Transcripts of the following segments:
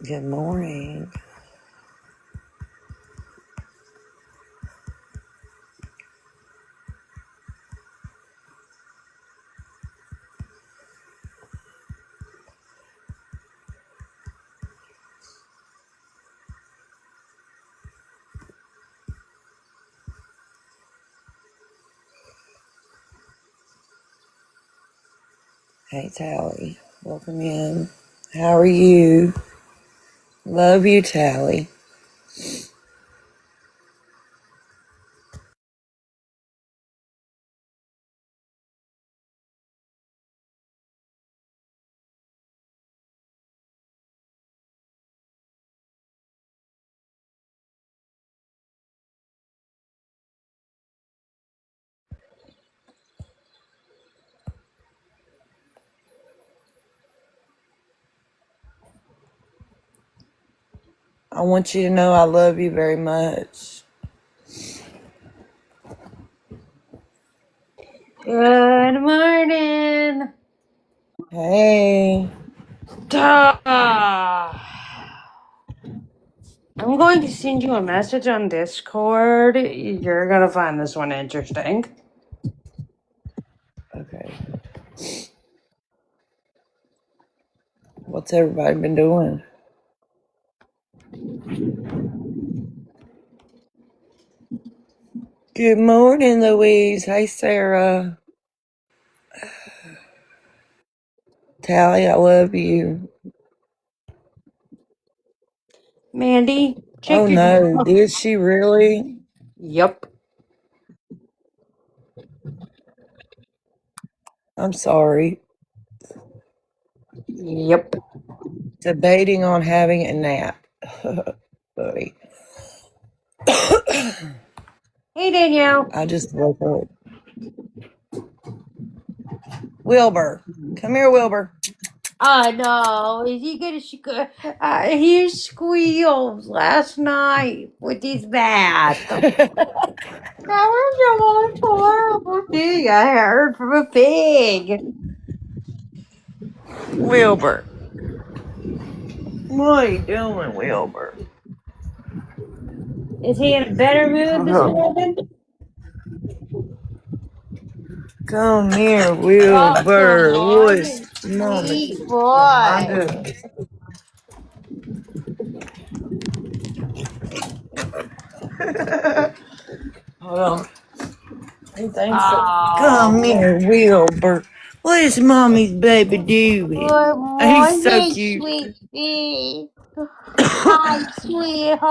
Good morning. Hey, Tally. Welcome in. How are you? Love you, Tally. I want you to know I love you very much. Good morning. Hey. I'm going to send you a message on Discord. You're going to find this one interesting. Okay. What's everybody been doing? Good morning, Louise. Hey, Sarah. Tally, I love you. Mandy, Oh, check your. no. Did she really? Yep. I'm sorry. Yep. Debating on having a nap. Buddy. Hey, Danielle. I just woke up. Wilbur. Come here, Wilbur. Oh, no. Is he going to. He squealed last night with his bath. That was the most horrible thing I heard from a pig. Wilbur. What are you doing, Wilbur? Is he in a better mood this morning? Come here, Oh, good Wilbur. What's morning, mama? sweet I boy. do. Hold on. He thinks so. Come Oh, here, Wilbur. What is mommy's baby doing? good He's so morning, cute. sweet pea. Hi,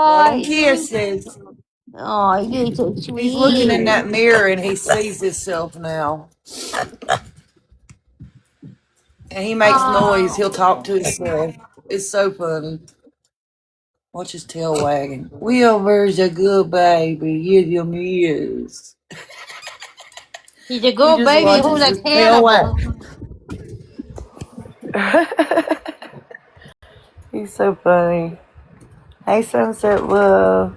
Got him sweetheart. kisses. Oh, you're so He's looking in sweet. that mirror and he sees himself now. And he makes noise. He'll talk to Oh, himself. It's so funny. Watch his tail wagging. Wilbur's a good baby. Yes, he is. he's a He good just baby watches who's a his tail wag. cannibal. He's so funny. Hey, Sunset Love.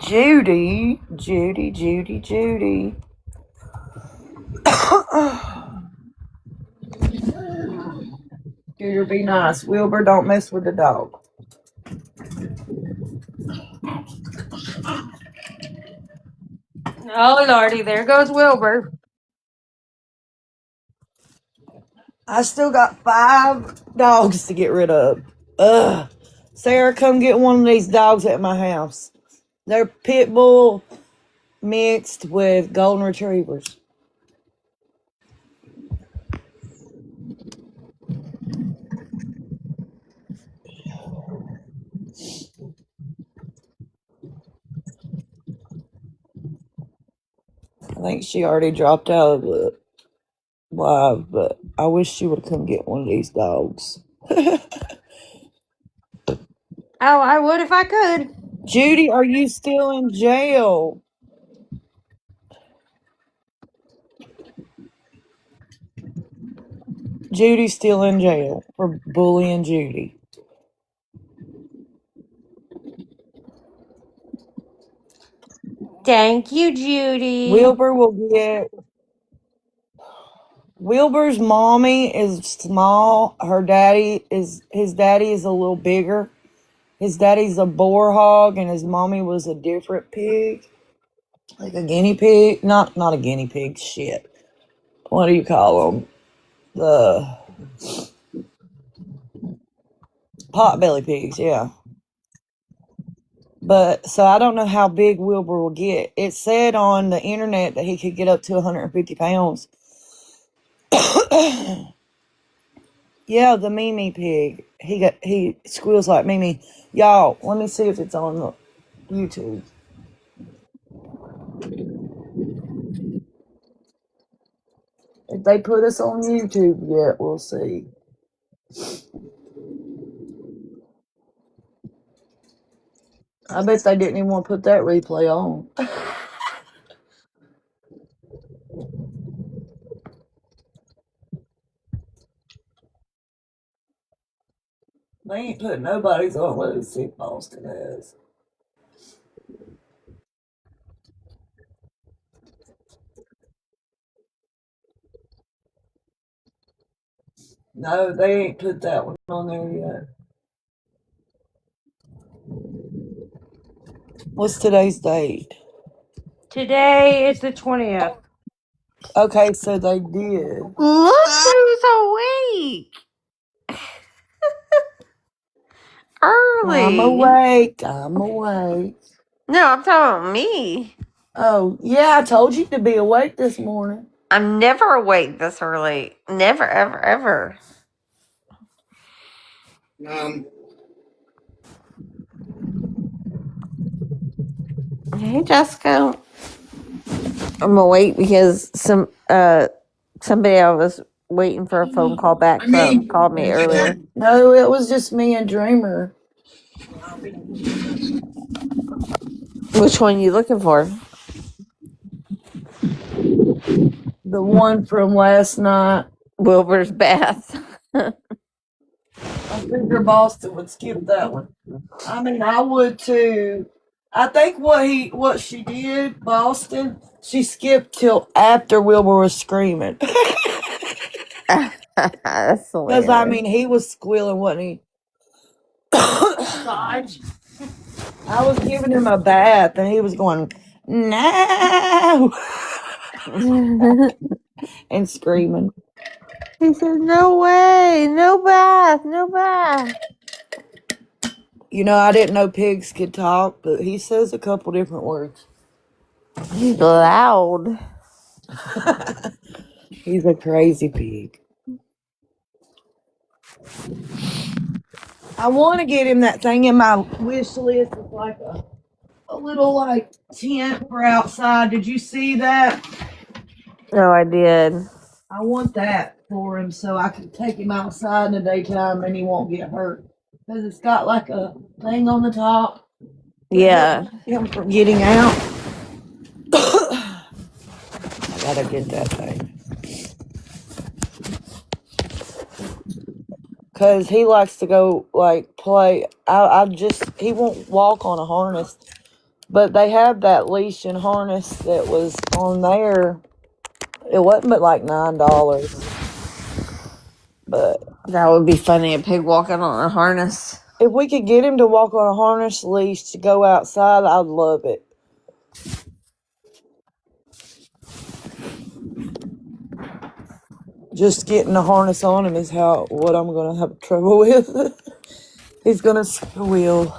Judy. Judy, Judy, Judy. Judy, be nice. Wilbur, don't mess with the dog. Oh, Lordy, there goes Wilbur. I still got 5 dogs to get rid of. Ugh. Sarah, come get one of these dogs at my house. They're pit bull mixed with golden retrievers. I think she already dropped out of the live, but I wish she would come get one of these dogs. Oh, I would if I could. Judy, are you still in jail? Judy's still in jail for bullying Judy. Thank you, Judy. Wilbur will get. Wilbur's mommy is small. His daddy is a little bigger. His daddy's a boar hog, and his mommy was a different pig, like a guinea pig. Not a guinea pig. Shit. What do you call them? The potbelly pigs. Yeah. But so I don't know how big Wilbur will get. It said on the internet that he could get up to 150 pounds. Yeah, the Mimi pig. He squeals like Mimi. Y'all, let me see if it's on the YouTube. If they put us on YouTube yet, we'll see. I bet they didn't even want to put that replay on. They ain't put nobody's on. Let's see if Boston has. No, they ain't put that one on there yet. What's today's date? Today is the 20th. Okay, so they did. Look who's awake I'm early. awake. I'm awake. No, I'm talking about me. Oh, yeah, I told you to be awake this morning. I'm never awake this early. Never, ever, ever. Hey, Jessica. I'm awake because somebody I was waiting for a phone call back from called me earlier. No, it was just me and Dreamer. Which one you looking for? The one from last night. Wilbur's bath. I figure Boston would skip that one. I mean, I would too. I think what she did, Boston, she skipped till after Wilbur was screaming. That's Because, I hilarious. mean, he was squealing, wasn't he? I was giving him a bath, and he was going, no, and screaming. He said, "No way, no bath, no bath." You know, I didn't know pigs could talk, but he says a couple different words. He's loud. He's a crazy pig. I want to get him that thing in my wish list. It's like a little like tent for outside. Did you see that? No, I did. I want that for him so I can take him outside in the daytime and he won't get hurt. Because it's got like a thing on the top. Yeah. Him from getting out. I gotta get that thing. Because he likes to go like play. He won't walk on a harness. But they have that leash and harness that was on there. It wasn't but like $9. But That would be funny, a pig walking on a harness. if we could get him to walk on a harness leash to go outside, I'd love it. Just getting the harness on him is what I'm gonna have trouble with. He's gonna squeal.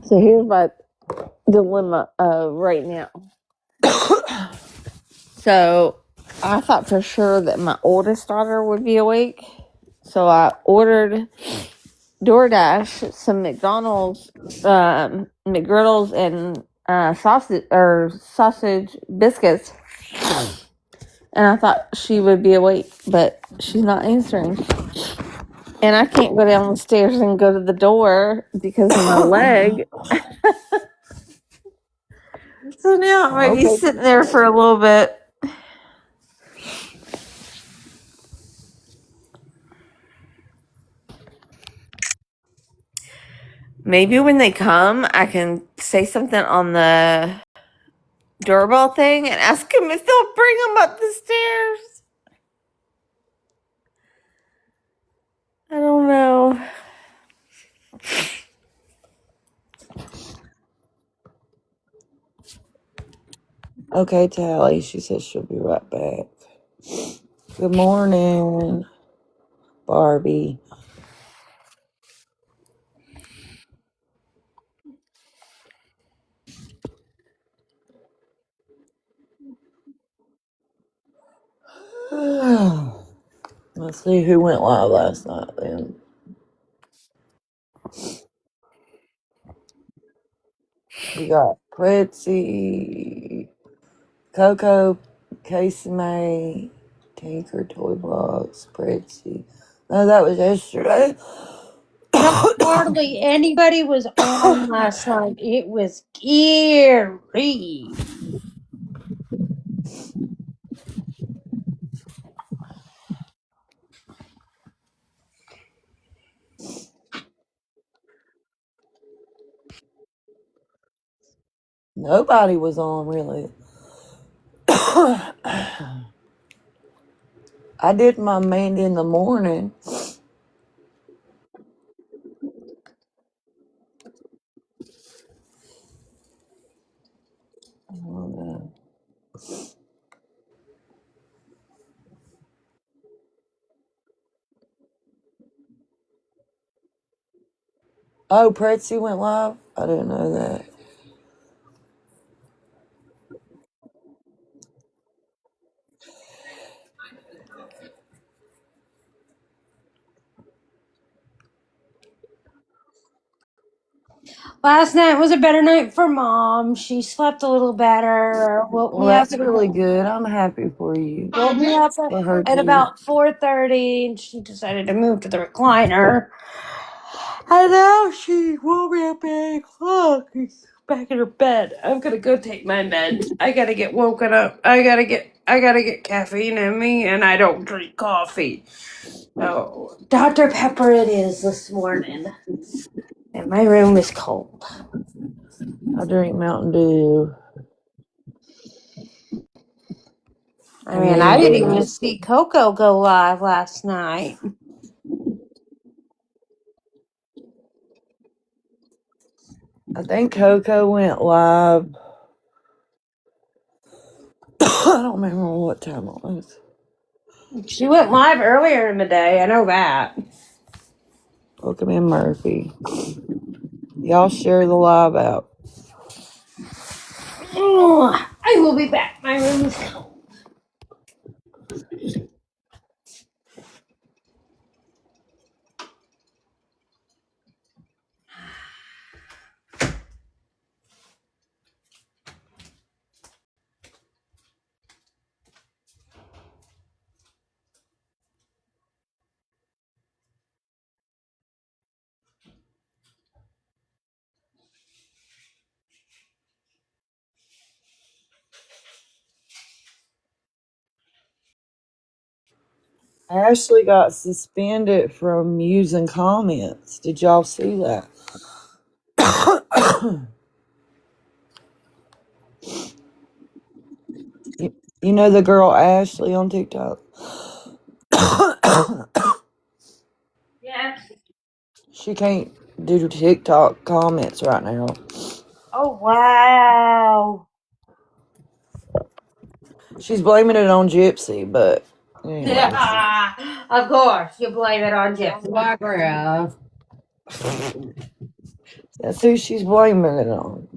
So here's my dilemma right now. So I thought for sure that my oldest daughter would be awake. So I ordered DoorDash some McDonald's McGriddles and sausage biscuits. And I thought she would be awake, but she's not answering. And I can't go down the stairs and go to the door because of my leg. So now I might be sitting there for a little bit. Maybe when they come, I can say something on the doorbell thing and ask them if they'll bring them up the stairs. I don't know. Okay, Tally. She says she'll be right back. Good morning, Barbie. Let's see who went live last night then. We got Pretzi, Coco, Casey May, Tinker, Toy Box, Pretzi. No, that was yesterday. Hardly anybody was on last night. It was scary. Nobody was on really. I did my Mandy in the morning. Oh, Pretzi went live? I didn't know that. Last night was a better night for Mom. She slept a little better. Woke Well, me up. that's really good. I'm happy for you. Woke me up For her at too. about 4:30, and she decided to move to the recliner. And now she woke me up at 8 o'clock. She's back in her bed. I'm gonna go take my meds. I gotta get woken up. I gotta get caffeine in me, and I don't drink coffee. So Dr. Pepper it is this morning. And my room is cold. I drink Mountain Dew. I mean, I didn't even see Coco go live last night. I think Coco went live. I don't remember what time it was. She went live earlier in the day. I know that. Welcome in, Murphy. Y'all share the live out. Oh, I will be back. My room is cold. Ashley got suspended from using comments. Did y'all see that? You know the girl Ashley on TikTok? Yeah. She can't do TikTok comments right now. Oh, wow. She's blaming it on Gypsy, but anyways. Yeah, of course. You blame it on Jeff. That's who she's blaming it on.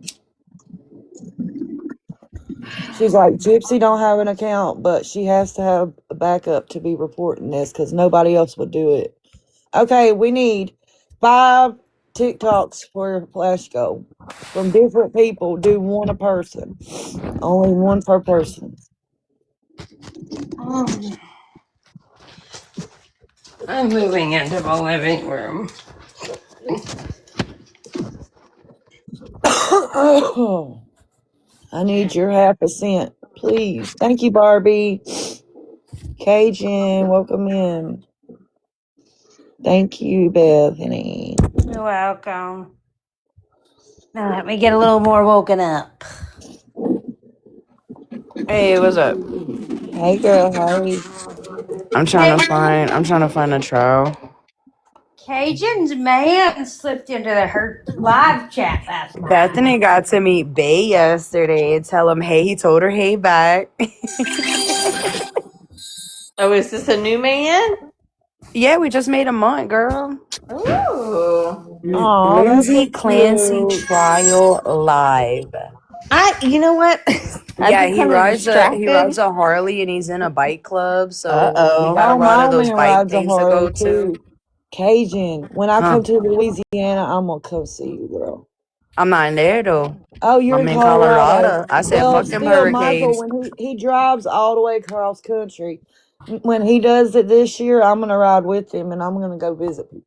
She's like, Gypsy don't have an account, but she has to have a backup to be reporting this because nobody else would do it. Okay, we need 5 TikToks for Flash Go from different people. Do one a person. Only one per person. I'm moving into the living room. I need your half a cent, please. Thank you, Barbie. Cajun, welcome in. Thank you, Bethany. You're welcome. Now let me get a little more woken up. Hey, what's up? Hey, girl. Hey. I'm trying to find a trial. Cajun's man slipped into her live chat last night. Bethany got to meet Bay yesterday and tell him, hey, he told her, hey, back. Oh, is this a new man? Yeah, we just made a month, girl. Ooh. Oh, that's so Lindsay Clancy cute. trial live. You know what? I've Yeah, been kind of he rides distracted. a Harley and he's in a bike club, so we Uh-oh. got a Oh, lot my of those man bike rides a things to go Harley to. too. Cajun, when I Huh. come to Louisiana, I'm gonna come see you, girl. I'm not in there though. Oh, you're in I'm in Colorado. Colorado. I said, Well, fuck them still, Michael, hurricanes. when he drives all the way across country, when he does it this year, I'm gonna ride with him and I'm gonna go visit people.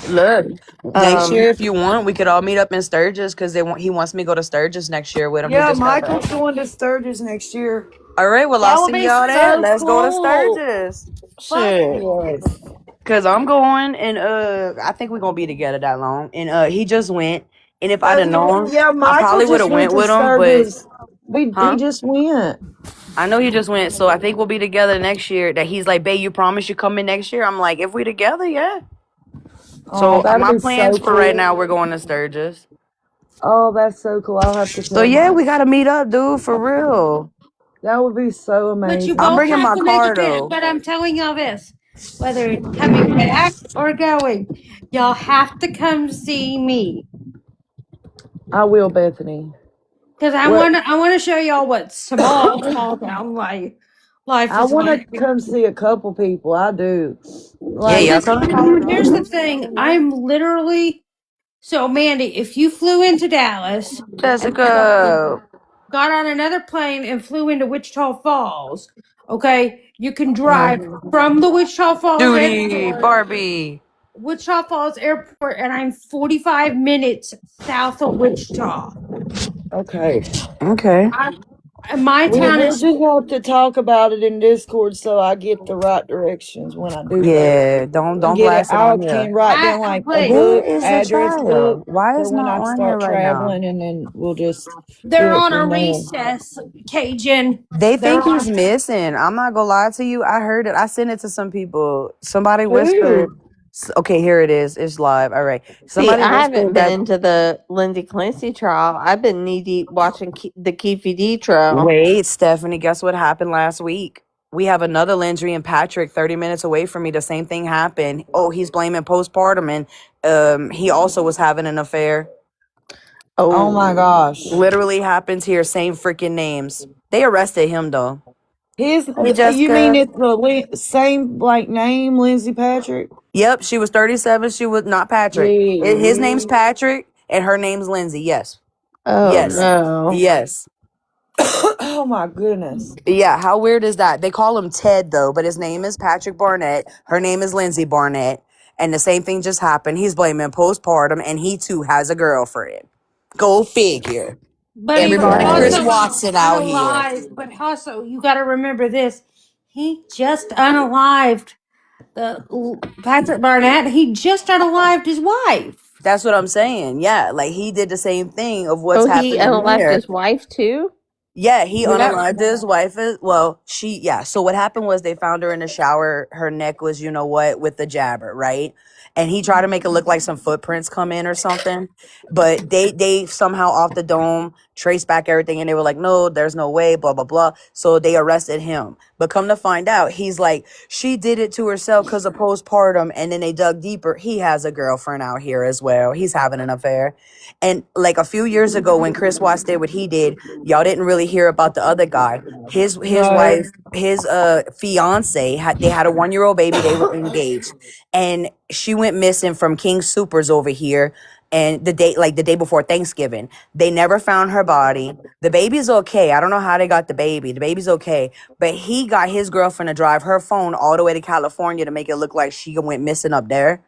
Look, next Um, year if you want, we could all meet up in Sturgis because he wants me to go to Sturgis next year with him. He Yeah, just got Michael's back. going to Sturgis next year. All right, well That I'll will see be y'all there. so Let's go to cool. Sturgis. Fuck shit. yes. Cause I'm going and I think we're gonna be together that long. And he just went. And if I'd have Bethany, known, yeah, I Michael probably would just have went went to with him. But Sturgis. He huh? just went. I know he just went, so I think we'll be together next year. That he's like, babe, you promise you come in next year? I'm like, if we together, yeah. Oh, So that'd my be plans so for right cool. now, we're going to Sturgis. Oh, that's so cool. I'll have to So tell yeah, we Mike. gotta meet up, dude, for real. That would be so But you I'm amazing. both bringing have my to make a car trip. though. But I'm telling y'all this, whether it's coming back or going, y'all have to come see me. I will, Bethany. Because What? I want to show y'all what small town life I is want to like. come see a couple people. I do. Yeah, Like, y'all Because come to here's the Colorado. thing, I'm literally so Mandy. If you flew into Dallas and Jessica. got on another plane and flew into Wichita Falls, okay, you can drive mhm. from the Judy. Barbie. Wichita Falls Airport, and I'm 45 minutes south of Wichita. Okay. Okay. And my town We'll is just have to talk about it in Discord so I get the right directions when I do go. Yeah, don't Get it. blast it I on here. can write down like a please. Where book, is the address book trial? Why for is when not I on here start right now? traveling, and then we'll just do They're it on a from there. recess, Cajun. They They're think he's on. missing. I'm not gonna lie to you. I heard it. I sent it to some people. Somebody whispered. Who? Okay, here it is. It's live. All right. See, Somebody I haven't whispered been that. into the Lindsay Clancy trial. I've been knee deep watching the Keefe D trial. Wait, Stephanie. Guess what happened last week? We have another Landry and Patrick 30 minutes away from me. The same thing happened. Oh, he's blaming postpartum, and he also was having an affair. Oh my Oh, gosh. Literally happens here. Same freaking names. They arrested him though. His, Hey, you mean Jessica. it's the same like name, Lindsay Patrick? Yep, she was 37. She was not Patrick. His name's Gee. Patrick and her name's Lindsay. Yes. oh Yes. no. Yes. Oh my goodness. Yeah, how weird is that? They call him Ted though, but his name is Patrick Barnett. Her name is Lindsay Barnett. And the same thing just happened. He's blaming postpartum and he too has a girlfriend. Go figure. But he's Everybody Chris also Right. Watson out here. unalive. But also, you got to remember this: he just unalived Patrick Barnett. He just unalived his wife. That's what I'm saying. Yeah, like he did the same thing of what's Oh, he happening unalived here. his wife too? Yeah, he Yep. unalived his wife. Well, yeah. So what happened was they found her in the shower. Her neck was, you know what, with the jabber, right? And he tried to make it look like some footprints come in or something. But they somehow off the dome traced back everything and they were like, no, there's no way, blah, blah, blah. So they arrested him. But come to find out, he's like, she did it to herself because of postpartum. And then they dug deeper. He has a girlfriend out here as well. He's having an affair. And like a few years ago when Chris Watts did what he did, y'all didn't really hear about the other guy. His No. wife, his fiance they had a 1-year-old baby. They were engaged, and she went missing from King Supers over here. And the day before Thanksgiving, they never found her body. The baby's okay. I don't know how they got the baby. The baby's okay, but he got his girlfriend to drive her phone all the way to California to make it look like she went missing up there.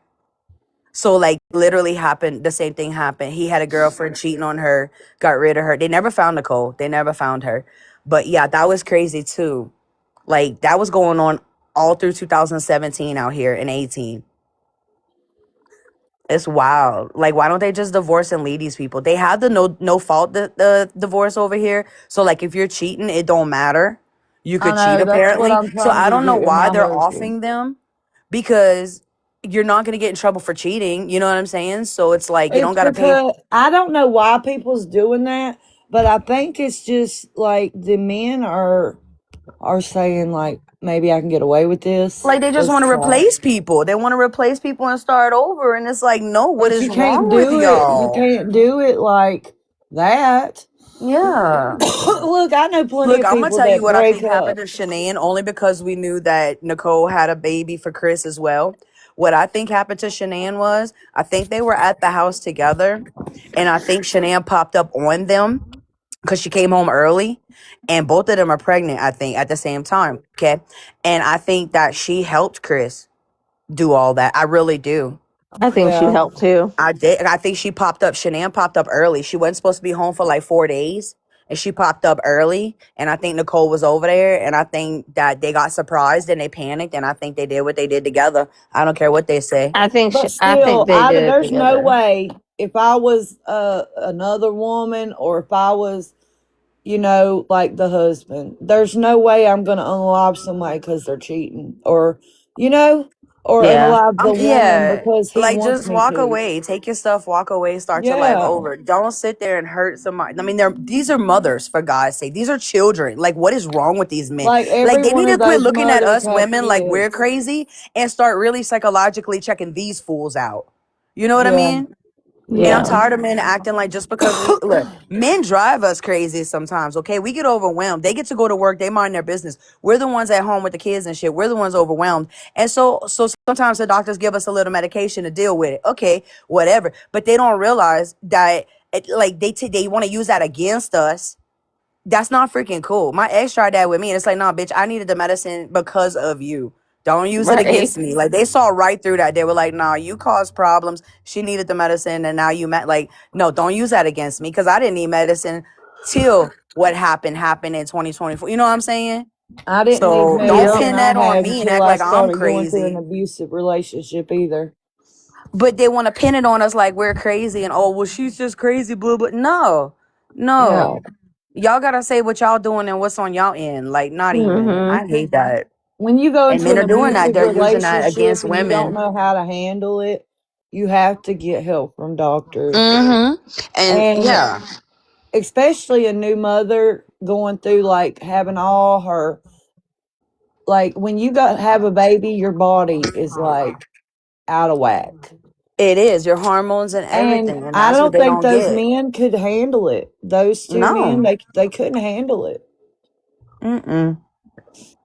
So like literally happened, the same thing happened. He had a girlfriend cheating on her, got rid of her. They never found Nicole. They never found her. But yeah, that was crazy too. Like that was going on all through 2017 out here in 18. It's wild. Like, why don't they just divorce and leave these people? They have the no fault the divorce over here. So like, if you're cheating, it don't matter. You I could cheat know that's what apparently. I'm So trying I to don't know get with why my they're husband. offing them, because you're not gonna get in trouble for cheating. You know what I'm saying? So it's like you don't It's gotta pay. because I don't know why people's doing that, but I think it's just like the men are saying like maybe I can get away with this. Like, they just Let's want to try. replace people. They want to replace people and start over. And it's like, no, what But is you can't wrong with do it. You y'all? can't do it like that. Yeah. Look, I know plenty Look, of I'm gonna people tell you that what I break think happened up. to Shanae, only because we knew that Nicole had a baby for Chris as well. What I think happened to Shanae was, I think they were at the house together, and I think Shanae popped up on them because she came home early, and both of them are pregnant, I think, at the same time. Okay. And I think that she helped Chris do all that. I really do. I think she Yeah. helped too. I did. I think she popped up. Shanann popped up early. She wasn't supposed to be home for like 4 days, and she popped up early. And I think Nicole was over there, and I think that they got surprised and they panicked, and I think they did what they did together. I don't care what they say. But I think still, they did it there's no together. way if I was another woman or if I was, like the husband, there's no way I'm going to unalive somebody because they're cheating you know, or Yeah. unalive the woman Yeah, because he like, wants just me walk to. away, take your stuff, walk away, start your life Yeah. over. Don't sit there and hurt somebody. I mean, these are mothers, for God's sake. These are children. Like, what is wrong with these men? Like Like, every they one need of to quit those looking at mothers us have women like we're kids. crazy and start really psychologically checking these fools out. You know what I Yeah. mean? And I'm Yeah. tired of men acting like, just because we look, men drive us crazy sometimes. Okay, we get overwhelmed. They get to go to work, they mind their business. We're the ones at home with the kids and shit. We're the ones overwhelmed, and so sometimes the doctors give us a little medication to deal with it. Okay, whatever. But they don't realize that like they want to use that against us. That's not freaking cool. My ex tried that with me, and it's like, nah, bitch, I needed the medicine because of you. Don't use it Right. against me. Like, they saw right through that. They were like, nah, you caused problems. She needed the medicine, and now you met. Like, no, don't use that against me, because I didn't need medicine till what happened in 2024. You know what I'm saying? I didn't need So don't Yep. medicine pin I that on have me and until act I like I'm started going through an crazy. abusive relationship either. But they want to pin it on us like we're crazy and, oh, well, she's just crazy, blah blah. No, Yeah. no. Y'all gotta say what y'all doing and what's on y'all end. Like, not even. Mhm. I hate that. When you go And into men an are doing that. abusive They're using that relationship against and you don't women. know how to handle it, you have to get help from doctors. And And yeah, especially a new mother going through like having all her, like when you got have a baby, your body is like out of whack. it is your hormones and And everything, and I that's what don't they think don't those get. men could handle it. Those two men, No. they couldn't handle it. Mm-mm.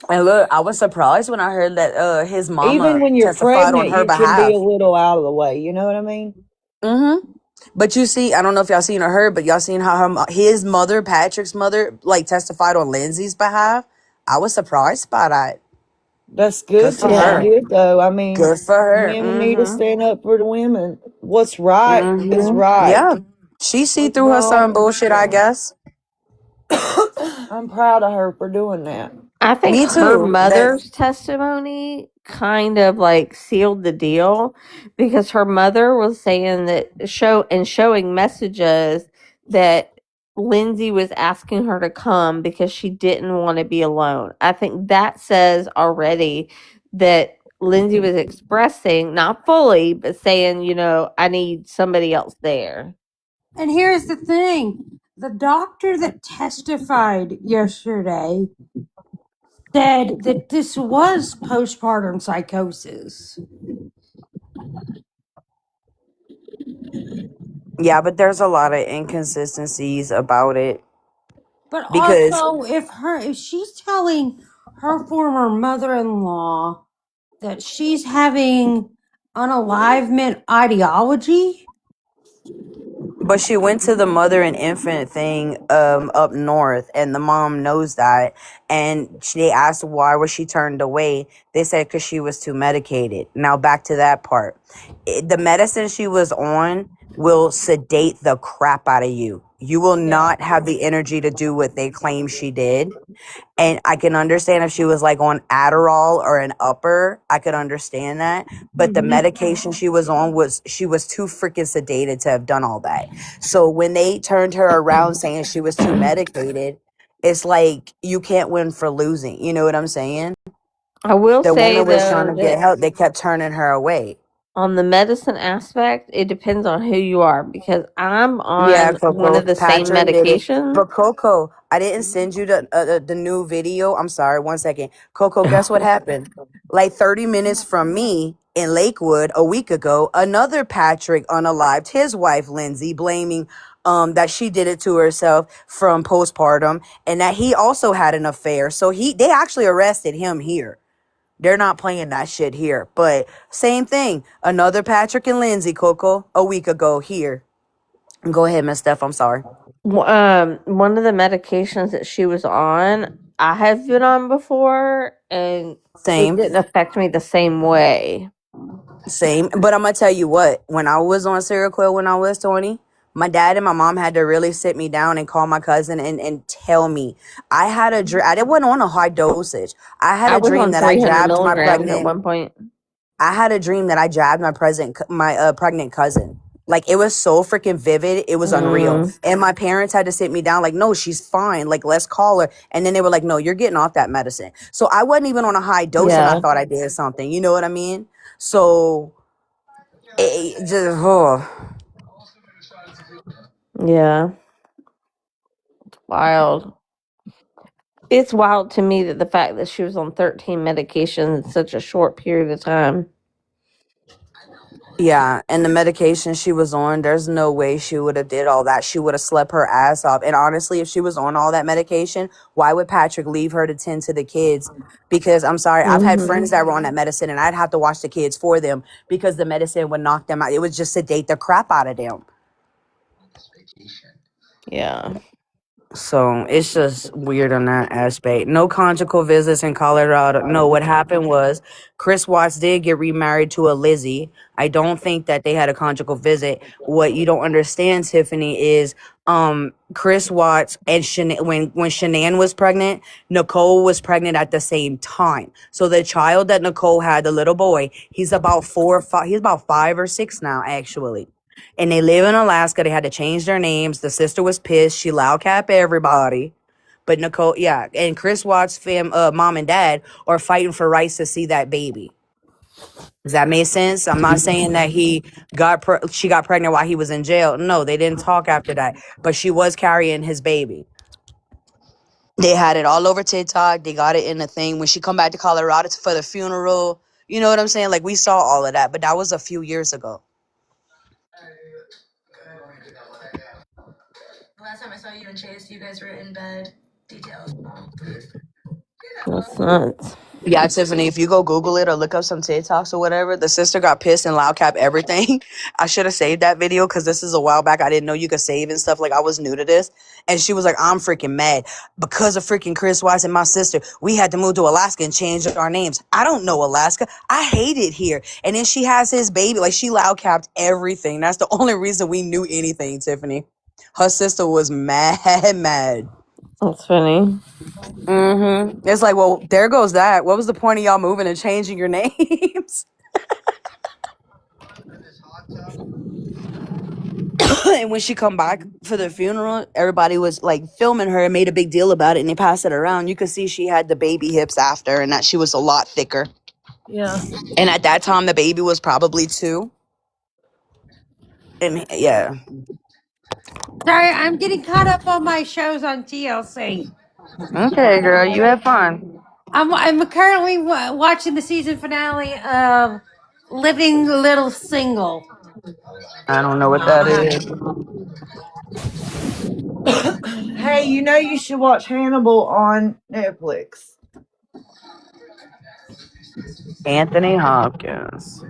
And look, I was surprised when I heard that his Even mama when you're testified on pregnant, her you can be a behalf. little out of the way. You know what I mean? Mm-hmm. But you see, I don't know if y'all seen or heard, but y'all seen how his mother, Patrick's mother, like, testified on Lindsay's behalf. I was surprised by that. That's Good good for that she Yeah. her. did, though. I mean, Good for her. women need to Mm-hmm. stand up for the women. What's right is Mm-hmm. right. Yeah. She see What's through her son wrong is bullshit, I wrong. guess. I'm proud of her for doing that. I think Me her too. That's mother's testimony kind of like sealed the deal, because her mother was saying that showing messages that Lindsay was asking her to come because she didn't want to be alone. I think that says already that Lindsay was expressing, not fully, but saying, I need somebody else there. And here's the thing, the doctor that testified yesterday said that this was postpartum psychosis. yeah, but there's a lot of inconsistencies about it But because, also, if she's telling her former mother-in-law that she's having unalivement ideology, but she went to the mother and infant thing up north, and the mom knows that, and they asked why was she turned away. They said because she was too medicated. Now back to that part. The medicine she was on will sedate the crap out of you. You will Yeah. not have the energy to do what they claim she did. And I can understand if she was like on Adderall or an upper, I could understand that. But the medication she was on she was too freaking sedated to have done all that. So when they turned her around saying she was too medicated, it's like you can't win for losing. You know what I'm saying? I will The say woman was trying though to get that help. They kept turning her away. on the medicine aspect, it depends on who you are because I'm Yeah, on one Coco. of the same Patrick did it. medications. But Coco, I didn't send you the new video. I'm sorry. One second. Coco, guess what happened? Like 30 minutes from me in Lakewood a week ago, another Patrick unalived his wife, Lindsay, blaming that she did it to herself from postpartum and that he also had an affair. So they actually arrested him here. They're not playing that shit here. But same thing. Another Patrick and Lindsay, Coco, a week ago here. Go ahead, Miss Steph. I'm sorry. One of the medications that she was on, I have been on before, and it Same, didn't affect me the same way. same. But I'm gonna tell you what. When I was on Seroquel when I was 20, my dad and my mom had to really sit me down and call my cousin and tell me. I had a dream. I didn't went on a high dosage. I had I a was dream on that I 300 jabbed my milligrams at pregnant. one point. I had a dream that I jabbed my pregnant cousin. Like it was so freaking vivid, it was unreal. Mm, And my parents had to sit me down, like, no, she's fine. Like, let's call her. And then they were like, no, you're getting off that medicine. So I wasn't even on a high dose, and I yeah, thought I did something. You know what I mean? So it just yeah, wild. It's wild to me that the fact that she was on 13 medications in such a short period of time. yeah. And the medication she was on, there's no way she would have did all that. She would have slept her ass off. And honestly, if she was on all that medication, why would Patrick leave her to tend to the kids? Because I'm sorry, I've had Hmm. friends that were on that medicine and I'd have to watch the kids for them because the medicine would knock them out. It would just sedate the crap out of them. Yeah. So it's just weird on that aspect. No conjugal visits in Colorado. No, what happened was Chris Watts did get remarried to a Lizzie. I don't think that they had a conjugal visit. What you don't understand, Tiffany, is Chris Watts and when Shanann was pregnant, Nicole was pregnant at the same time. So the child that Nicole had, the little boy, he's about 4 or 5. He's about 5 or 6 now, actually, and they live in Alaska. They had to change their names. The sister was pissed. She loud cap everybody. But Nicole, yeah, and Chris Watts' mom and dad are fighting for rights to see that baby. Does that make sense? I'm not saying that she got pregnant while he was in jail. No, they didn't talk after that. But she was carrying his baby. They had it all over TikTok. They got it in the thing when she come back to Colorado for the funeral. You know what I'm saying? Like we saw all of that, but that was a few years ago. Last time I saw you and Chase, you guys were in bed. Details. That's nuts. Yeah, Tiffany, if you go Google it or look up some TikToks or whatever, the sister got pissed and loud cap everything. I should have saved that video because this is a while back. I didn't know you could save and stuff. Like, I was new to this. And she was like, I'm freaking mad because of freaking Chris Weiss and my sister. We had to move to Alaska and change our names. I don't know Alaska. I hate it here. And then she has his baby. Like, she loud capped everything. That's the only reason we knew anything, Tiffany. Her sister was mad, mad. That's funny. It's like, well, there goes that. What was the point of y'all moving and changing your names? And when she come back for the funeral, everybody was like filming her and made a big deal about it, and they passed it around. You could see she had the baby hips after, and that she was a lot thicker. Yeah. And at that time, the baby was probably 2. And yeah, Sorry, I'm getting caught up on my shows on TLC. okay, girl, you have fun. I'm currently watching the season finale of Living Little Single. I don't know what that is. Hey, you know you should watch Hannibal on Netflix. Anthony Hopkins.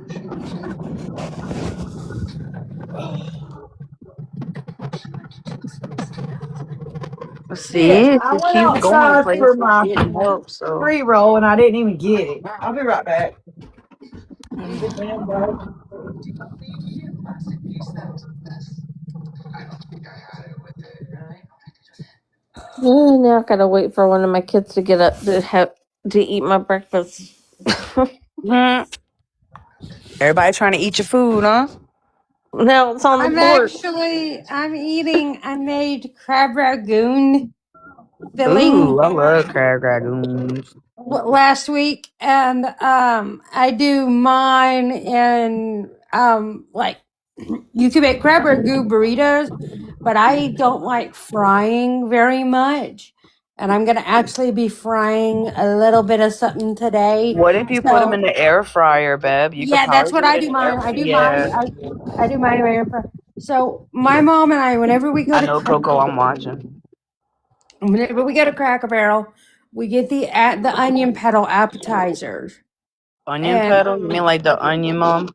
Shit, See, I she went keeps going outside for places, my getting help. So pre-roll and I didn't even get it. I'll be right back. The damn dog. Now I gotta wait for one of my kids to get up to eat my breakfast. Hmm. Everybody trying to eat your food, huh? Now it's on the porch. I'm eating, I made crab rangoon Ooh, filling I love crab ragoons. last week, and I do mine in like you can make crab rangoon burritos, but I don't like frying very much, and I'm gonna actually be frying a little bit of something today. What if you put them in So the air fryer, Beb? You could yeah, that's probably what do it I in do the air mine. fryer. Yeah, I do mine in my air fryer. So my mom and I, I know, Coco. I'm watching. whenever we go to Cracker Barrel, we get the onion petal appetizers. Onion And petal? You mean like the onion mom?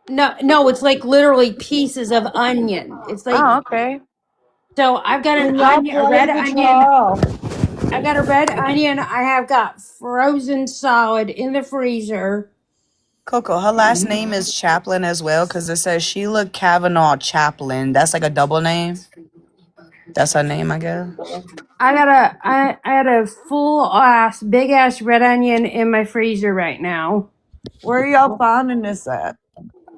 no, it's like literally pieces of onion. It's like Oh, okay. so I've got an When y'all onion, a play, red get onion. y'all. I got a red onion. I have got frozen solid in the freezer. Coco, her last name is Chaplin as well, because it says Sheila Kavanaugh Chaplin. That's like a double name. That's her name, I guess. I had a full ass, big ass red onion in my freezer right now. Where are y'all finding this at?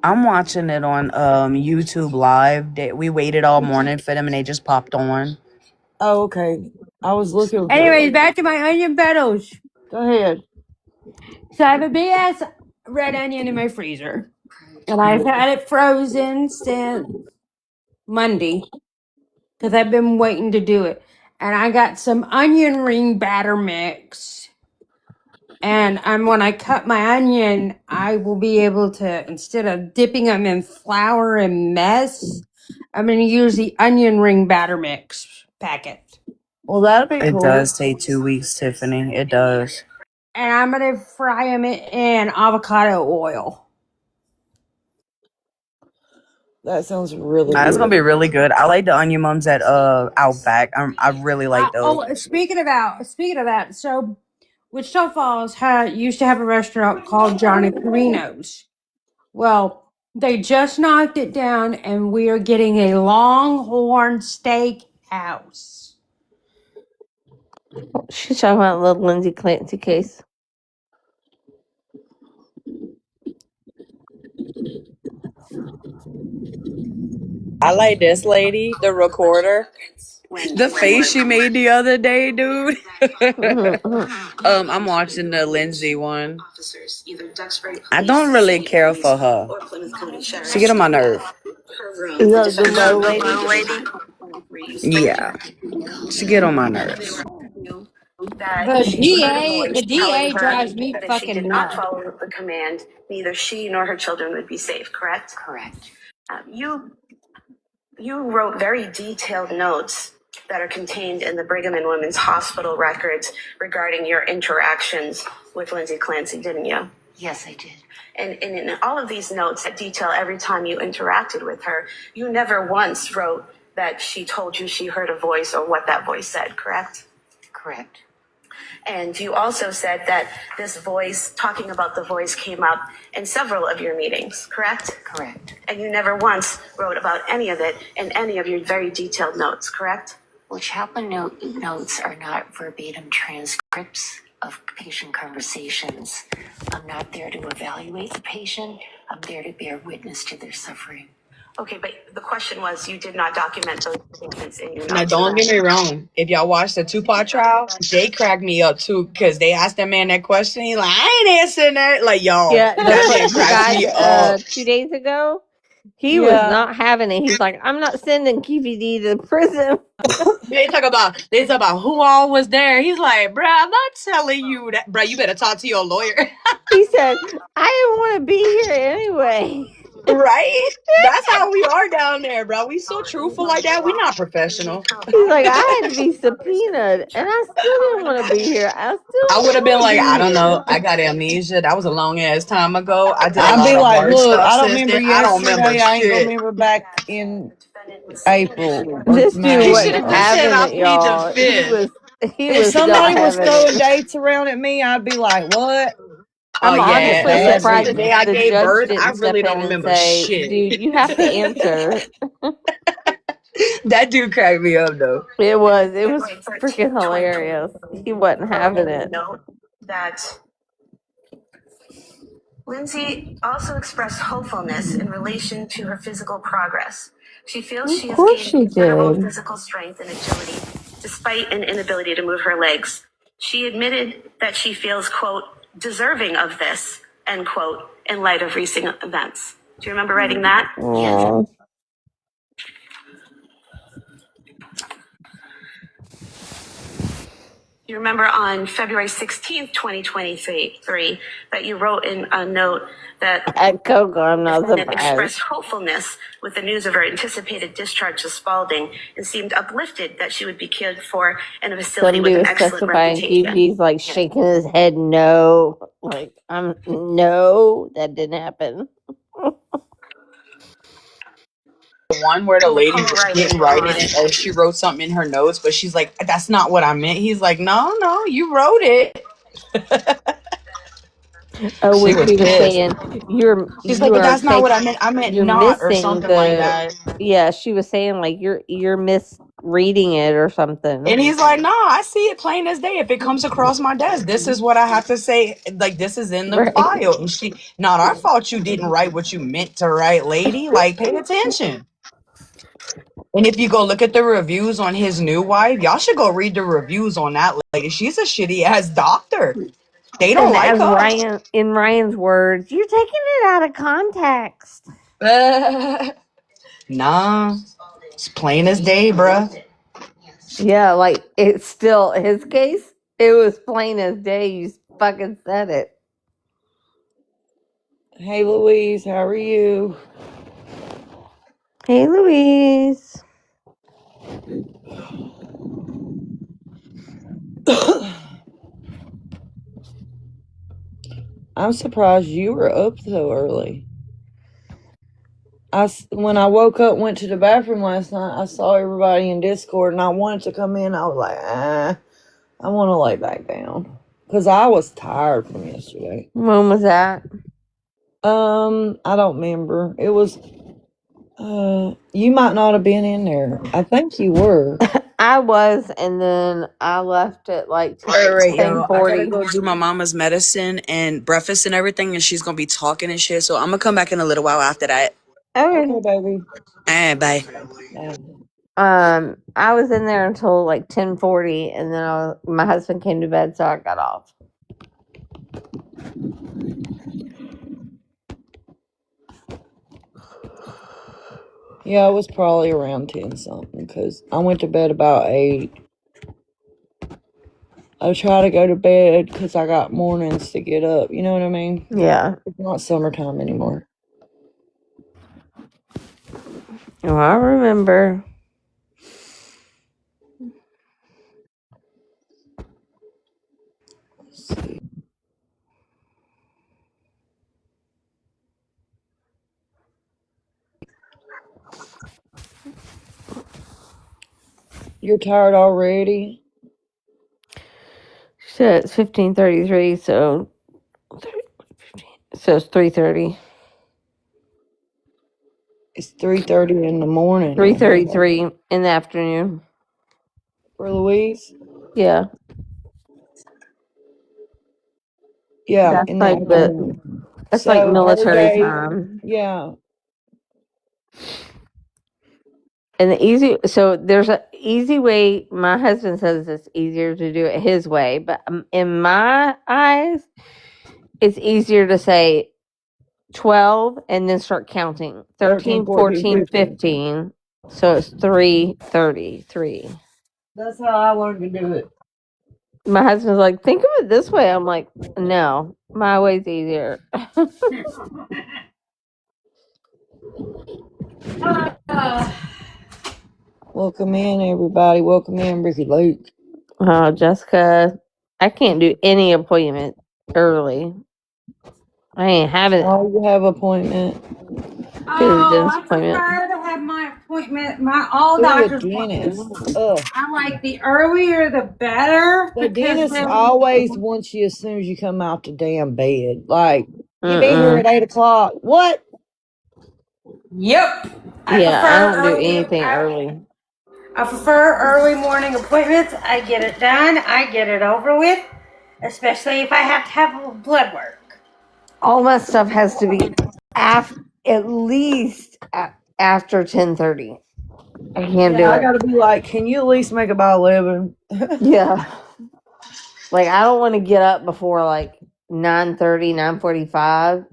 I'm watching it on YouTube Live. We waited all morning for them, and they just popped on. Oh, okay. I was looking for. Anyways, back to my onion petals. Go ahead. So I have a big ass red onion in my freezer, and I've had it frozen since Monday because I've been waiting to do it. And I got some onion ring batter mix. And when I cut my onion, I will be able to, instead of dipping them in flour and mess, I'm going to use the onion ring batter mix packet. Well, that'd be It cool. does take 2 weeks, Tiffany. It does. And I'm going to fry them in avocado oil. That sounds really It's gonna be good. really good. I like the onion mums at Outback. I really like those. Speaking of that, so Wichita Falls used to have a restaurant called Johnny Carino's. Well, they just knocked it down, and we are getting a Longhorn Steakhouse. She's talking about the Lindsay Clancy case. I like this lady, the recorder. The face she made the other day, dude. I'm watching the Lindsay one. I don't really care for her. She get on my nerve. The low lady. Yeah, she get on my nerves. The DA drives me fucking nuts. The command, neither she nor her children would be safe, correct? Correct. You wrote very detailed notes that are contained in the Brigham and Women's Hospital records regarding your interactions with Lindsay Clancy, didn't you? Yes, I did. And in all of these notes that detail every time you interacted with her, you never once wrote that she told you she heard a voice or what that voice said, correct? Correct. And you also said that this voice, talking about the voice, came up in several of your meetings, correct? Correct. And you never once wrote about any of it in any of your very detailed notes, correct? Well, Chaplain notes are not verbatim transcripts of patient conversations. I'm not there to evaluate the patient. I'm there to bear witness to their suffering. Okay, but the question was, you did not document those statements in your notes. Now, don't get me wrong. If y'all watch the Tupac trial, they cracked me up too because they asked that man that question. He like, I ain't answering that. Like, y'all, Yeah, that shit the cracked me up. guy 2 days ago, he was Yeah. not having it. He's like, I'm not sending KVD to prison. They talk about who all was there. He's like, bruh, I'm not telling you that, bruh. You better talk to your lawyer, He said, I didn't want to be here anyway. right? That's how we are down there, bro. We so truthful like that. We not professional. He's like, I had to be subpoenaed, and I still didn't want to be here. I still I would have didn't been want to like, be I don't here. know. I got amnesia. That was a long ass time ago. I did a I'd lot be of like, hard look, stuff I don't since remember then. I don't remember yesterday. I ain't gonna shit. remember back in April or This dude He May. should wasn't have just said having I it, plead the y'all. fifth. He If was not somebody was having throwing it. dates around at me, I'd be like, what? Oh I'm That's yeah, honestly bad especially the surprised day news. I the gave judge birth. I didn't really step don't in and remember say, shit. dude, you have to answer. That dude cracked me up though. It was February freaking 13th, hilarious. 2023, He wasn't wrote having in a it. note that Lindsay also expressed hopefulness in relation to her physical progress. She feels Of she has course gained she considerable did. physical strength and agility despite an inability to move her legs. She admitted that she feels, quote, deserving of this, end quote, in light of recent events. Do you remember writing that? Aw. You remember on February 16th, 2023, that you wrote in a note that At Coco, I'm not defendant surprised. expressed hopefulness with the news of her anticipated discharge to Spalding and seemed uplifted that she would be cared for in a facility with Somebody an was excellent testifying. reputation. He's like shaking his head. No, like no, that didn't happen. The one where the On the lady co-write didn't write on it, or she wrote something in her notes, but she's like, "That's not what I meant." He's like, "No, you wrote it." Oh, She when was she was pissed. saying She's like, you "But are that's not what take I meant. I meant you're not, or missing something like the that." yeah. She was saying like you're misreading it or something. And he's like, "No, I see it plain as day. If it comes across my desk, this is what I have to say. Like, this is in the Right. file." And she, not our fault you didn't write what you meant to write, lady. Like, pay attention. And if you go look at the reviews on his new wife, y'all should go read the reviews on that lady. She's a shitty ass doctor. They don't And like as her. Ryan's words, you're taking it out of context. Nah, it's plain as day, bruh. Yeah, like it's still his case. It was plain as day. You fucking said it. Hey, Louise, how are you? Hey, Louise. I'm surprised you were up so early. When I woke up, went to the bathroom last night, I saw everybody in Discord, and I wanted to come in. I was like, I want to lay back down because I was tired from yesterday. When was that? I don't remember. It was. You might not have been in there. I think you were. I was, and then I left at like All right, ten yo. I gotta 40. go do my mama's medicine and breakfast and everything, and she's gonna be talking and shit. So I'm gonna come back in a little while after that. Okay. Okay, baby. All right, bye. Bye. I was in there until like 10:40, and then my husband came to bed, so I got off. Yeah, it was probably around 10 something because I went to bed about 8. I try to go to bed because I got mornings to get up. You know what I mean? Yeah. It's not summertime anymore. Oh, I remember. Let's see. You're tired already? She said it's 15:33, so it's 3:30. It's 3:30 in the morning. 3:33 in the afternoon. For Louise? Yeah, Yeah, that's in the like afternoon. that's like So her military day, time. yeah. And so there's a easy way. My husband says it's easier to do it his way, but in my eyes, it's easier to say 12 and then start counting 13, 13, 14, 14, 15. 15. So it's 3:33. That's how I learned to do it. My husband's like, think of it this way. I'm like, no, my way's easier. Welcome in, everybody. Welcome in, Ricky Luke. Oh, Jessica, I can't do any appointment early. I ain't having it. Oh, you have appointment. His Oh, dentist I appointment. prefer to have my appointment, my all To the doctor's dentist. appointments. Ugh. I like the earlier the better The because dentist then, always wants you as soon as you come out the damn bed. Like, you be here Mm-mm. at 8 o'clock. What? yep, I Yeah, I prefer don't do early. anything early. I prefer early morning appointments. I get it done. I get it over with, especially if I have to have blood work. All my stuff has to be at least after 10:30. I can't do Yeah, I it. gotta be like, can you at least make it by 11? Yeah. Like, I don't want to get up before like 9:30, 9:45.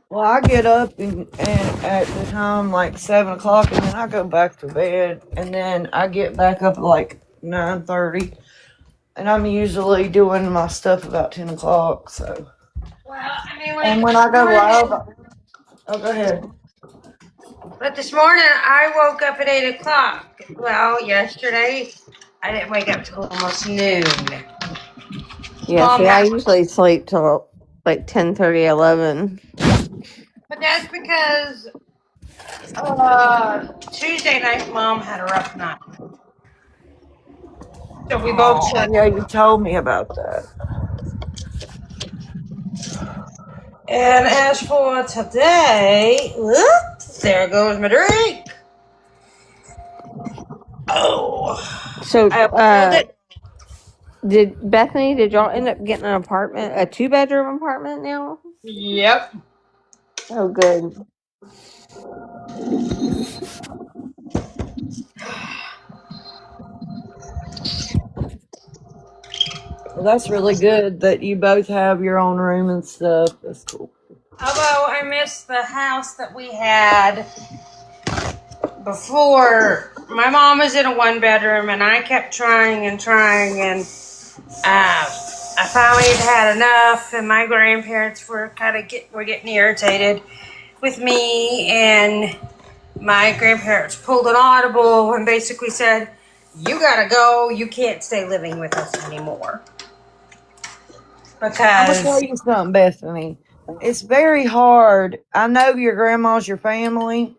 Well, I get up and at the time like 7 o'clock, and then I go back to bed, and then I get back up at like 9:30, and I'm usually doing my stuff about 10 o'clock. So, Well, I mean, and like when this I go live, morning, oh, go ahead. but this morning I woke up at 8 o'clock. Well, yesterday I didn't wake up till almost noon. Yeah, Mom see, I had, usually sleep till like 10:30, 11. but that's because Tuesday night Mom had a rough night. So we both Oh. shut. Yeah, you told me about that. And as for today, whoops, there goes my drink. Oh, So, I pulled it. did y'all end up getting an apartment, a 2-bedroom apartment now? Yep. Oh, good. Well, that's really good that you both have your own room and stuff. That's cool. Although I miss the house that we had before. My mom was in a 1-bedroom, and I kept trying and trying, and I finally had enough. And my grandparents were getting irritated with me, and my grandparents pulled an audible and basically said, "You gotta go. You can't stay living with us anymore." I'm gonna tell Because you something, Bethany. It's very hard. I know your grandma's your family,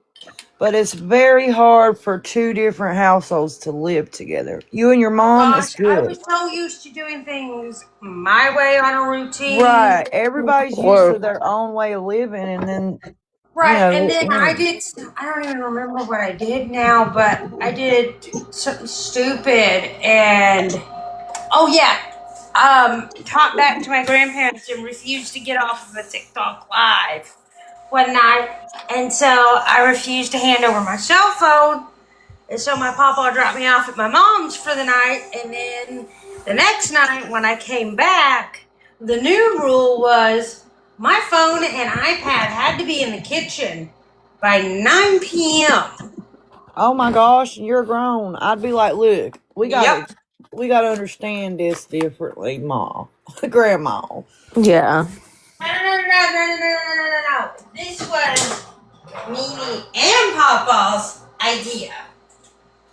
but it's very hard for two different households to live together. You and your oh mom is gosh, I good. was so used to doing things my way on a routine. Right. Everybody's used to Or their own way of living, and then, Right, and then I anyway. did, I don't even remember what I did now, but I did something stupid and, oh yeah, talked back to my grandparents and refused to get off of a TikTok live one night. And so I refused to hand over my cell phone. And so my papa dropped me off at my mom's for the night. And then the next night when I came back, the new rule was my phone and iPad had to be in the kitchen by 9 p.m. Oh my gosh, you're grown. I'd be like, look, Yep. we gotta understand this differently, Ma, Grandma. yeah. No. This was Mimi and Papa's idea.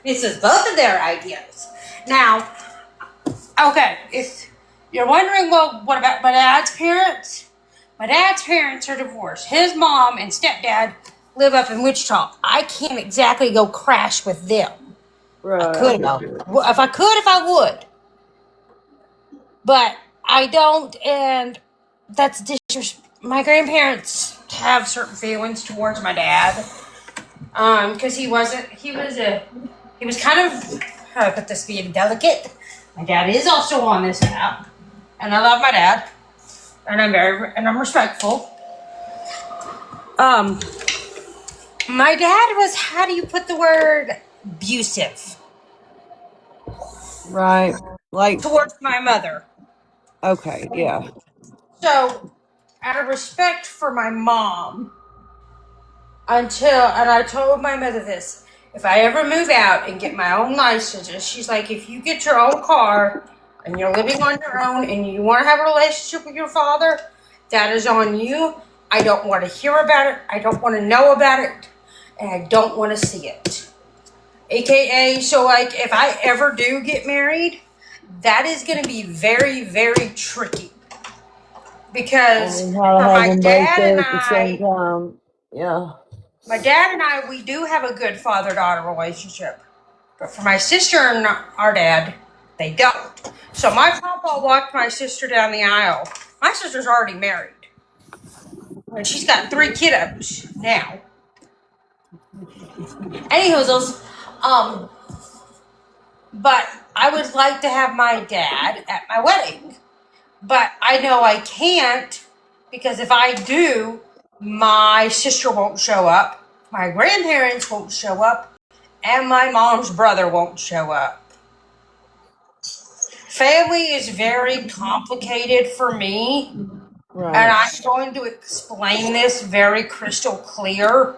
This is both of their ideas. Now, okay, if you're wondering, well, what about my dad's parents? My dad's parents are divorced. His mom and stepdad live up in Wichita. I can't exactly go crash with them. I Right, I could get though. you. If I could, if I would. But I don't, and that's my grandparents have certain feelings towards my dad. Because he was kind of, how do I put this, being delicate. My dad is also on this app, and I love my dad, and I'm respectful. My dad was, how do you put the word, abusive Right. Like, towards my mother. okay, yeah. So, out of respect for my mom, and I told my mother this, if I ever move out and get my own license, she's like, if you get your own car and you're living on your own and you want to have a relationship with your father, that is on you. I don't want to hear about it. I don't want to know about it. And I don't want to see it. AKA, so like, if I ever do get married, that is going to be very, very tricky. Because And how to for have my them both dad there and at the same I, time. Yeah. we do have a good father-daughter relationship. But for my sister and our dad, they don't. So my papa walked my sister down the aisle. My sister's already married. And she's got 3 kiddos now. Anywho, But I would like to have my dad at my wedding. But I know I can't because if I do, my sister won't show up, my grandparents won't show up, and my mom's brother won't show up. Family is very complicated for me, and Right. I'm going to explain this very crystal clear.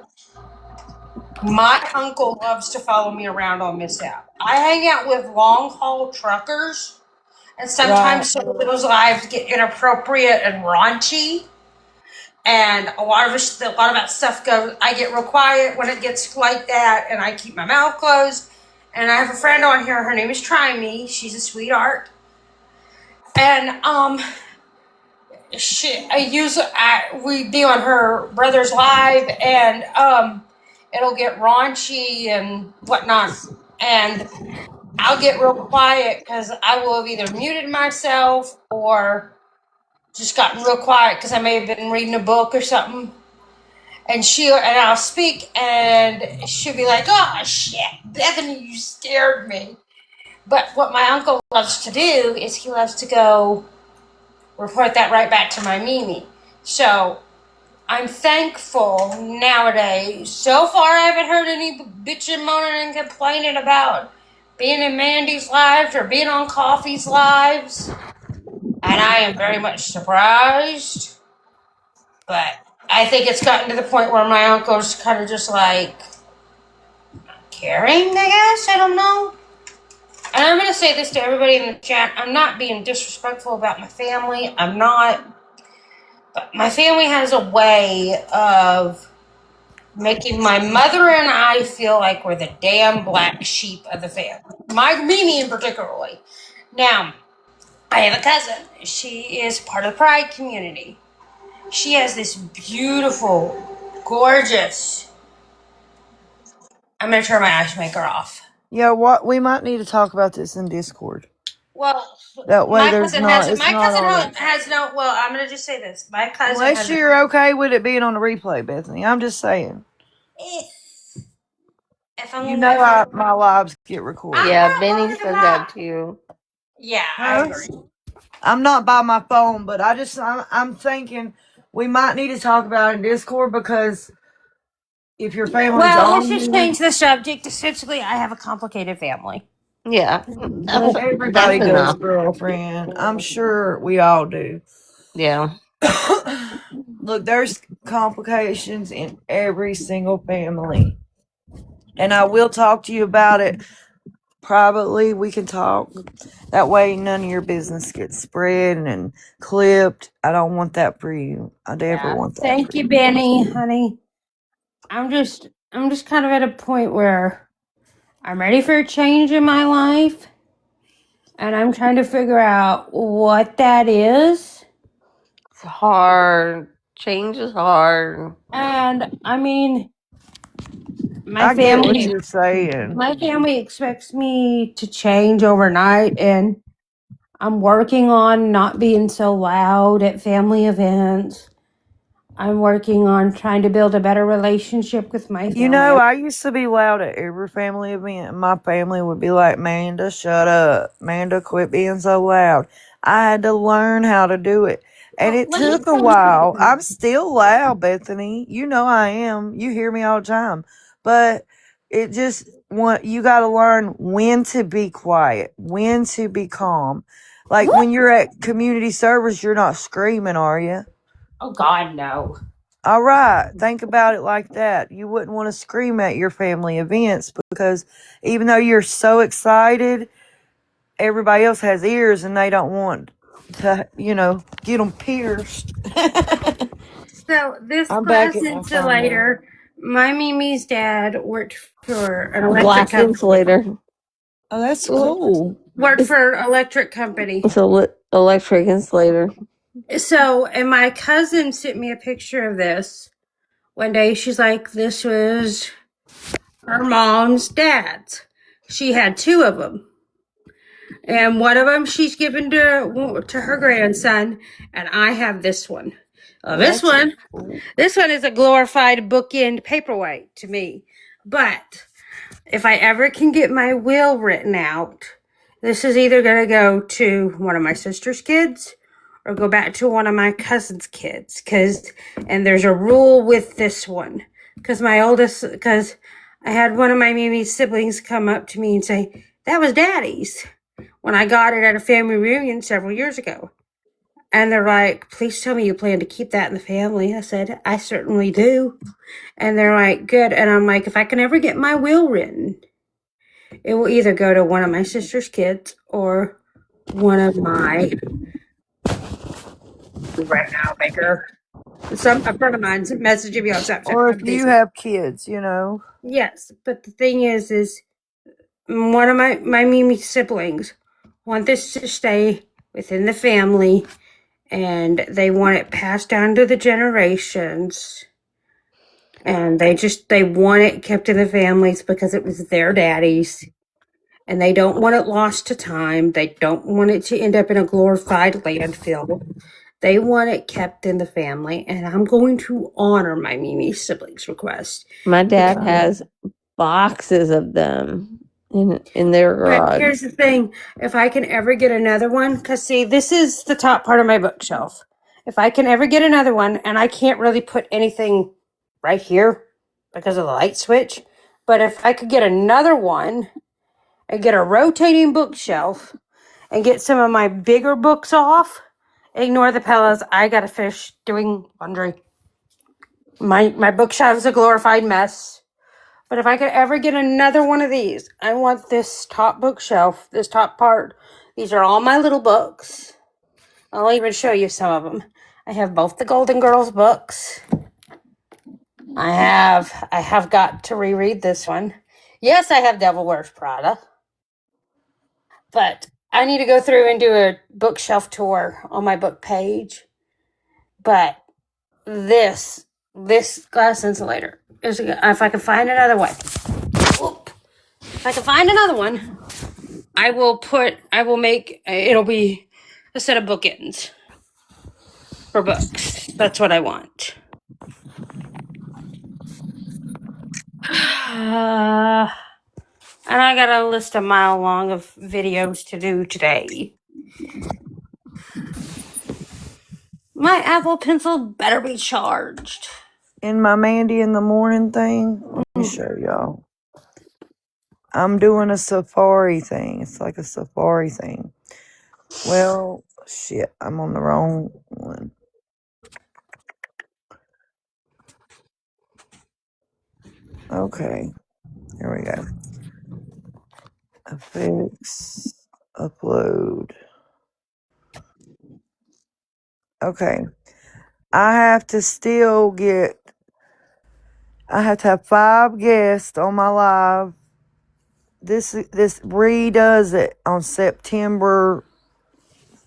My uncle loves to follow me around on this app. I hang out with long haul truckers, and Right. sometimes some of those lives get inappropriate and raunchy. And a lot of that stuff goes. I get real quiet when it gets like that, and I keep my mouth closed. And I have a friend on here. Her name is Try Me. She's a sweetheart, and we be on her brother's live, and it'll get raunchy and whatnot, and I'll get real quiet because I will have either muted myself or just gotten real quiet because I may have been reading a book or something. And I'll speak, and she'll be like, "Oh shit, Bethany, you scared me." But what my uncle loves to do is he loves to go report that right back to my Mimi. So I'm thankful nowadays. So far, I haven't heard any bitching, moaning, and complaining about being in Mandy's lives or being on Coffee's lives. And I am very much surprised. But I think it's gotten to the point where my uncle's kind of just like caring, I guess. I don't know. And I'm going to say this to everybody in the chat. I'm not being disrespectful about my family. I'm not. But my family has a way of making my mother and I feel like we're the damn black sheep of the family. My Mimi in particularly. Now, I have a cousin. She is part of the Pride community. She has this beautiful, gorgeous. I'm gonna turn my ice maker off. Yeah, what we might need to talk about this in Discord. Well, That way my there's cousin not has it's my not cousin on it. has no. Well, I'm gonna just say this. My cousin Unless has. you're okay with it being on the replay, Bethany. I'm just saying. If I'm You gonna, know if I'm, my lives get recorded. Yeah, I'm not Benny worried said that about. too. Yeah, I Huh? agree. I'm not by my phone, but I'm thinking we might need to talk about it in Discord because if your family's Well, let's on just here, change the subject. Essentially, I have a complicated family. Yeah, well, that's everybody does, enough. girlfriend. I'm sure we all do. Yeah. Look, there's complications in every single family. And I will talk to you about it privately. We can talk. That way none of your business gets spread and clipped. I don't want that for you. I never Yeah. want that Thank for you, you. Benny, honey. I'm just kind of at a point where I'm ready for a change in my life, and I'm trying to figure out what that is. It's hard. Change is hard. And I mean, I get what you're saying. my family expects me to change overnight, and I'm working on not being so loud at family events. I'm working on trying to build a better relationship with my You family. know, I used to be loud at every family event, and my family would be like, Manda, shut up. Manda, quit being so loud. I had to learn how to do it. And Well, it let me took a tell you while. something. I'm still loud, Bethany. You know I am. You hear me all the time. But it just you got to learn when to be quiet, when to be calm. Like when you're at community service, you're not screaming, are you? Oh, God, no. All right, think about it like that. You wouldn't want to scream at your family events because even though you're so excited, everybody else has ears and they don't want to, get them pierced. So this I'm back glass at my phone now. insulator, my Mimi's dad worked for an A electric glass company. insulator. Oh, that's cool. Worked for an electric company. It's a electric insulator. So, and my cousin sent me a picture of this one day. She's like, this was her mom's dad's. She had two of them. And one of them she's given to her grandson, and I have this one. This one is a glorified bookend paperweight to me. But if I ever can get my will written out, this is either going to go to one of my sister's kids or go back to one of my cousin's kids. And there's a rule with this one. Because I had one of my Mimi's siblings come up to me and say, that was Daddy's, when I got it at a family reunion several years ago. And they're like, please tell me you plan to keep that in the family. I said, I certainly do. And they're like, good. And I'm like, if I can ever get my will written, it will either go to one of my sister's kids or one of my right now maker. A friend of mine's messaging me on Snapchat. Or if you have kids, you know. Yes, but the thing is one of my Mimi siblings want this to stay within the family, and they want it passed down to the generations. And they want it kept in the families because it was their daddy's. And they don't want it lost to time. They don't want it to end up in a glorified landfill. They want it kept in the family. And I'm going to honor my Mimi siblings' request. My dad has boxes of them in their garage. But here's the thing. If I can ever get another one, because see, this is the top part of my bookshelf. If I can ever get another one, and I can't really put anything right here because of the light switch, but if I could get another one and get a rotating bookshelf and get some of my bigger books off, ignore the pillows. I gotta finish doing laundry. My bookshelf is a glorified mess. But if I could ever get another one of these, I want this top bookshelf, this top part. These are all my little books. I'll even show you some of them. I have both the Golden Girls books. I have got to reread this one. Yes, I have Devil Wears Prada. But I need to go through and do a bookshelf tour on my book page. But this glass insulator is, if I can find another one. If I can find another one, it'll be a set of bookends for books. That's what I want. And I got a list a mile long of videos to do today. My Apple Pencil better be charged. In my Mandy in the morning thing, let me show y'all. I'm doing a safari thing. It's like a safari thing. Well, shit, I'm on the wrong one. Okay, here we go. Affix, upload. Okay, I have to have 5 guests on my live. This redoes it on September.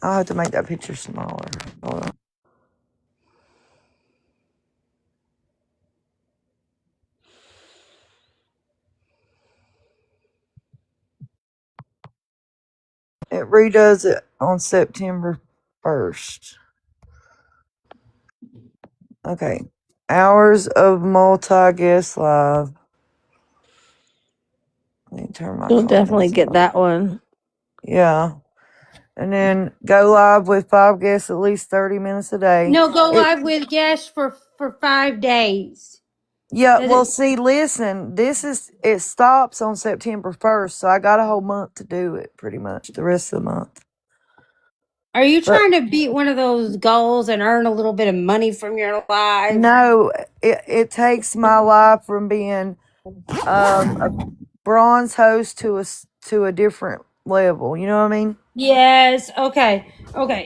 I'll have to make that picture smaller. Hold on. It redoes it on September 1st. Okay. Hours of multi-guest live. Let me turn my You'll definitely comments get off. that one. Yeah. And then go live with 5 guests at least 30 minutes a day. No, go live with guests for 5 days. Yeah, well, see, listen, it stops on September 1st, so I got a whole month to do it, pretty much, the rest of the month. Are you trying to beat one of those goals and earn a little bit of money from your live? No, it takes my life from being a bronze host to a different level. You know what I mean? Yes. Okay.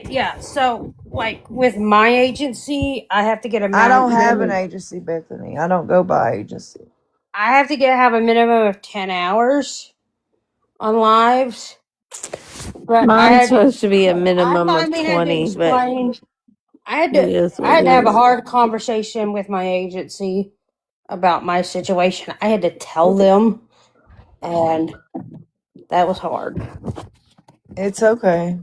Yeah. So, like with my agency, I have to get a. I don't have an agency, Bethany. I don't go by agency. I have to have a minimum of 10 hours on lives. But Mine's supposed to be a minimum of 20, but I had to have a hard conversation with my agency about my situation. I had to tell them, and that was hard. It's okay.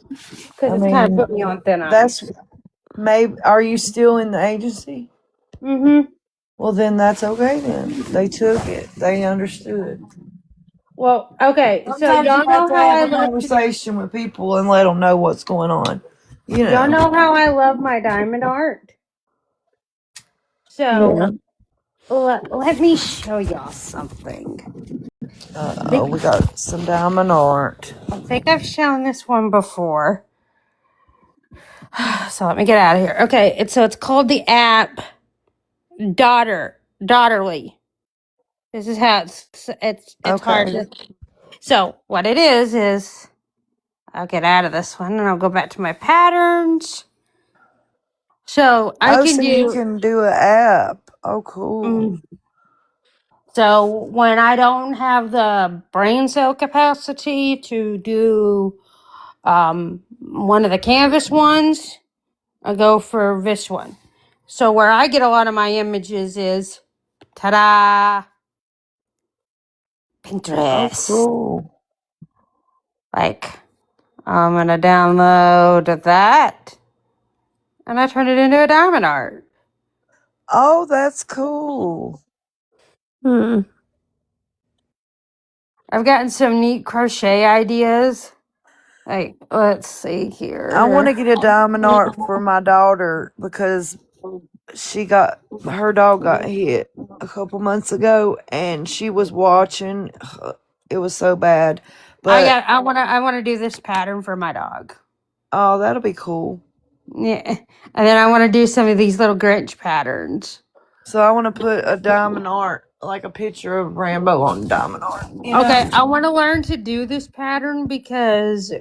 Because it's kind of put me on thin ice. That's maybe. Are you still in the agency? Mm-hmm. Well, then that's okay. Then they took it. They understood. Well, okay. So Sometimes you y'all have know to how have I a love conversation with people and let them know what's going on. You y'all know. know how I love my diamond art. So Yeah. let me show y'all something. We got some diamond art. I think I've shown this one before. So let me get out of here. Okay, it's called the app Daughterly. This is how it's hard Okay. to. So what it is I'll get out of this one and I'll go back to my patterns. So I Oh, can so you do. can do an app. Oh, cool. So when I don't have the brain cell capacity to do one of the canvas ones, I go for this one. So where I get a lot of my images is ta-da, Oh, Pinterest. cool. Like I'm gonna download that and I turn it into a diamond art. Oh, that's cool. Hmm. I've gotten some neat crochet ideas. Like, let's see I want to here. get a diamond art for my daughter because her dog got hit a couple months ago and she was watching. It was so bad. But I wanna do this pattern for my dog. oh, that'll be cool. Yeah. And then I want to do some of these little Grinch patterns. So I want to put a diamond art, like a picture of Rambo on diamond art. Okay, I want to learn to do this pattern because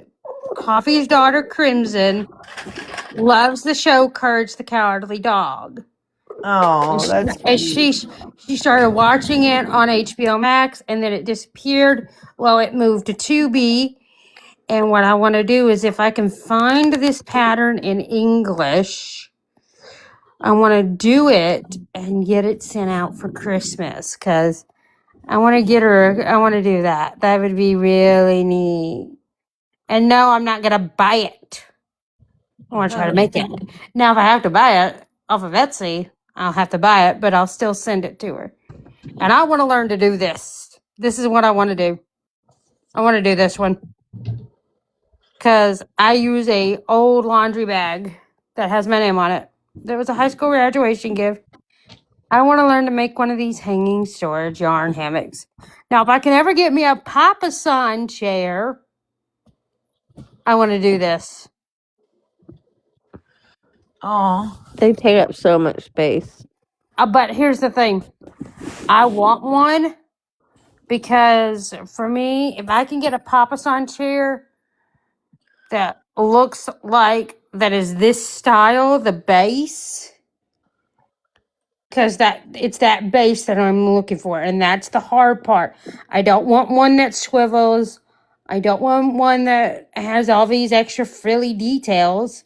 Coffee's daughter Crimson loves the show Courage the Cowardly Dog. Oh, that's And cute. she started watching it on HBO Max and then it disappeared. Well, it moved to Tubi. And what I want to do is if I can find this pattern in English, I want to do it and get it sent out for Christmas because I want to get her. I want to do that. That would be really neat. And no, I'm not gonna buy it. I want to try to make it. Now, if I have to buy it off of Etsy, I'll have to buy it, but I'll still send it to her. And I want to learn to do this. This is what I want to do. I want to do this one because I use a old laundry bag that has my name on it. There was a high school graduation gift. I want to learn to make one of these hanging storage yarn hammocks. Now, if I can ever get me a papasan chair, I want to do this. Oh, They take up so much space. But here's the thing. I want one because for me, if I can get a papasan chair that looks like that is this style, the base, because that it's that base that I'm looking for, and that's the hard part. I don't want one that swivels. I don't want one that has all these extra frilly details.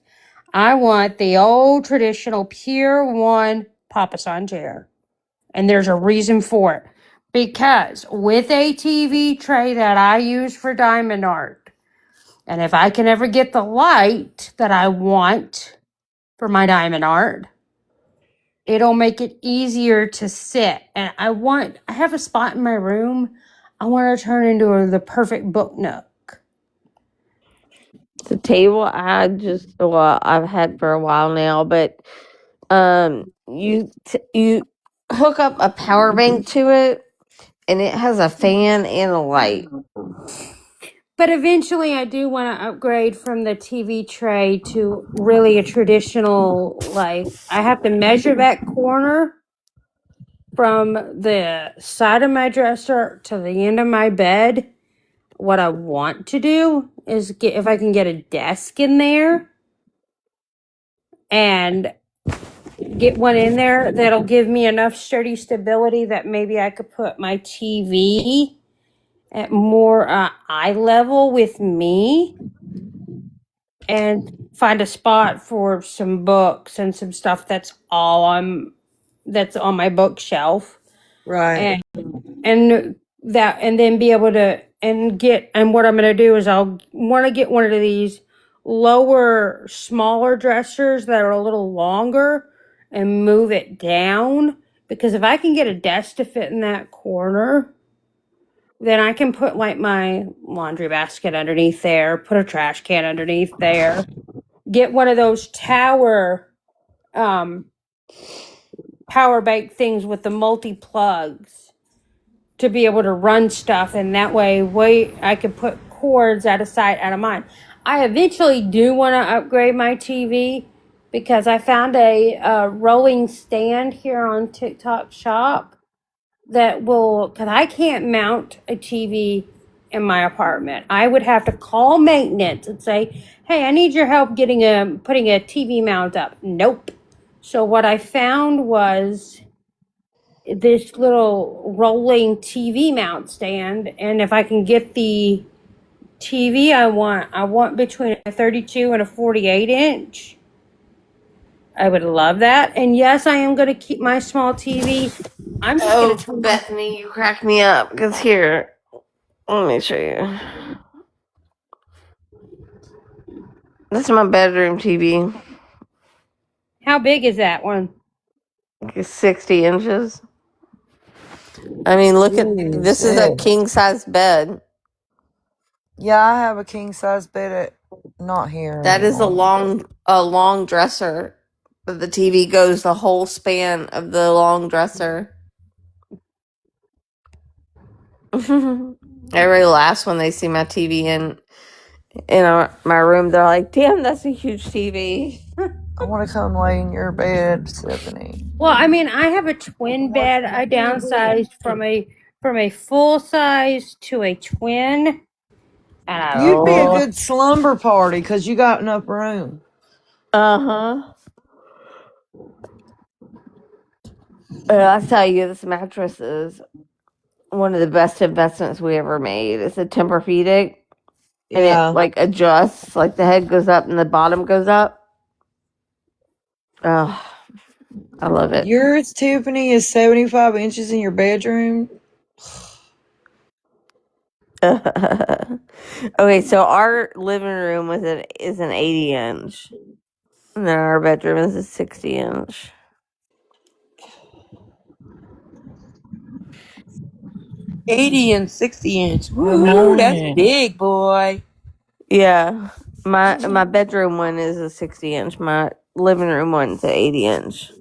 I want the old traditional pure one papasan chair. And there's a reason for it. Because with a TV tray that I use for diamond art, and if I can ever get the light that I want for my diamond art, it'll make it easier to sit. And I have a spot in my room. I want to turn into the perfect book nook. The table I've had for a while now, but you hook up a power bank to it, and it has a fan and a light. But eventually, I do want to upgrade from the TV tray to really a traditional, like, I have to measure that corner from the side of my dresser to the end of my bed. What I want to do is get, if I can get a desk in there and get one in there that'll give me enough sturdy stability that maybe I could put my TV at more eye level with me and find a spot for some books and some stuff that's on my bookshelf right. and and then be able to and what I'm going to do is I'll want to get one of these lower smaller dressers that are a little longer and move it down Because if I can get a desk to fit in that corner, then I can put like my laundry basket underneath there, put a trash can underneath there, get one of those um power bank things with the multi plugs to be able to run stuff, and that way I could put cords out of sight, out of mind. I eventually do want to upgrade my TV because I found a rolling stand here on TikTok Shop that will, because I can't mount a TV in my apartment. I would have to call maintenance and say, "Hey, I need your help putting a TV mount up." Nope. So what I found was this little rolling TV mount stand, and if I can get the TV I want between a 32 and a 48 inch. I would love that. And yes, I am going to keep my small TV. I'm just going Oh, to Bethany, you crack me up. Because here, let me show you. This is my bedroom TV. How big is that one? It's 60 inches. I mean, look at this is a Shit. king size bed. Yeah, I have a king size bed at not here That is anymore. a long dresser. But the TV goes the whole span of the long dresser. Everybody laughs when they see my TV in my room. They're like, "Damn, that's a huge TV." I want to come lay in your bed, Stephanie. Well, I mean, I have a twin bed. I downsized from a full size to a twin. And You'd be a I good slumber party because you got enough room. Uh-huh. I tell you, this mattress is one of the best investments we ever made. It's a Tempur-Pedic, and it Yeah. like adjusts, like the head goes up and the bottom goes up. Oh, I love it. Yours, Tiffany, is 75 inches in your bedroom. Okay, so our living room is an 80 inch, and then our bedroom is a 60 inch. 80 and 60 inch. I Woo, that's know. big, boy. Yeah, my bedroom one is a 60 inch. My living room one's an 80 inch.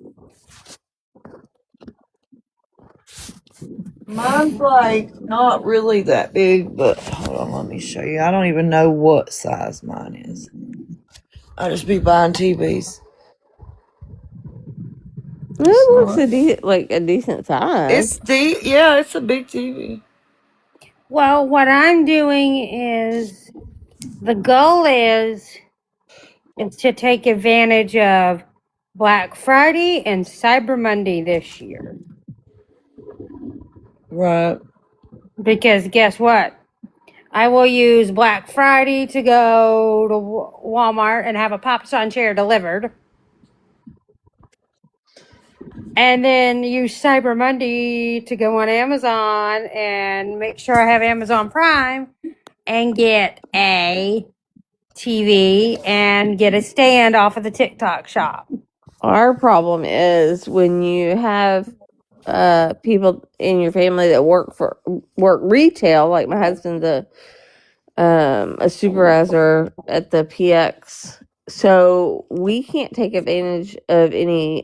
Mine's like not really that big, but hold on, let me show you. I don't even know what size mine is. I just be buying TVs. It looks like a decent size. Yeah, it's a big TV. well, what I'm doing is the goal is to take advantage of Black Friday and Cyber Monday this year. Right. Because guess what? I will use Black Friday to go to Walmart and have a Papa San chair delivered. And then use Cyber Monday to go on Amazon and make sure I have Amazon Prime and get a TV and get a stand off of the TikTok shop. Our problem is when you have people in your family that work retail, like my husband's a supervisor at the PX. So we can't take advantage of any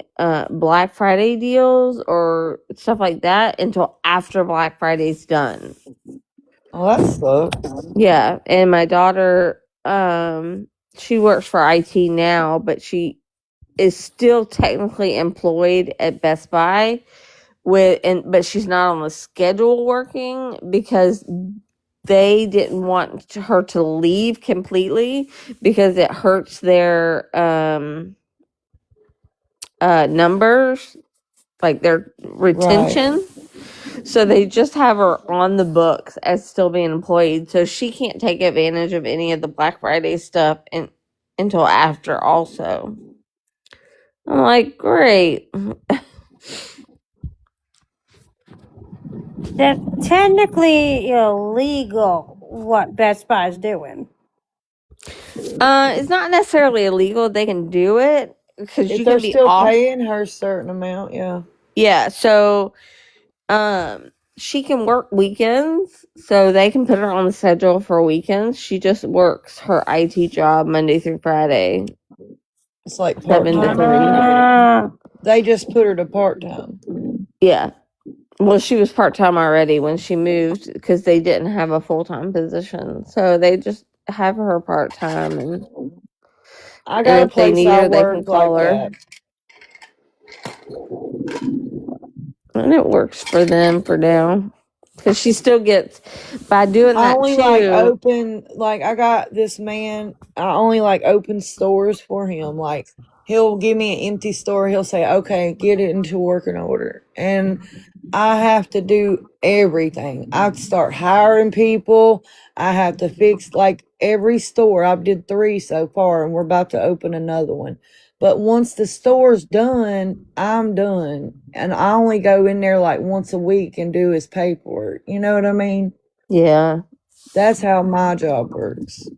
Black Friday deals or stuff like that until after Black Friday's done. Oh, that sucks. Yeah, and my daughter, she works for IT now, but she is still technically employed at Best Buy but she's not on the schedule working because they didn't want her to leave completely because it hurts their numbers, like their retention. Right. So they just have her on the books as still being employed, so she can't take advantage of any of the Black Friday stuff until after also. I'm like, great. That's technically illegal what Best Buy's doing. It's not necessarily illegal. They can do it because If you they're can be still off. paying her a certain amount, yeah. Yeah, so she can work weekends, so they can put her on the schedule for weekends. She just works her IT job Monday through Friday, It's like 7 to part-time. 3. They just put her to part-time. Yeah. Well, she was part-time already when she moved because they didn't have a full-time position. So they just have her part-time, and I got a if they place need I her, they can work call like her. that. And it works for them for now. Because she still gets, by doing I that only like too. open, like I got this man, I only like open stores for him. Like he'll give me an empty store. He'll say, okay, get it into working order. And I have to do everything. I have to start hiring people. I have to fix like every store. I've did 3 so far and we're about to open another one. But once the store's done, I'm done. And I only go in there like once a week and do his paperwork. You know what I mean? Yeah. That's how my job works.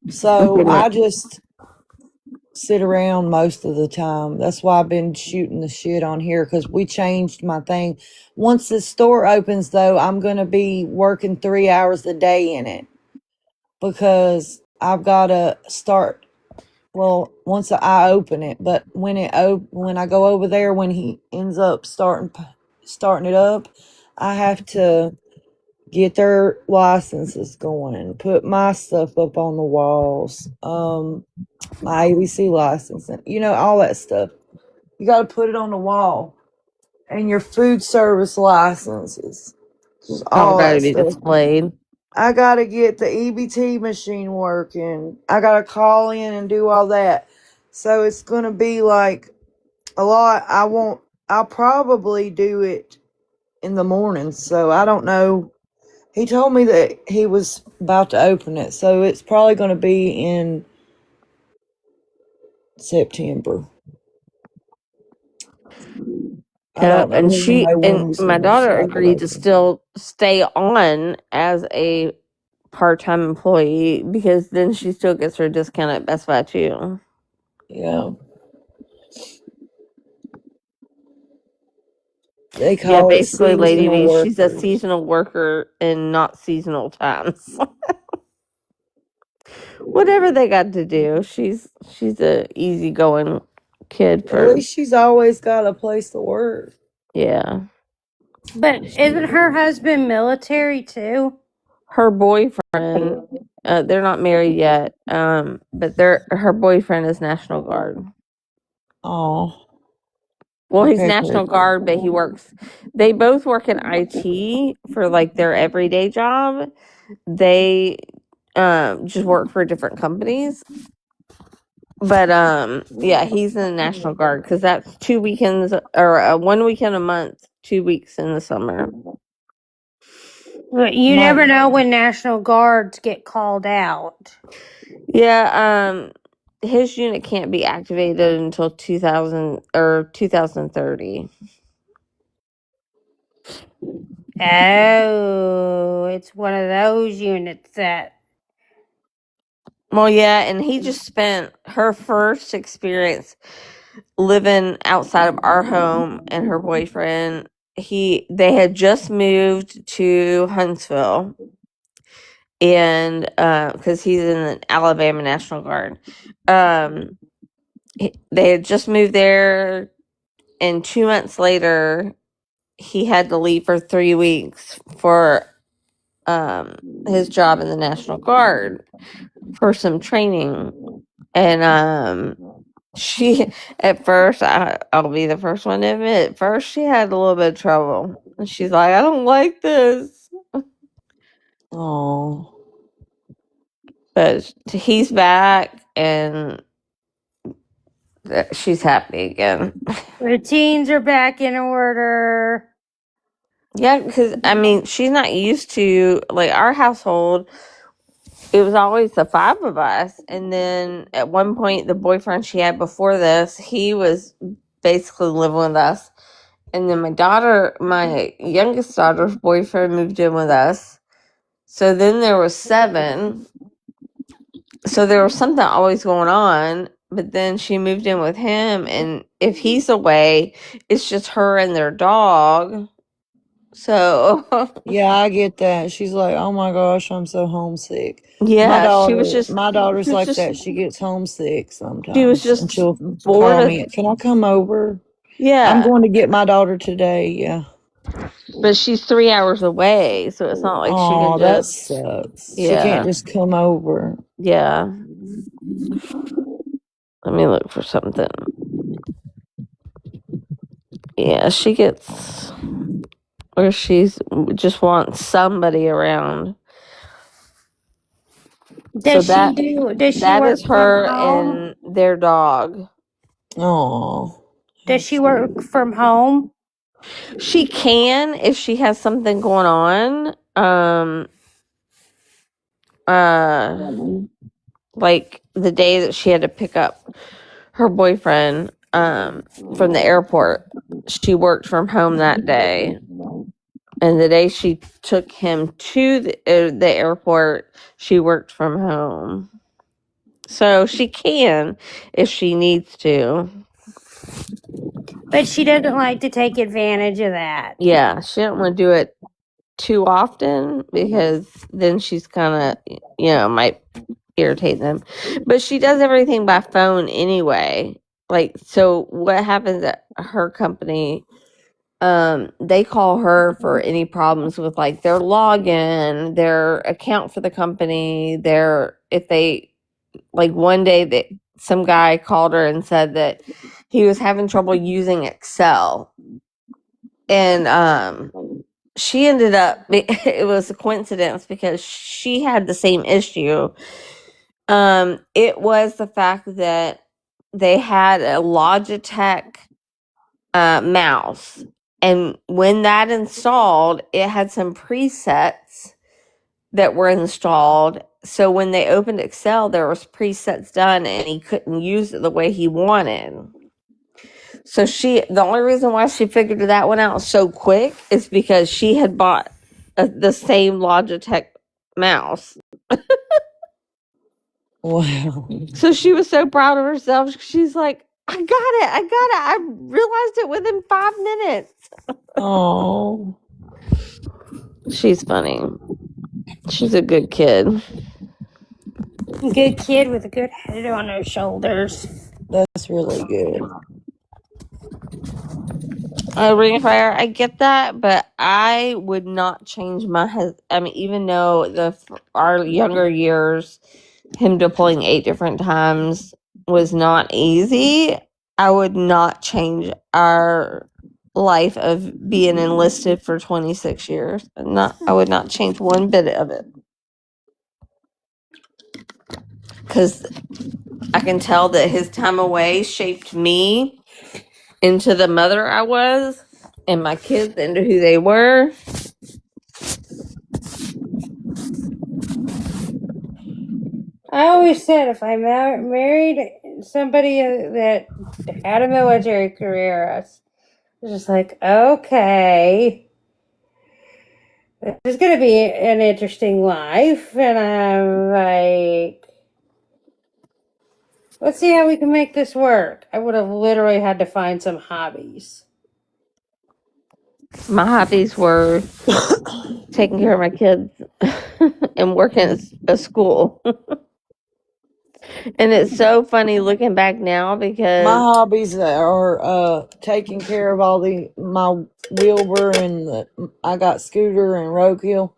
I So can I just sit around most of the time. That's why I've been shooting the shit on here because we changed my thing. Once the store opens, though, I'm going to be working 3 hours a day in it because I've got to start. Well, once I open it, but when when I go over there, when he ends up starting it up, I have to get their licenses going, put my stuff up on the walls, my ABC license, and all that stuff. You got to put it on the wall, and your food service licenses, just all all got to that be stuff. displayed. I got to get the EBT machine working. I got to call in and do all that. So it's going to be like a lot. I'll probably do it in the morning. So I don't know. He told me that he was about to open it, so it's probably going to be in September. I Yeah, don't and really know when and he's my going to daughter start it agreed to open. still stay on as a part-time employee because then she still gets her discount at Best Buy too. Yeah. They Yeah, call it basically, Lady seasonal V, she's a workers. seasonal worker in not seasonal times. Whatever they got to do, she's a easygoing kid At for least she's always got a place to work. yeah. But isn't her husband military too? Her boyfriend, they're not married yet, but her boyfriend is National Guard. Oh, Well, he's okay, cool. National Guard, but they both work in IT for like their everyday job. They just work for different companies. But yeah, he's in the National Guard because that's 2 weekends or 1 weekend a month, 2 weeks in the summer. But you My never know when National Guards get called out. Yeah, his unit can't be activated until 2000 or 2030. Oh, it's one of those units that. Well, yeah, and he just spent her first experience living outside of our home and her boyfriend. They had just moved to Huntsville, and because he's in the Alabama National Guard, um, they had just moved there, and 2 months later, he had to leave for 3 weeks for his job in the National Guard for some training, and she at first I'll be the first one to admit at first she had a little bit of trouble. And she's like, I don't like this, oh, but he's back and she's happy again. Routines are back in order. Yeah, because I mean she's not used to like our household. It was always the 5 of us, and then at one point the boyfriend she had before this, he was basically living with us. And then my youngest daughter's boyfriend moved in with us. So then there was 7. So there was something always going on. but then she moved in with him, and if he's away, it's just her and their dog. So Yeah, I get that. She's like, "Oh my gosh, I'm so homesick." yeah, she was just My daughter's she was like just that. She gets homesick she was sometimes, and just she'll bored call of me. Can I come over? I'm yeah, going to get my daughter today. Yeah. but she's 3 hours away, so it's not like she can Oh, that just sucks. She can't yeah, just come over. yeah. Let me look for something. Yeah, she gets or she's just wants somebody around. So Does she that work is from her home? and their dog. Oh, Does she work from home? She can if she has something going on. Uh like the day that she had to pick up her boyfriend from the airport, she worked from home that day. And the day she took him to the airport, she worked from home. So she can if she needs to. But she doesn't like to take advantage of that. Yeah, she don't want to do it too often because then she's kind of, might irritate them. But she does everything by phone anyway. Like, so what happens at her company? They call her for any problems with like their login, their account for the company, if they like one day that some guy called her and said that he was having trouble using Excel. And she ended up it was a coincidence because she had the same issue. It was the fact that they had a Logitech mouse, and when that installed, it had some presets that were installed. So when they opened Excel, there was presets done, and he couldn't use it the way he wanted. So the only reason why she figured that one out so quick is because she had bought the same Logitech mouse. wow. So she was so proud of herself. She's like, I got it. I realized it within 5 minutes. Oh, She's funny. She's a good kid. Good kid with a good head on her shoulders. that's really good. Ring of Fire, I get that, but I would not change I mean, even though our younger years, him deploying 8 different times was not easy, I would not change our life of being enlisted for 26 years. I would not change one bit of it. Because I can tell that his time away shaped me into the mother I was, and my kids into who they were. I always said if I married somebody that had a military career, I was just like, okay, this is going to be an interesting life. And I'm like, let's see how we can make this work. I would have literally had to find some hobbies. My hobbies were taking care of my kids and working at a school. And it's so funny looking back now My because hobbies are taking care of all my Wilbur and I got Scooter and Roadkill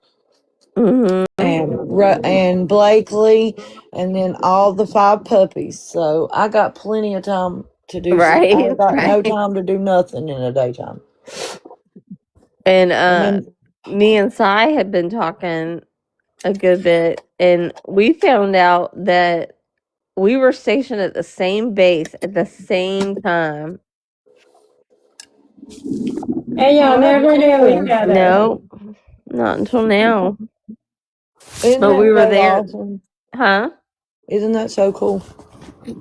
mhm, and Blakely, and then all the 5 puppies. So I got plenty of time to do. I right, ain't got no right. time to do nothing in the daytime. And And then me and Cy had been talking a good bit, and we found out that we were stationed at the same base at the same time. And y'all never knew each other. No, not until now. isn't But we that were so there, awesome? huh? Isn't that so cool?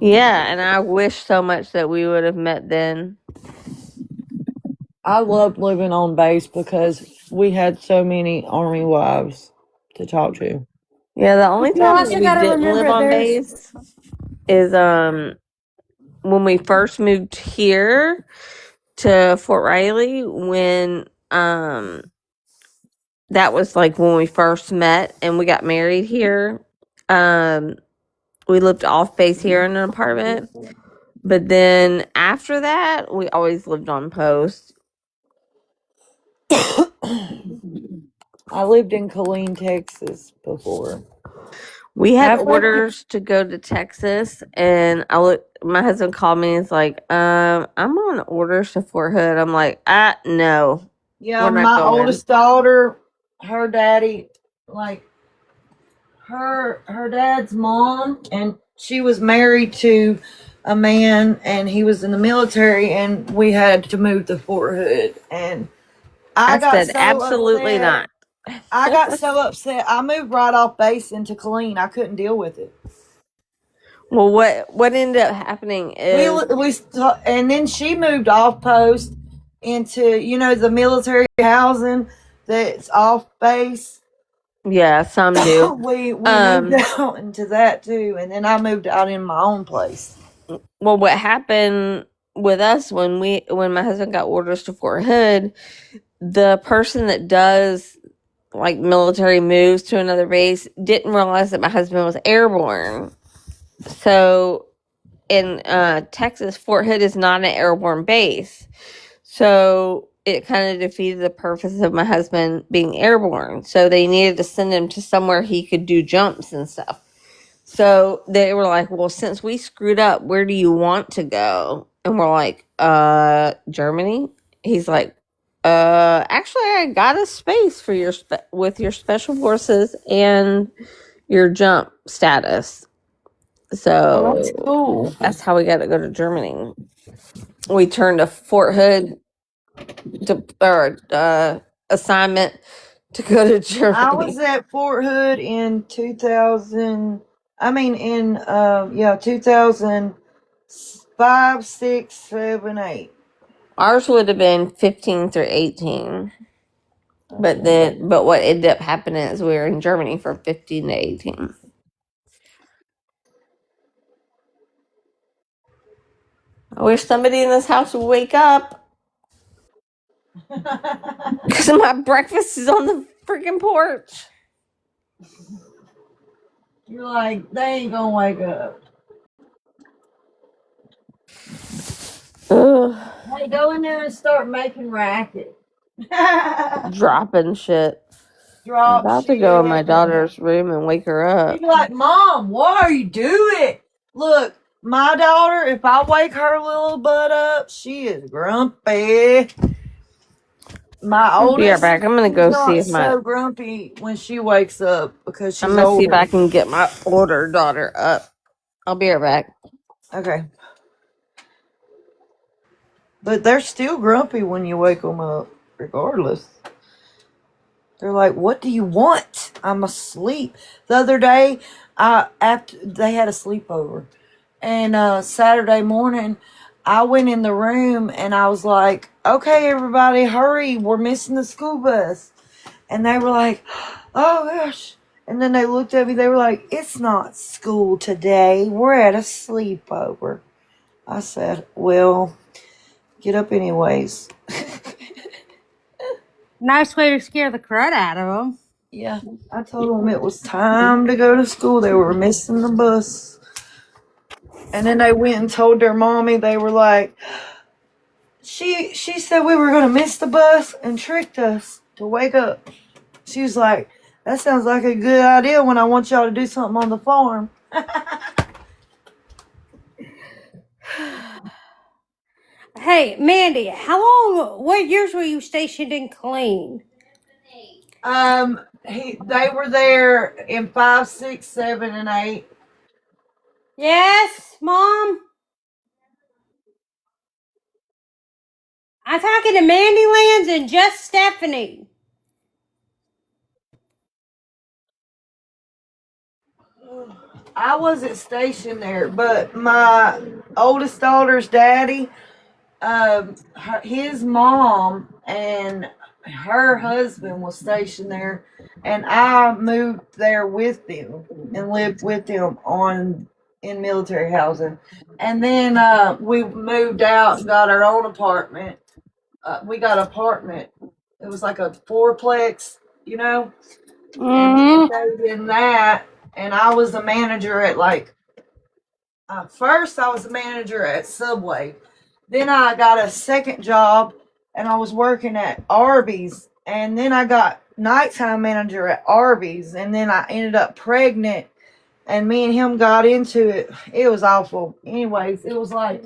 Yeah, and I wish so much that we would have met then. I loved living on base because we had so many Army wives to talk to. Yeah, the only You time that also we got to didn't live remember on there's base is when we first moved here to Fort Riley, when that was like when we first met and we got married here. We lived off base here in an apartment. But then after that, we always lived on post. I lived in Killeen, Texas before. We had Halfway there. orders to go to Texas, and my husband called me and he's like, I'm on orders to Fort Hood. I'm like, no, Yeah, we're not my going. oldest daughter, her daddy, like her dad's mom, and she was married to a man, and he was in the military, and we had to move to Fort Hood, and I got said, so absolutely upset. not. I got so upset. I moved right off base into Killeen. I couldn't deal with it. Well, what ended up happening is, And then she moved off post into the military housing that's off base. yeah, some do. we moved out into that too, and then I moved out in my own place. Well, what happened with us when my husband got orders to Fort Hood, the person that does like military moves to another base didn't realize that my husband was airborne. So in Texas, Fort Hood is not an airborne base. So it kind of defeated the purpose of my husband being airborne. So they needed to send him to somewhere he could do jumps and stuff. So they were like, well, since we screwed up, where do you want to go? And we're like, Germany. He's like, actually, I got a space for with your special forces and your jump status. So That's cool. that's how we got to go to Germany. We turned a Fort Hood assignment to go to Germany. I was at Fort Hood in 2000. I mean, in 2005, 6, 7, 8. Ours would have been 15 through 18. But what ended up happening is we were in Germany for 15 to 18. I wish somebody in this house would wake up because my breakfast is on the freaking porch. You're like, they ain't gonna wake up. Ugh, Hey, go in there and start making racket. dropping shit. I'm Drop about to shit. go in my daughter's room and wake her up. You're like, Mom, what are you doing? Look, my daughter, if I wake her little butt up, she is grumpy. My I'll be right oldest, back. I'm gonna she's go not see if so grumpy when she wakes up because she's I'm gonna see if older. I can get my older daughter up. I'll be right back. Okay. But they're still grumpy when you wake them up, regardless. They're like, "What do you want? I'm asleep." The other day, after they had a sleepover, and Saturday morning, I went in the room and I was like, "Okay, everybody, hurry! We're missing the school bus." And they were like, "Oh gosh!" And then they looked at me. They were like, "It's not school today. We're at a sleepover." I said, "Well, get up anyways." Nice way to scare the crud out of them. Yeah, I told them it was time to go to school. They were missing the bus. And then they went and told their mommy. They were like, she said we were going to miss the bus and tricked us to wake up. She was like, that sounds like a good idea when I want y'all to do something on the farm. Hey, Mandy, what years were you stationed in Killeen? They were there in 5, 6, 7, and 8. Yes, Mom? I'm talking to Mandy Lands and just Stephanie. I wasn't stationed there, but my oldest daughter's daddy, his mom and her husband was stationed there, and I moved there with them and lived with them on in military housing. And then we moved out and got our own apartment. We got an apartment. It was like a fourplex, you know, and we Mm-hmm. stayed in that. And I was the manager at like first I was the manager at Subway. Then I got a second job and I was working at Arby's. And then I got nighttime manager at Arby's. And then I ended up pregnant and me and him got into it. It was awful. Anyways, it was like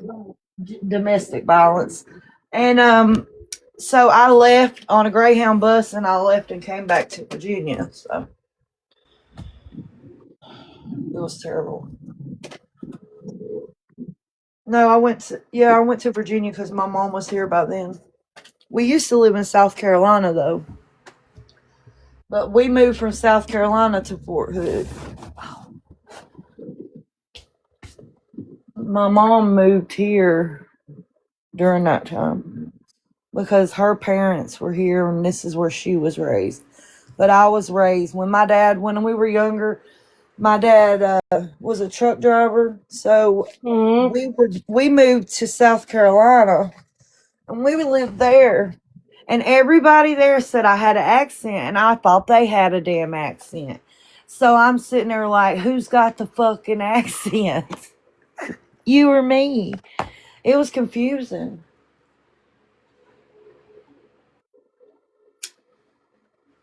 domestic violence. And so I left on a Greyhound bus and I left and came back to Virginia. So it was terrible. No, I went to Virginia because my mom was here by then. We used to live in South Carolina though. But we moved from South Carolina to Fort Hood. My mom moved here during that time because her parents were here and this is where she was raised. But I was raised when we were younger, my dad was a truck driver. So Mm-hmm. we moved to South Carolina and we would live there. And everybody there said I had an accent, and I thought they had a damn accent. So I'm sitting there like, who's got the fucking accent? You or me? It was confusing.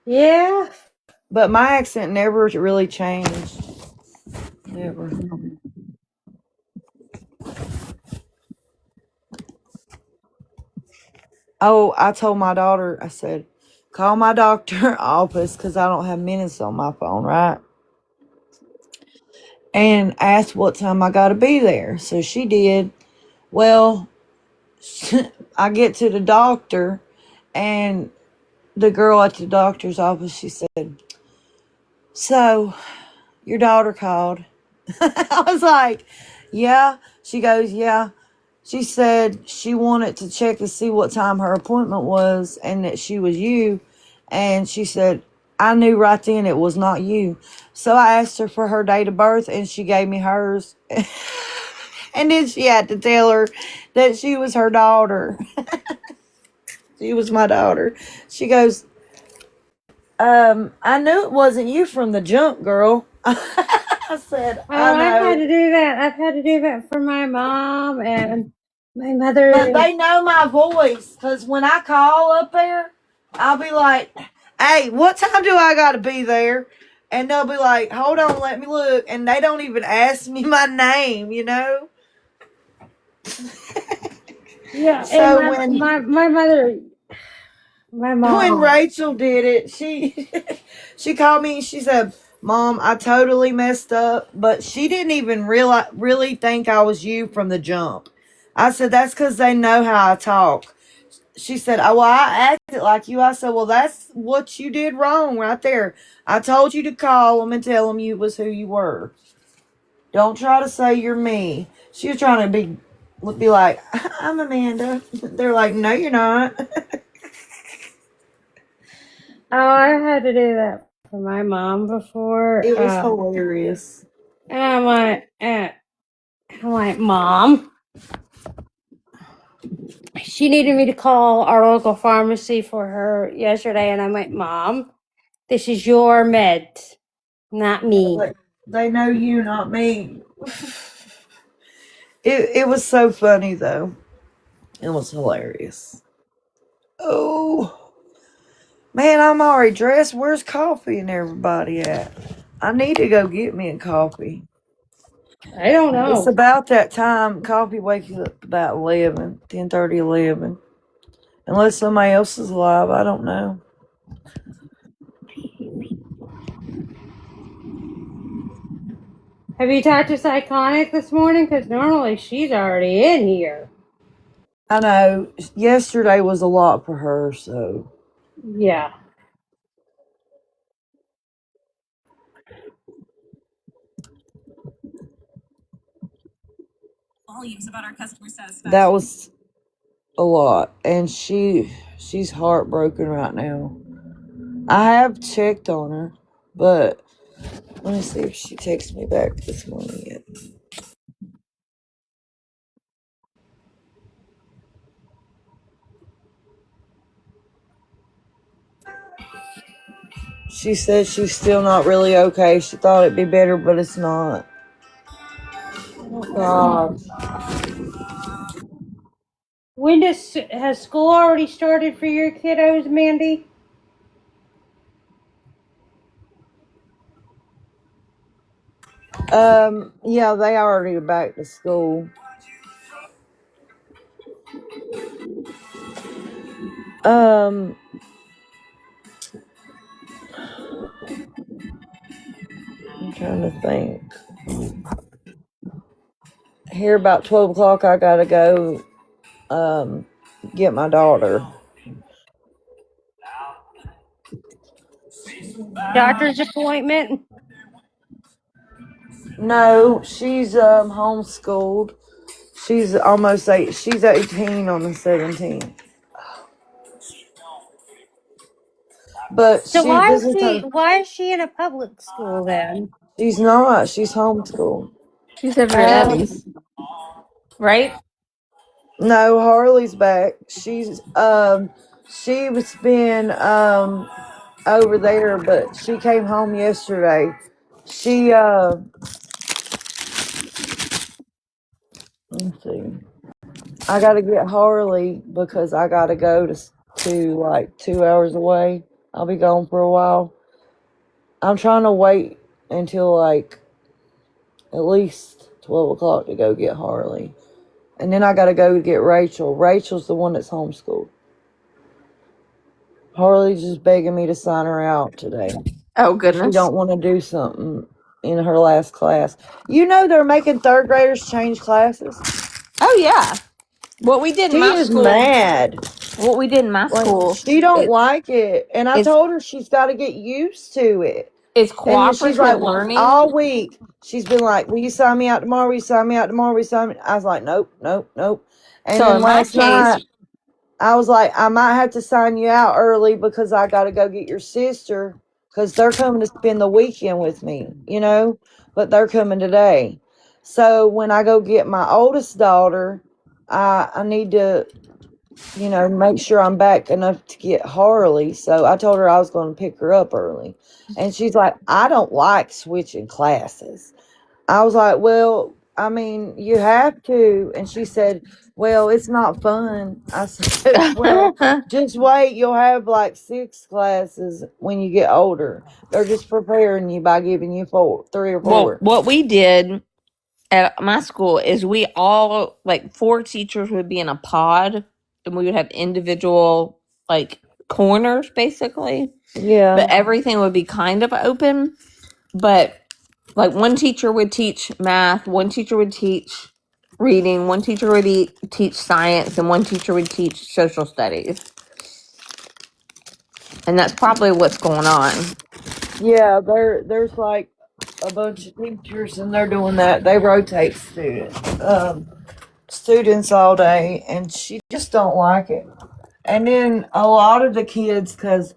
Yeah. But my accent never really changed. Never. Oh, I told my daughter, I said, call my doctor office because I don't have minutes on my phone, right? And ask what time I got to be there. So she did. Well, I get to the doctor, and the girl at the doctor's office, she said, so your daughter called. I was like, yeah. She goes, yeah. She said she wanted to check to see what time her appointment was and that she was you. And she said, I knew right then it was not you. So I asked her for her date of birth and she gave me hers. And then she had to tell her that she was her daughter. She was my daughter. She goes, I knew it wasn't you from the jump, girl. I said, Oh, I I've had know. to do that. I've had to do that for my mom and my But mother. they know my voice because when I call up there, I'll be like, hey, what time do I got to be there? And they'll be like, hold on, let me look. And they don't even ask me my name, you know? Yeah, and So my mother, my when mom. Rachel did it, she called me and she said, Mom, I totally messed up, but she didn't even really think I was you from the jump. I said, that's because they know how I talk. She said, oh, well, I acted like you. I said, well, that's what you did wrong right there. I told you to call them and tell them you was who you were. Don't try to say you're me. She was trying to be like, I'm Amanda. They're like, no, you're not. Oh, I had to do that for my mom before. It was hilarious. And I'm like, Mom. She needed me to call our local pharmacy for her yesterday, and I'm like, Mom, this is your meds, not me. Like, they know you, not me. It was so funny though. It was hilarious. Oh man, I'm already dressed. Where's coffee and everybody at? I need to go get me a coffee. I don't It's know. about that time. Coffee wakes up about 11, 10:30, 11. Unless somebody else is alive, I don't know. Have you talked to Psychonic this morning? Because normally she's already in here. I know yesterday was a lot for her, so Yeah. that was a lot. And she's heartbroken right now. I have checked on her, but let me see if she texted me back this morning yet. She said she's still not really okay. She thought it'd be better, but it's not. Oh God. Has school already started for your kiddos, Mandy? Yeah, they already back to school. Um, I'm trying to think. Here about 12 o'clock, I gotta go. Get my daughter. Doctor's appointment? No, she's homeschooled. She's almost eight. She's 18 on the 17th. But So she why this is is she her. why is she in a public school then? She's not. She's homeschooled. She's over at Oh, Eddie's, right? No, Harley's back. She was been over there, but she came home yesterday. She let's see. I gotta get Harley because I gotta go to like 2 hours away. I'll be gone for a while. I'm trying to wait until like at least 12 o'clock to go get Harley. And then I gotta go get Rachel. Rachel's the one that's homeschooled. Harley's just begging me to sign her out today. Oh She goodness. don't want to do something in her last class. You know they're making third graders change classes. Oh yeah. What we did in She my is school. mad. What we did in my Like school. she don't like it, and I It's told her she's got to get used to it. it's And then she's like, cooperative learning. all week, she's been like, "Will you sign me out tomorrow? Will you sign me out tomorrow? Will you sign me?" I was like, "Nope, nope, nope." And So then in my last case, night, I was like, "I might have to sign you out early because I got to go get your sister because they're coming to spend the weekend with me, you know, but they're coming today." So when I go get my oldest daughter, I need to, make sure I'm back enough to get Harley. So I told her I was going to pick her up early. And she's like, "I don't like switching classes." I was like, "Well, I mean, you have to." And she said, "Well, it's not fun." I said, "Well, just wait. You'll have like 6 classes when you get older. They're just preparing you by giving you three or well, four." what we did at my school is we all like 4 teachers would be in a pod, and we would have individual like corners basically, but Yeah. everything would be kind of open. But like one teacher would teach math, one teacher would teach reading, one teacher would teach science, and one teacher would teach social studies. And that's probably what's going on. Yeah, there's like a bunch of teachers and they're doing that. They rotate students all day, and she just don't like it. And then a lot of the kids, because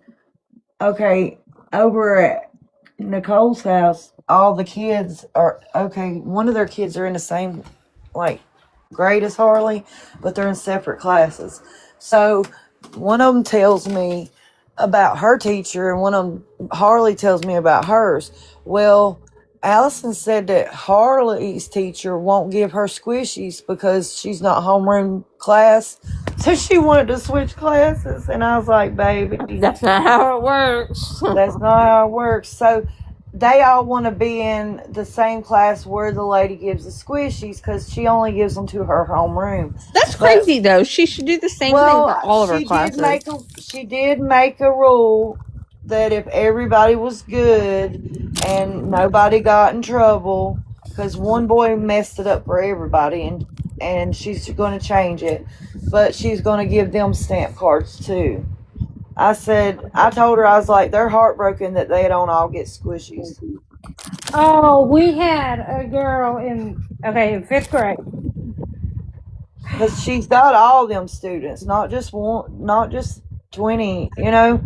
okay, over at Nicole's house, all the kids are okay. One of their kids are in the same like grade as Harley, but they're in separate classes. So one of them tells me about her teacher, and one of them, Harley, tells me about hers. Well, Allison said that Harley's teacher won't give her squishies because she's not homeroom class. So she wanted to switch classes, and I was like, "Baby, That's not how it works. that's not how it works." So they all want to be in the same class where the lady gives the squishies because she only gives them to her homeroom. That's But crazy though. She should do the same thing for well, all of her classes. she did make a rule that if everybody was good and nobody got in trouble, because one boy messed it up for everybody, and she's going to change it, but she's going to give them stamp cards too. I told her, I was like, they're heartbroken that they don't all get squishies. oh, we had a girl in 5th grade. Because she's got all them students, not just one, not just 20, you know?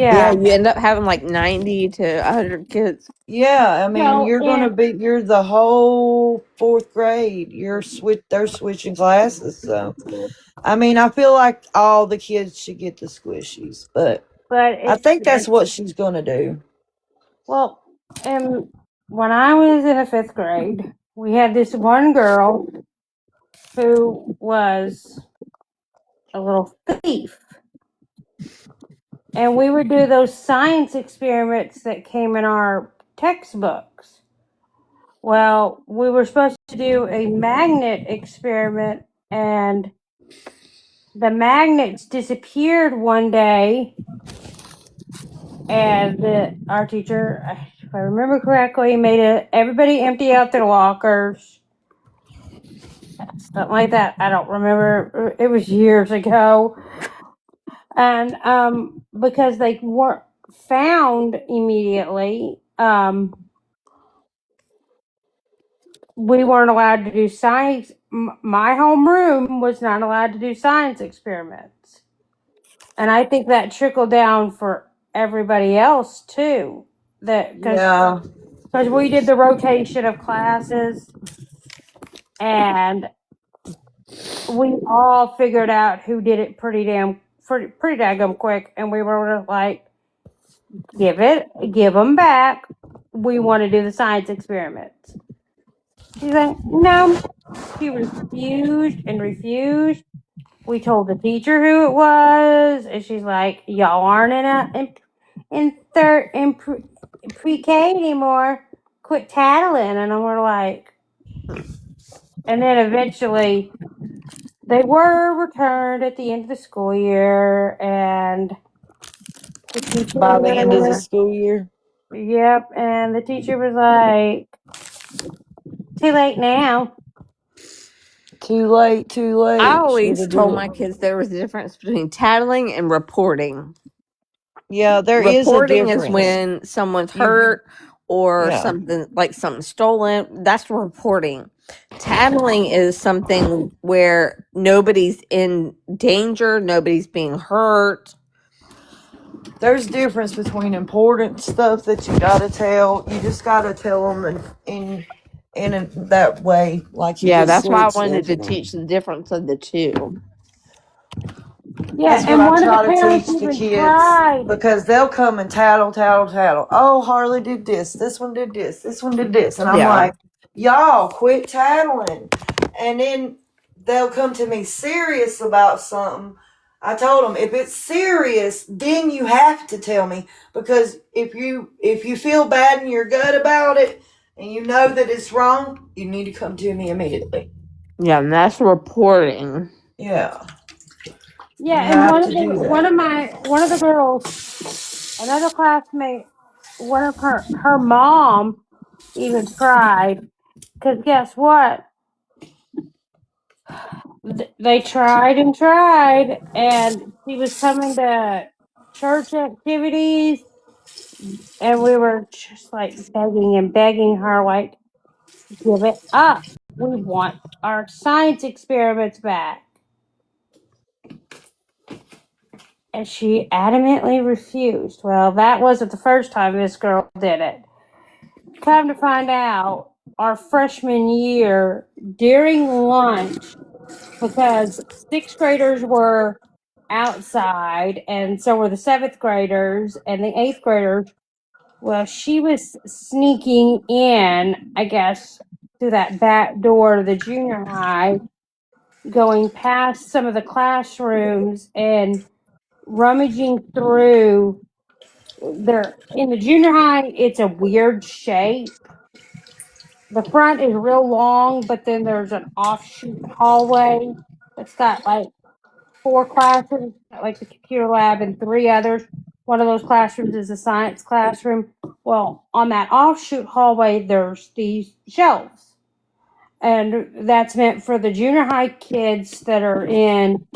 Yeah, Yeah. you end up having like 90 to 100 kids. Yeah, I mean, No, and you're the whole fourth grade. They're switching classes. So, I mean, I feel like all the kids should get the squishies, but But I it's think that's what she's gonna do. well, and when I was in the 5th grade, we had this one girl who was a little thief. And we would do those science experiments that came in our textbooks. Well, we were supposed to do a magnet experiment, and the magnets disappeared one day. And our teacher, if I remember correctly, made everybody empty out their lockers. Something like that. I don't remember. It was years ago. And because they weren't found immediately, we weren't allowed to do science. My homeroom was not allowed to do science experiments. And I think that trickled down for everybody else too. That Yeah. because we did the rotation of classes, and we all figured out who did it pretty daggum quick, and we were like, give them back. We want to do the science experiments. She's like, no. She refused and refused. We told the teacher who it was, and she's like, y'all aren't in pre-K anymore. Quit tattling. And we're like, and then eventually they were returned at the end of the school year, and the By the end of the teacher, school year. yep, and the teacher was like, too late now. Too late, too I late. Should always have did told it. my kids there was a difference between tattling and reporting. Yeah, there is a Reporting is difference. when someone's You, hurt or yeah. something like something stolen. That's reporting. Tattling is something where nobody's in danger, nobody's being hurt. There's difference between important stuff that you gotta tell. You just gotta tell them in that way, like you Yeah, just that's why I said. wanted to teach the difference of the two. Yeah, That's what and I one of the try to parents teach the even kids tried. because they'll come and tattle, tattle, tattle. Oh, Harley did this. This one did this. This one did this. And I'm Yeah. like, y'all quit tattling. And then they'll come to me serious about something. I told them if it's serious, then you have to tell me, because if you feel bad in your gut about it and you know that it's wrong, you need to come to me immediately. Yeah, and that's reporting. Yeah. Yeah, You and have to do that. one of the girls, another classmate, one of her mom even tried. Because guess what? They tried and tried, and she was coming to church activities, and we were just like begging and begging her, like, give it up. We want our science experiments back. And she adamantly refused. Well, that wasn't the first time this girl did it. Come to find out, our freshman year, during lunch, because 6th graders were outside, and so were the 7th graders and the 8th graders. Well, she was sneaking in, I guess, through that back door of the junior high, going past some of the classrooms and rummaging through. There in the junior high, it's a weird shape. The front is real long, but then there's an offshoot hallway that's got like 4 classrooms, like the computer lab and 3 others. One of those classrooms is a science classroom. Well, on that offshoot hallway, there's these shelves. And that's meant for the junior high kids that are in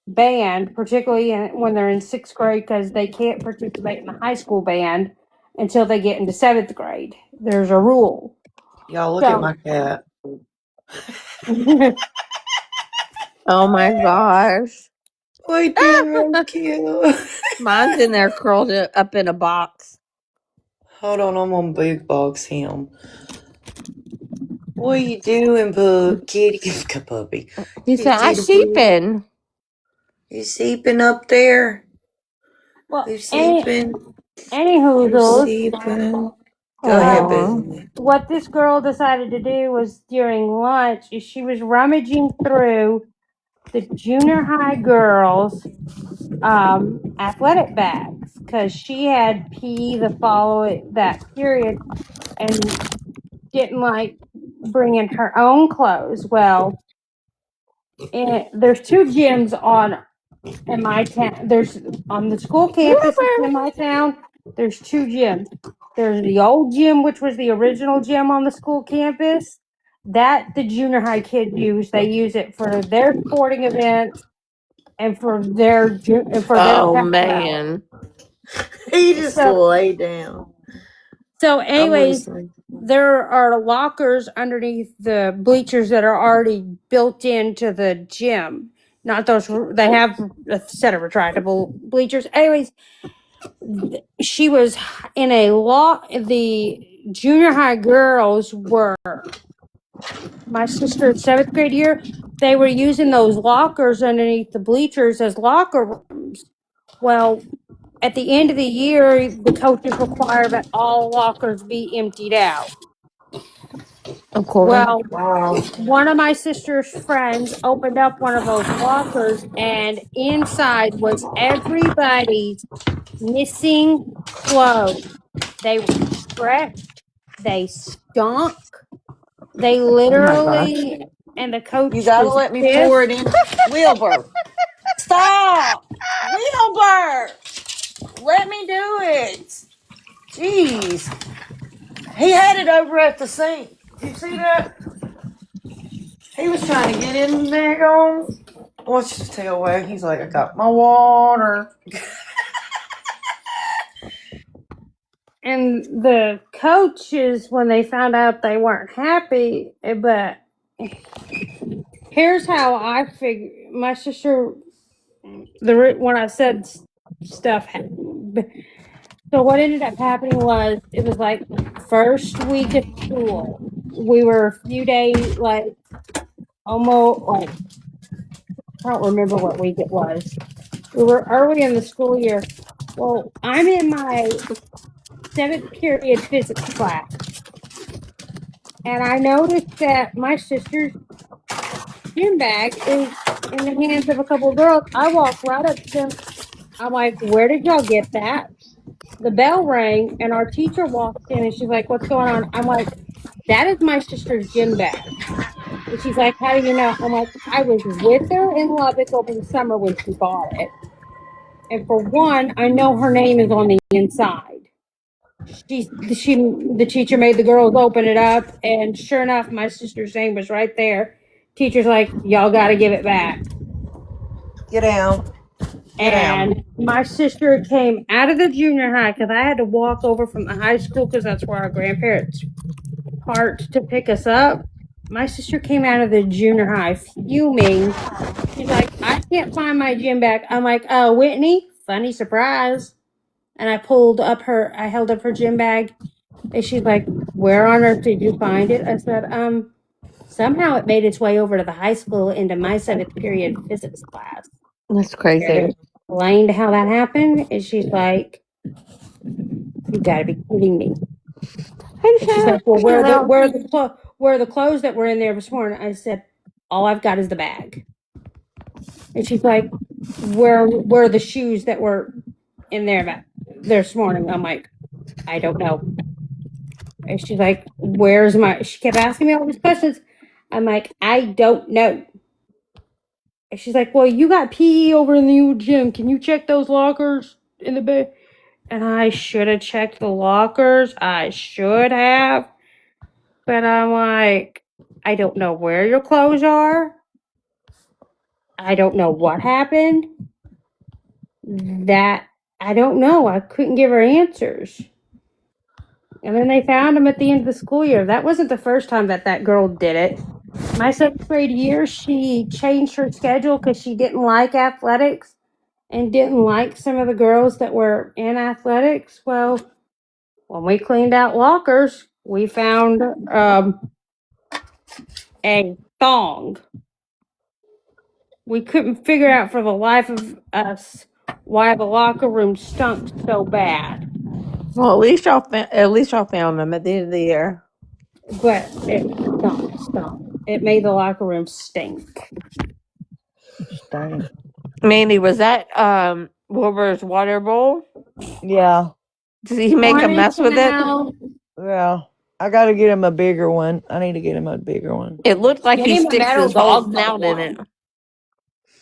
band, particularly when they're in 6th grade, because they can't participate in the high school band until they get into 7th grade. There's a rule. Y'all look at So, my cat. Oh my gosh. We did roadkill. Mine's in there curled up in a box. Hold on, I'm gonna big box him. What you doing, kitty puppy? He said, I Kitty, sheeping. you sleeping up there? Well, Who's sleeping? anywho, Who's those sleeping? Go ahead, Bethany. what this girl decided to do was during lunch is she was rummaging through the junior high girls athletic bags because she had PE the following that period and didn't like bringing her own clothes. Well, there's two gyms in my town. There's on the school campus in my town. There's two gyms. There's the old gym, which was the original gym on the school campus. That the junior high kids use. They use it for their sporting events and for their Oh powwow. man. He just So, lay down. so I'm anyways, listening. there are lockers underneath the bleachers that are already built into the gym. Not those, they have a set of retractable bleachers. Anyways, she was in the junior high girls were my sister's seventh grade year. They were using those lockers underneath the bleachers as locker rooms. Well, at the end of the year, the coaches require that all lockers be emptied out. Of course. Well, Wow. one of my sister's friends opened up one of those lockers, and inside was everybody's missing clothes. They were stretched, they stunk, they Oh my gosh. literally, and the You coach gotta was let me pour it pissed. in. Wilbur. Stop! Wilbur! Let me do it. Jeez. He had it over at the sink. You see that? He was trying to get in there going. Watch his tail wag. He's like, I got my water. And the coaches, when they found out, they weren't happy. But here's how I figure my sister, when I said stuff happened. So what ended up happening was it was like first week of school. We were a few days like almost like I don't remember what week it was. We were early in the school year. Well, I'm in my seventh period physics class, and I noticed that my sister's gym bag is in the hands of a couple of girls. I walk right up to them. I'm like, "Where did y'all get that?" The bell rang, and our teacher walks in, and she's like, "What's going on?" I'm like, "That is my sister's gym bag." And she's like, "How do you know?" I'm like, "I was with her in Lubbock over the summer when she bought it. And for one, I know her name is on the inside." The teacher made the girls open it up, and sure enough, my sister's name was right there. Teacher's like, "Y'all got to give it back." Get down. Get down. And my sister came out of the junior high because I had to walk over from the high school because that's where our grandparents parked to pick us up. My sister came out of the junior high fuming. She's like, "I can't find my gym bag." I'm like, "Oh, Whitney, funny surprise." And I held up her gym bag, and she's like, "Where on earth did you find it?" I said, somehow it made its way over to the high school into my seventh period physics class." That's And crazy. explained how that happened, and she's like, "You gotta be kidding me." And she's like, "Well, where are the clothes that were in there this morning?" I said, "All I've got is the bag." And she's like, where are the shoes that were in there this morning?" I'm like, "I don't know." And she's like, she kept asking me all these questions. I'm like, "I don't know." And she's like, "Well, you got PE over in the old gym. Can you check those lockers in the bed?" And I should have checked the lockers. I should have. But I'm like, "I don't know where your clothes are. I don't know what happened. That I don't know." I couldn't give her answers. And then they found him at the end of the school year. That wasn't the first time that girl did it. My seventh grade year, she changed her schedule because she didn't like athletics and didn't like some of the girls that were in athletics. Well, when we cleaned out lockers, we found a thong. We couldn't figure out for the life of us why the locker room stunk so bad. Well, at least y'all found them at the end of the year. But it stunk. It made the locker room stink. Dang. Mandy, was that Wilbur's water bowl? Yeah, Did he make a Wanted mess to with it? know. yeah. I got to get him a bigger one. I need to get him a bigger one. It looked like Get he him a sticks metal his whole bowl snout in it. one.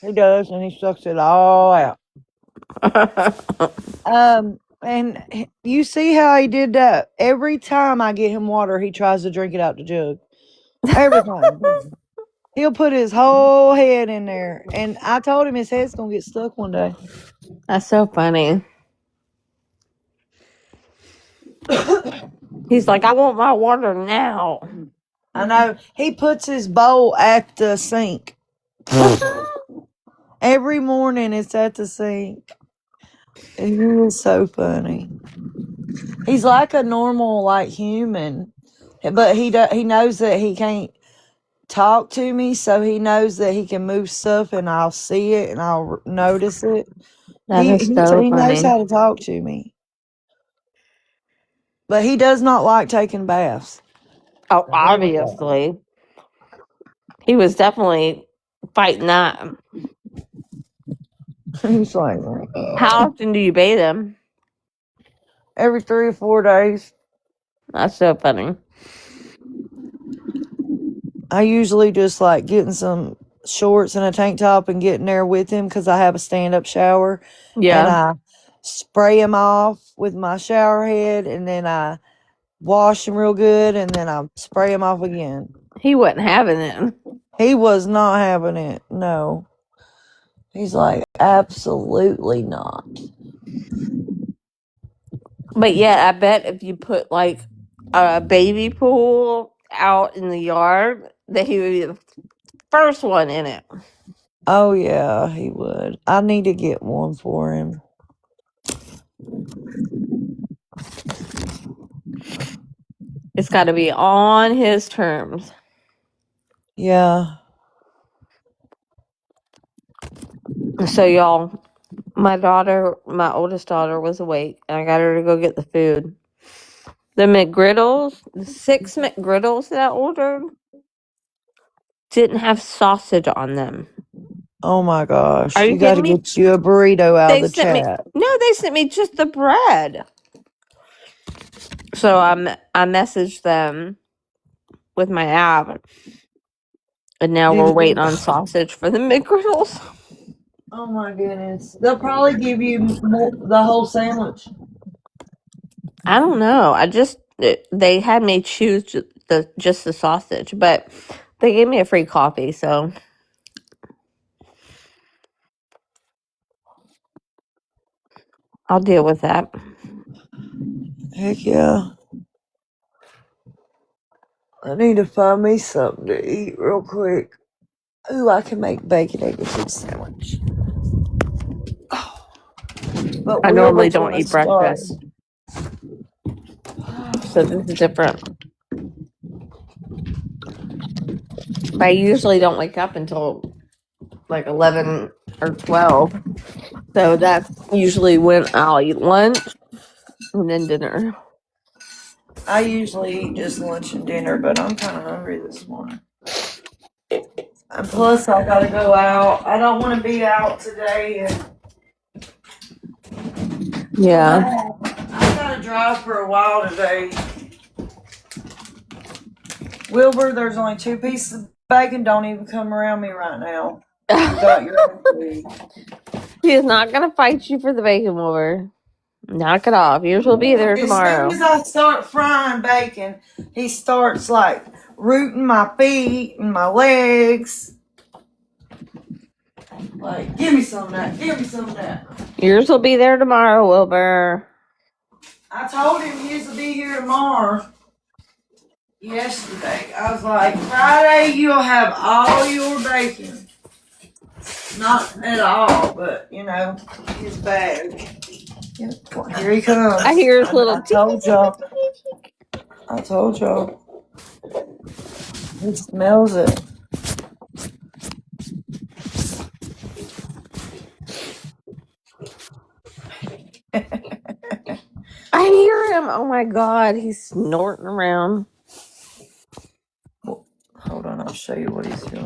He does, and he sucks it all out. And you see how he did that? Every time I get him water, he tries to drink it out the jug. Every time. He'll put his whole head in there. And I told him his head's going to get stuck one day. That's so funny. He's like, I want my water now. I know. He puts his bowl at the sink. Every morning it's at the sink. He is so funny. He's like a normal, like, human. But he knows that he can't talk to me, so he knows that he can move stuff and I'll see it and I'll notice it. That is So so he knows funny. how to talk to me. But he does not like taking baths. Oh, obviously. He was definitely fighting that. He's like, How often do you bathe him? every 3 or 4 days. That's so funny. I usually just like getting some shorts and a tank top and getting there with him because I have a stand-up shower. And Yeah. I spray him off with my shower head, and then I wash him real good, and then I spray him off again. He wasn't having it. He was not having it. No. He's like, absolutely not. But yeah, I bet if you put like a baby pool out in the yard, that he would be the first one in it. Oh, yeah, he would. I need to get one for him. It's got to be on his terms. Yeah. So y'all, my oldest daughter was awake, and I got her to go get the food. The McGriddles, the 6 McGriddles that I ordered, didn't have sausage on them. Oh, my gosh. Are you You got to kidding me? get you a burrito out They of the sent me chat. they sent me just the bread. So I messaged them with my app, and now we're waiting on sausage for the McGriddles. Oh, my goodness. They'll probably give you the whole sandwich. I don't know. They had me choose just the sausage, but they gave me a free coffee, so I'll deal with that. Heck yeah. I need to find me something to eat real quick. Ooh, I can make bacon, egg, and cheese sandwich. Oh. But I normally Wilbur's don't gonna eat start. breakfast, so this is different. But I usually don't wake up until like 11 or 12. So that's usually when I'll eat lunch and then dinner. I usually eat just lunch and dinner, but I'm kind of hungry this morning. And plus, I gotta go out. I don't want to be out today. Yeah. I gotta drive for a while today. Wilbur, there's only 2 pieces of bacon. Don't even come around me right now. You got your own food. He is not going to fight you for the bacon war. Knock it off. Yours will be there As soon tomorrow. as I start frying bacon, he starts like rooting my feet and my legs. Like, give me some of that. Give me some of that. Yours will be there tomorrow, Wilbur. I told him he will be here tomorrow. Yesterday, I was like, Friday you'll have all your bacon. Not at all, but his bag. Here he comes. I hear his little. I told y'all. I told y'all. He smells it. hear him. Oh my god, he's snorting around. Hold on, I'll show you what he's doing.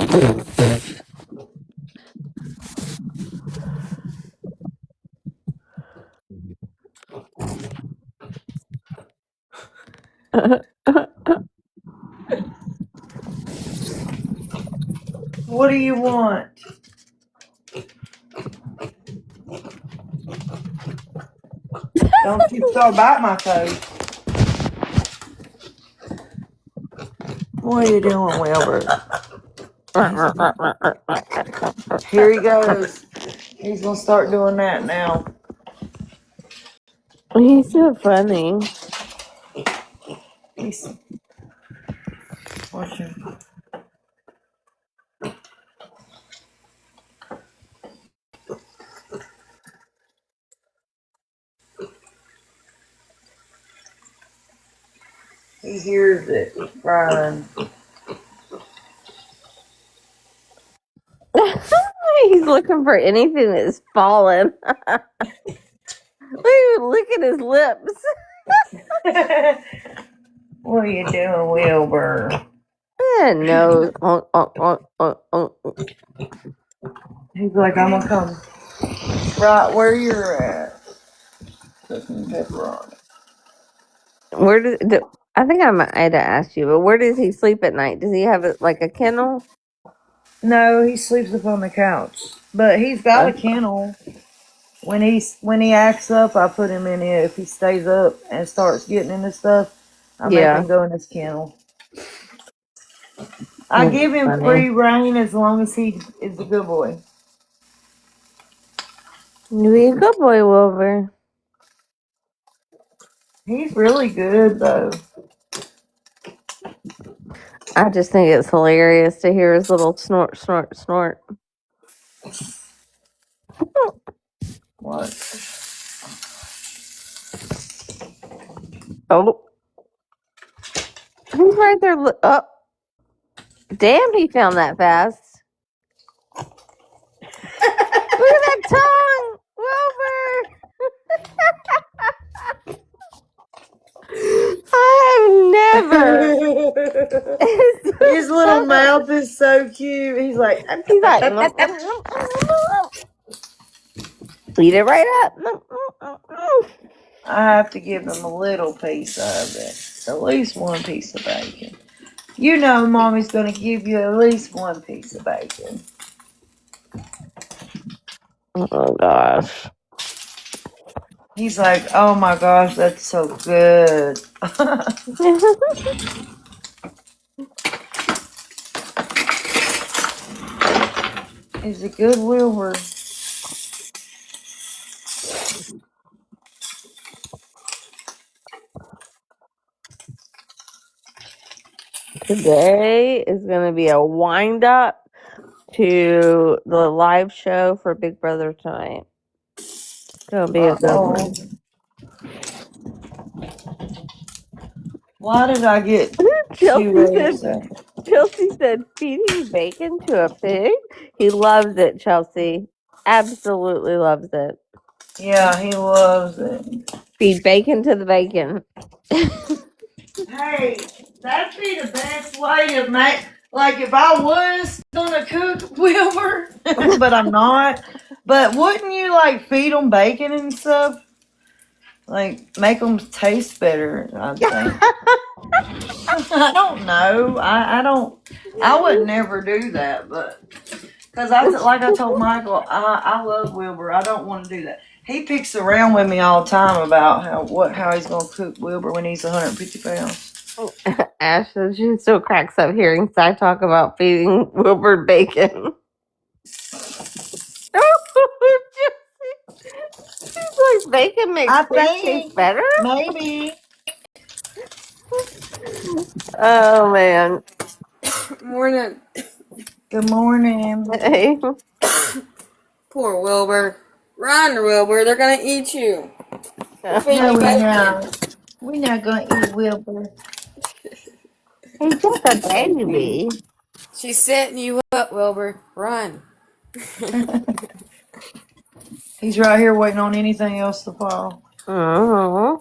What do you want? Don't you start biting my toes. What are you doing, Wilbur? Here he goes. He's gonna start doing that now. He's so funny. He's watching. He hears it crying. He's looking for anything that's fallen. Look at his lips. What are you doing, Wilbur? No. He's like, I'm gonna come right where you're at. Put some pepper on it. Where I think I might have asked you, but where does he sleep at night? Does he have like a kennel? No, he sleeps up on the couch. But he's got a kennel. When he acts up, I put him in it. If he stays up and starts getting into stuff, I make him go in his kennel. I give him free reign as long as he is a good boy. You be a good boy, Wilbur. He's really good though. I just think it's hilarious to hear his little snort, snort, snort. What? Oh. He's right there. Oh. Damn, he found that fast. Look at that tongue, Wilbur. I have never. His little mouth is so cute. He's like, eat it right up. I have to give him a little piece of it. At least one piece of bacon. You know Mommy's going to give you at least one piece of bacon. Oh, gosh. He's like, oh my gosh, that's so good. He's a good Wilbur. Today is going to be a wind up to the live show for Big Brother tonight. It's going to be a good one. Why did I get Chelsea said feeding bacon to a pig? He loves it, Chelsea. Absolutely loves it. Yeah, he loves it. Feed bacon to the bacon. Hey, that'd be the best way to make, like if I was gonna cook Wilbur, but I'm not. But wouldn't you like feed them bacon and stuff? Like make them taste better, I think. I don't know. I don't. I would never do that, but because like I told Michael, I love Wilbur. I don't want to do that. He picks around with me all the time about how he's gonna cook Wilbur when he's 150 pounds. Ashley, she still cracks up hearing Si talk about feeding Wilbur bacon. She's like, bacon makes steak taste better? Maybe. Oh, man. Morning. Good morning. Hey. Poor Wilbur. Run, Wilbur. They're going to eat you. We're not going to eat Wilbur. He's just a baby. She's setting you up, Wilbur. Run. He's right here waiting on anything else to fall. Uh-huh.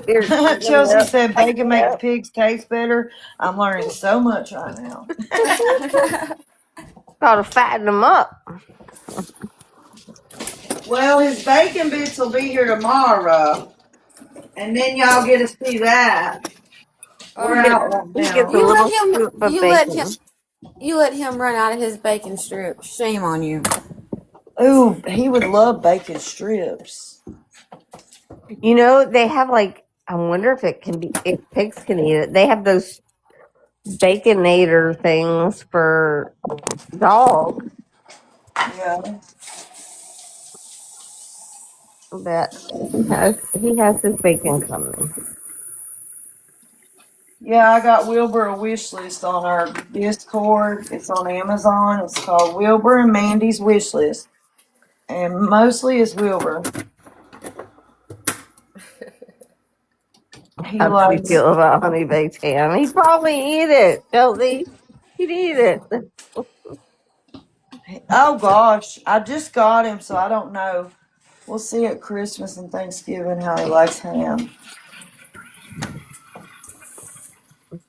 You're cooking it Chelsea up. said bacon makes Yeah. pigs taste better. I'm learning so much right now. Gotta fatten them up. Well, his bacon bits will be here tomorrow, and then y'all get to see that. All We're right. out right He gets a now. You let little him. scoop of bacon. You let him run out of his bacon strip. Shame on you. Ooh, he would love bacon strips. You know, they have like, I wonder if it can be, if pigs can eat it. They have those baconator things for dogs. Yeah. But he has his bacon coming. Yeah, I got Wilbur a wish list on our Discord. It's on Amazon. It's called Wilbur and Mandy's Wish List. And mostly it's Wilbur. He How does he likes, feel about honey baked ham? He'd probably eat it, Chelsea. He'd eat it. oh gosh, I just got him, so I don't know. We'll see at Christmas and Thanksgiving how he likes ham.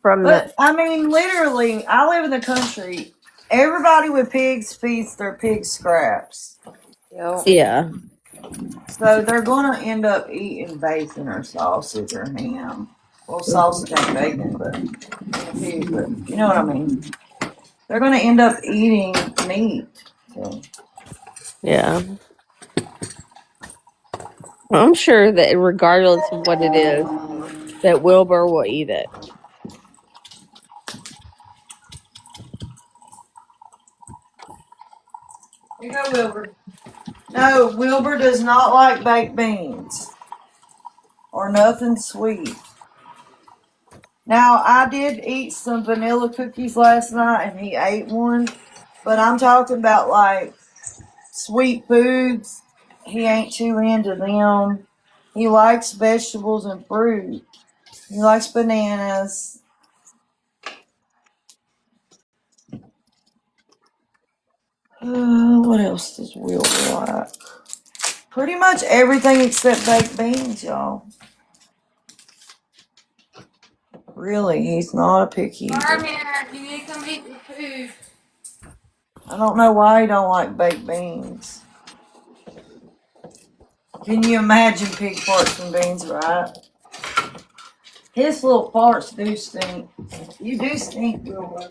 From the But I mean, literally, I live in the country. Everybody with pigs feeds their pig scraps. Yo. yeah. So they're gonna end up eating bacon or sausage or ham. Well, sausage ain't bacon, but in a pig, but you know what I mean. They're gonna end up eating meat. So. Yeah. I'm sure that regardless of what it is, that Wilbur will eat it. Here you go, Wilbur. No, Wilbur does not like baked beans or nothing sweet. Now, I did eat some vanilla cookies last night and he ate one, but I'm talking about like sweet foods. He ain't too into them. He likes vegetables and fruit. He likes bananas. What else does Wilbur like? Pretty much everything except baked beans, y'all. Really, he's not a picky eater. You need to come eat your food. I don't know why he don't like baked beans. Can you imagine pig farts and beans, right? His little farts do stink. You do stink, Wilbur.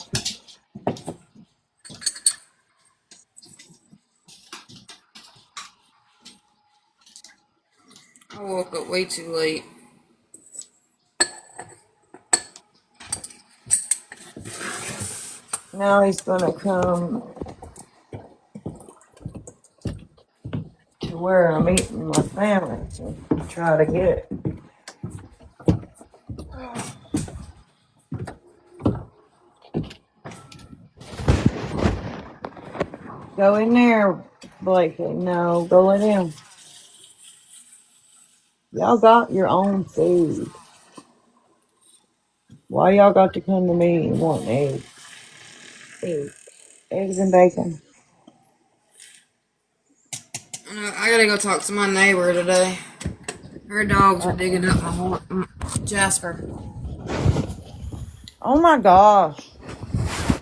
I woke up way too late. Now he's gonna come to where I'm eating my family to try to get it. Go in there, Blakely. No, go let him. Y'all got your own food. Why y'all got to come to me and want eggs? Eggs and bacon. I gotta go talk to my neighbor today. Her dogs are digging up Jasper. Oh my gosh.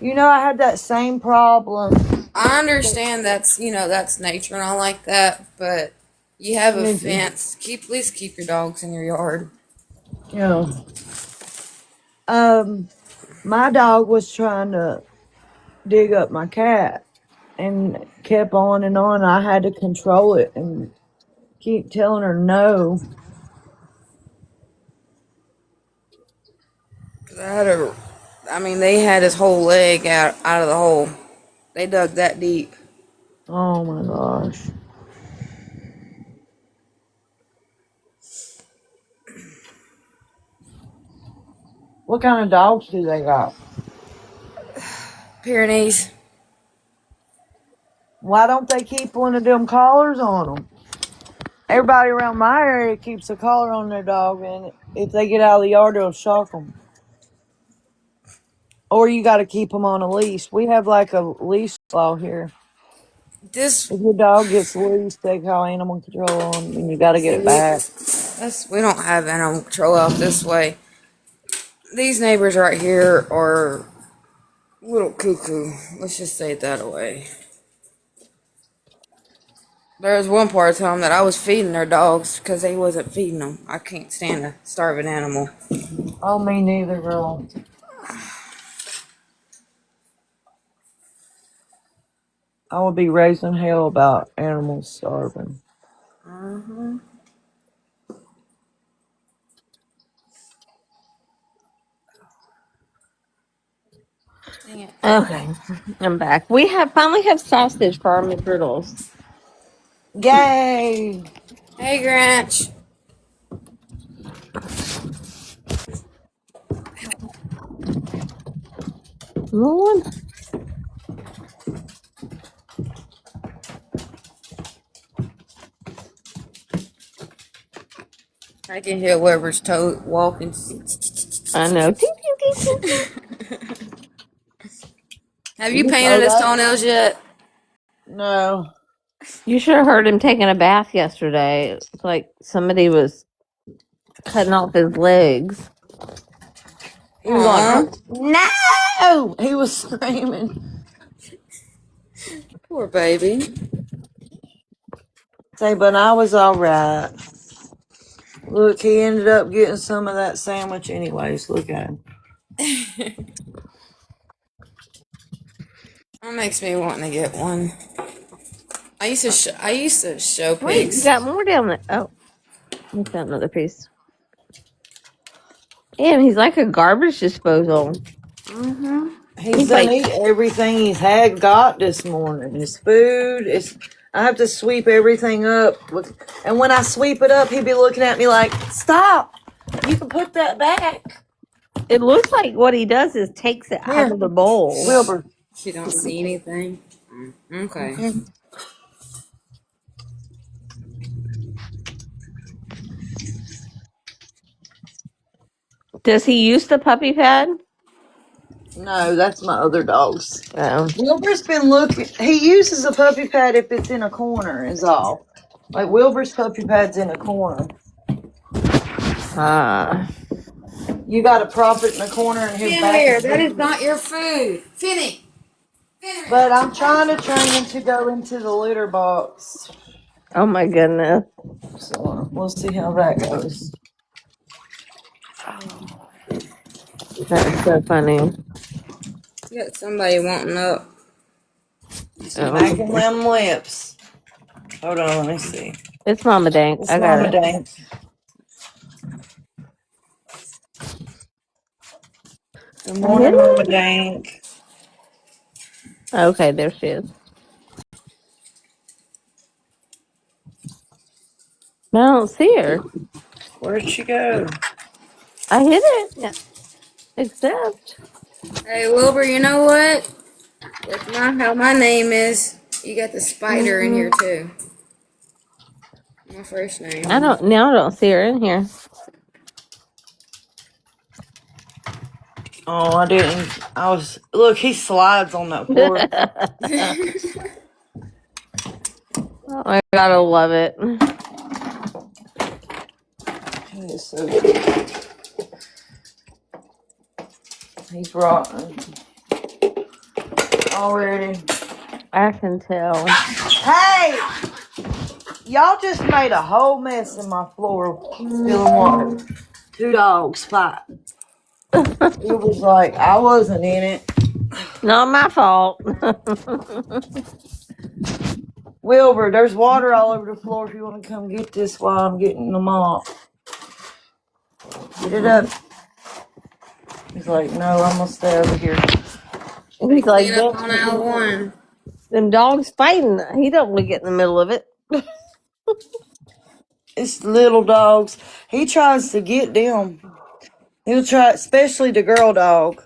You know, I had that same problem. I understand that's nature and all like that, but you have a fence. Please keep your dogs in your yard. Yeah. My dog was trying to dig up my cat and kept on and on. I had to control it and keep telling her no. 'Cause they had his whole leg out of the hole. They dug that deep. Oh my gosh. What kind of dogs do they got? Pyrenees. Why don't they keep one of them collars on them? Everybody around my area keeps a collar on their dog, and if they get out of the yard, it'll shock them. Or you got to keep them on a leash. We have like a leash law here. This If your dog gets loose, they call animal control on them, and you got to get it back. We don't have animal control out this way. These neighbors right here are a little cuckoo. Let's just say it that way. There was one part of time that I was feeding their dogs because they wasn't feeding them. I can't stand a starving animal. Oh, me neither, girl. I would be raising hell about animals starving. Uh-huh. Dang it. Okay, I'm back. We finally have sausage for our McGriddles. Yay! Hey, Grinch. Lord. I can hear Weber's toe walking. I know. Ting, ting, ting, ting, ting. Have you Oh, painted his that? toenails yet? No. You should have heard him taking a bath yesterday. It's like somebody was cutting off his legs. He was Aw, like, no! He was screaming. poor baby. Say, but I was all right. Look, he ended up getting some of that sandwich anyways. Look at him. That makes me want to get one. I used to show Wait, you pigs. got more down there. Oh, we found another piece. Damn, he's like a garbage disposal. Mm-hmm. He's He's done like, eat everything he's had got this morning. His food. I have to sweep everything up. And when I sweep it up, he'd be looking at me like, stop. You can put that back. it looks like what he does is takes it out Here, of the bowl. Wilbur. You don't see anything? Okay. Here. Does he use the puppy pad? No, that's my other dog's. Oh. Wilbur's been looking. He uses a puppy pad if it's in a corner, is all. Like Wilbur's puppy pad's in a corner. Ah. You got to prop it in the corner and his Come back here. is That big. is not your food. Finny. But I'm trying to train him to go into the litter box. Oh my goodness. So we'll see how that goes. That's so funny. You got somebody wanting up. Smacking Oh. them lips. Hold on, let me see. It's Mama Dank. It's I got Mama it. Dank. Good I hit morning, Mama it? Dank. Okay, there she is. I don't see her. Where'd she go? I hit it. Yeah. Except. Hey, Wilbur, you know what? That's not how my name is. You got the spider in here, too. My first name. I don't see her in here. Oh, I didn't. Look, he slides on that floor. Oh my god, I love it. He is so cute. He's rotten already. I can tell. Hey! Y'all just made a whole mess in my floor spilling water. 2 dogs fight. It was like I wasn't in it. Not my fault. Wilbur, there's water all over the floor if you want to come get this while I'm getting the mop. Get it up. He's like, no, I'm gonna stay over here. He's like, Clean up on aisle one. them dogs fighting. He don't want to get in the middle of it. It's little dogs. He tries to get them. He'll try, especially the girl dog.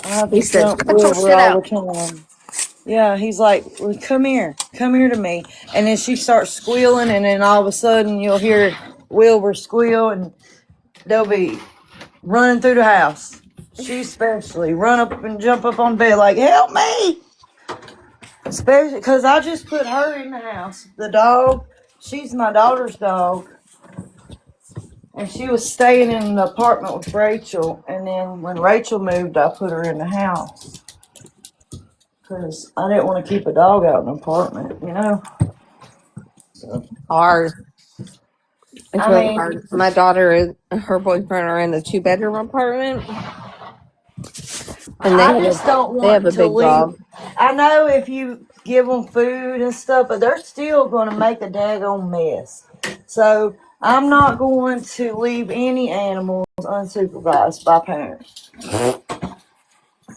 I have He to says, jump cut your Wilbur shit all out. the time. Yeah, he's like, well, come here to me. And then she starts squealing, and then all of a sudden you'll hear Wilbur squeal, and they'll be running through the house. She especially run up and jump up on bed like, help me! Especially because I just put her in the house. The dog, She's my daughter's dog. And she was staying in an apartment with Rachel. And then when Rachel moved, I put her in the house. Because I didn't want to keep a dog out in an apartment, you know? So, Hard. It's I really mean, hard. My daughter and her boyfriend are in a 2-bedroom apartment, and I just don't they have want a to big leave. dog. I know if you give them food and stuff, but they're still going to make a daggone mess. So I'm not going to leave any animals unsupervised by parents. Yeah,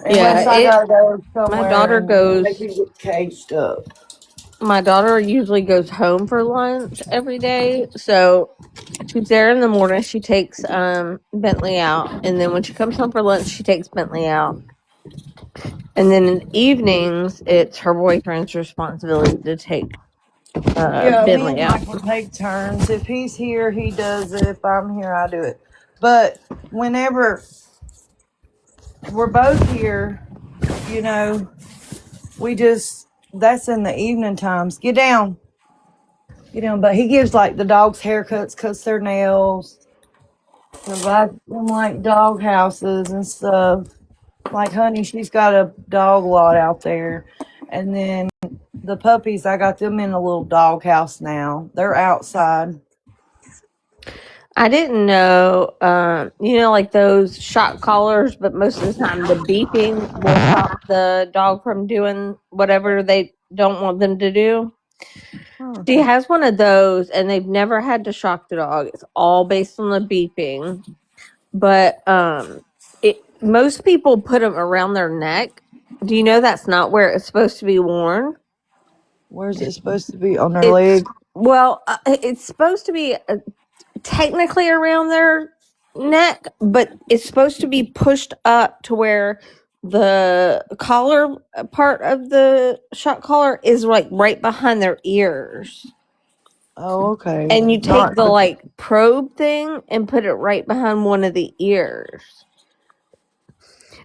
Unless I gotta go my somewhere daughter and they goes. can get caged up. My daughter usually goes home for lunch every day, so she's there in the morning. She takes Bentley out, and then when she comes home for lunch, she takes Bentley out. And then in the evenings, it's her boyfriend's responsibility to take Yeah, me and Bentley out. Michael take turns. If he's here, he does it. If I'm here, I do it. But whenever we're both here, you know, we just, that's in the evening times. Get down. Get down. But he gives like the dogs haircuts, cuts their nails, provides them like dog houses and stuff. Like Honey, she's got a dog lot out there. And then the puppies, I got them in a little dog house now. They're outside. I didn't know, like those shock collars, but most of the time the beeping will stop the dog from doing whatever they don't want them to do. Huh. She has one of those, and they've never had to shock the dog. It's all based on the beeping. But most people put them around their neck. Do you know that's not where it's supposed to be worn? Where's it supposed to be? On their It's leg? it's supposed to be technically around their neck, but it's supposed to be pushed up to where the collar part of the shock collar is like right behind their ears. Oh, okay. And you take Not the like probe thing and put it right behind one of the ears.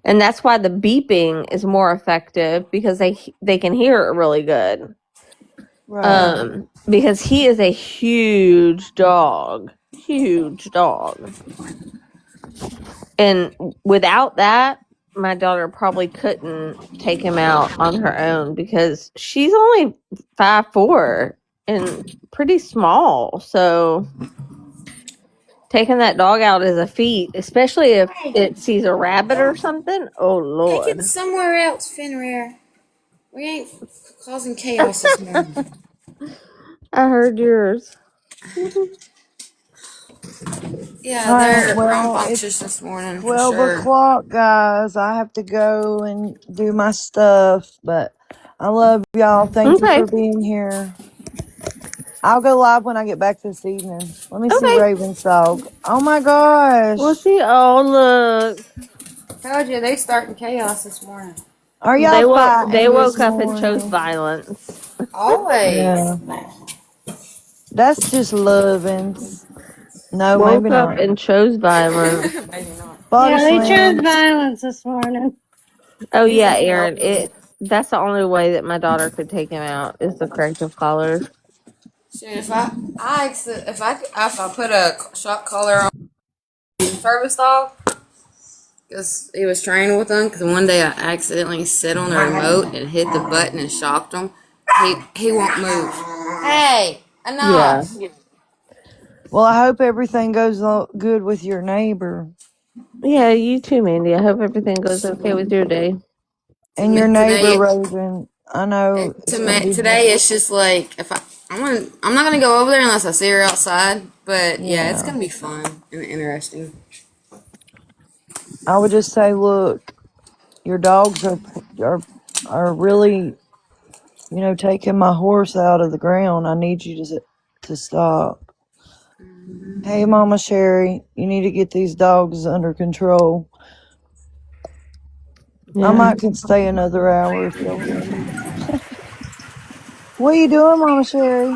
And that's why the beeping is more effective, because they can hear it really good. right. Because he is a huge dog. Huge dog. And without that, my daughter probably couldn't take him out on her own, because she's only 5'4" and pretty small. So taking that dog out is a feat, especially if it sees a rabbit or something. Oh Take it Lord. somewhere else, Fenrir. We ain't causing chaos this morning. I heard yours. Yeah, All right. they're Well, rambunctious it's this morning for 12 sure. o'clock, guys. I have to go and do my stuff, but I love y'all. Thank you Okay. for being here. I'll go live when I get back this evening. Let me see Okay. Raven's dog. Oh my We'll gosh. see. Oh look. Told you they starting chaos this morning. Are y'all They fighting this woke up and chose morning? violence. Always. Yeah. That's just lovins. No, maybe Woke up not. and chose violence. Maybe not. Body Yeah, they chose slams. violence this morning. Oh He's yeah, a Aaron. helper. That's the only way that my daughter could take him out, is the corrective collars. Shit, if I put a shock collar on the service dog, because he was training with them, because one day I accidentally sit on the remote and hit the button and shocked him. He won't move. Hey, Yeah. enough. Well, I hope everything goes good with your neighbor. Yeah, you too, Mandy. I hope everything goes okay with your day. And your neighbor, Today, Raven. I know it's going to be hard. today it's just like if I'm not gonna go over there unless I see her outside. But yeah, it's Yeah. gonna be fun and interesting. I would just say, look, your dogs are really, taking my horse out of the ground. I need you to stop. Hey, Mama Sherry, you need to get these dogs under control. I Yeah. might can stay another hour if y'all want me. What are you doing, Mama Sherry?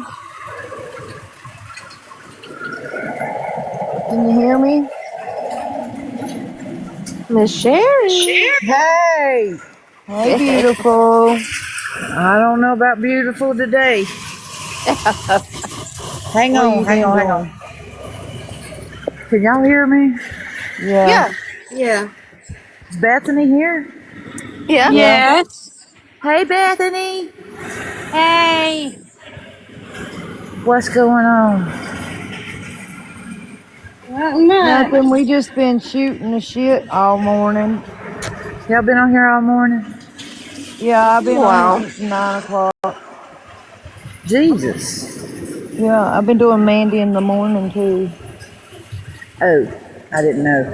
Can you hear me? Miss Sherry. Hey. Hey, beautiful. I don't know about beautiful today. Hang What on, you hang been on, hang on. doing? Can y'all hear me? Yeah. Yeah. Yeah. Is Bethany here? Yeah. Yeah. Yes. Hey, Bethany. Hey. What's going on? Not much. Nothing. We just been shooting the shit all morning. Y'all been on here all morning? Yeah, I've been on here Wow. since 9 o'clock. Jesus. Yeah, I've been doing Mandy in the morning too. Oh, I didn't know.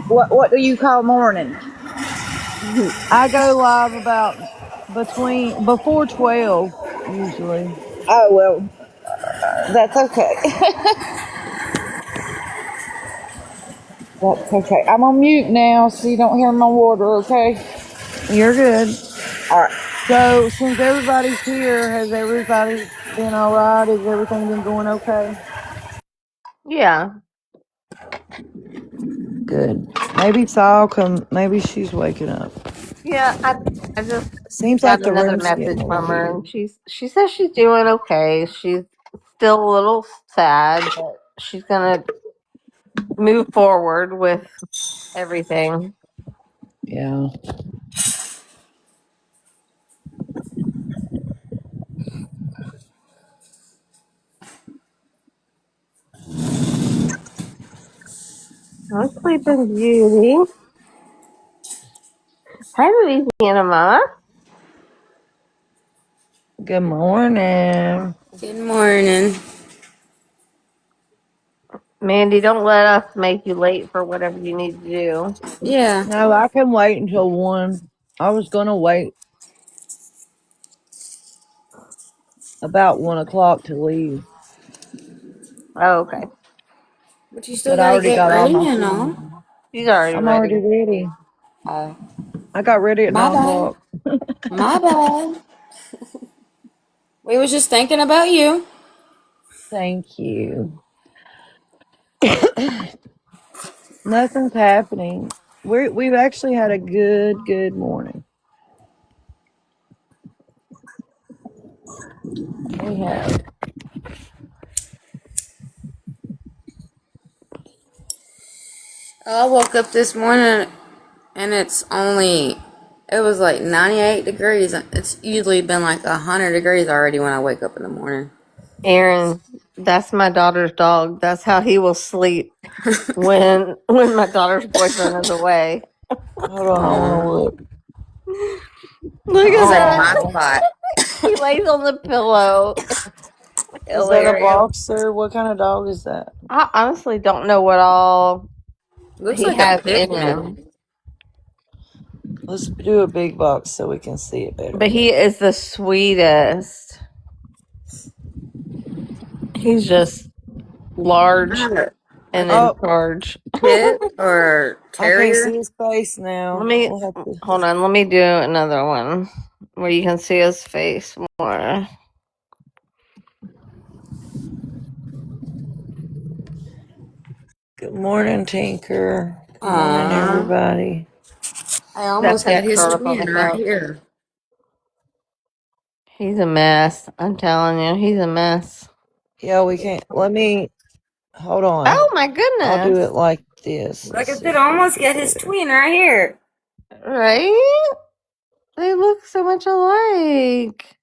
What do you call morning? I go live about before 12 usually. Oh, well, that's okay. That's okay. I'm on mute now so you don't hear my water, okay? You're good. All right. So since everybody's here, has everybody been all right? Has everything been going okay? Yeah. Good. Maybe Sal come. Maybe she's waking up. Yeah. I just Seems got like the another room's getting message a little from her, weird. and she says she's doing okay. She's still a little sad, but she's gonna move forward with everything. Yeah. I'm sleeping beauty. Hi, Louisiana Mama. Good morning. Good morning. Mandy, don't let us make you late for whatever you need to do. Yeah. No, I can wait until 1. I was gonna wait about 1 o'clock to leave, Oh, okay. But you still but I gotta already get got all my ready and food. all. She's already I'm already ready. ready. Uh, I got ready at my 9 bad. o'clock. My bad. We was just thinking about you. Thank you. Nothing's happening. We've actually had a good morning. We have. I woke up this morning and it was like 98 degrees. It's usually been like 100 degrees already when I wake up in the morning. Aaron, that's my daughter's dog. That's how he will sleep when my daughter's boyfriend is away. Hold on, I want to Oh, look. Look he's at in that. my Oh, spot. He lays on the pillow. is that a Hilarious. boxer? What kind of dog is that? I honestly don't know what all Looks he like a has pit in bull. him, Let's do a big box so we can see it but better. he is the sweetest. He's just large Not and a in Oh, charge. pit or I can't terrier. see his face Let now. me We'll have to. hold on. Let me do another one where you can see his face more. Good morning, Tinker. Good morning, Aww. everybody. I That's almost him got his curled up on the twin right couch. here. He's a mess. I'm telling you, he's a mess. Yeah, we can't. Let me. Hold on. Oh my I'll do goodness! it like this. Like Let's I see said, if I we can almost see got it his better. twin right here. Right? They look so much alike.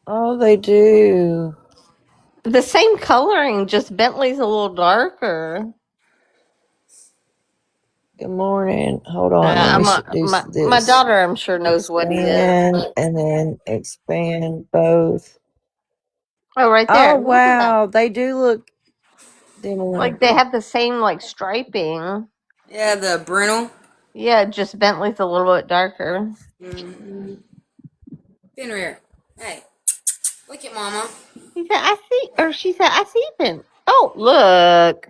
Oh, they do. The same coloring, just Bentley's a little darker. Good morning. Hold on. Let me do My this. daughter, I'm sure knows what he is. Expand But and then expand both. oh, right Oh, there, look at that. wow. They do look similar. Like they have the same like striping. Yeah, the Brunel. Yeah, just Bentley's a little bit darker. Mm-hmm. Fenrir. Hey, look at Mama. He said, "I see," or she said, "I see Ben." Oh, look,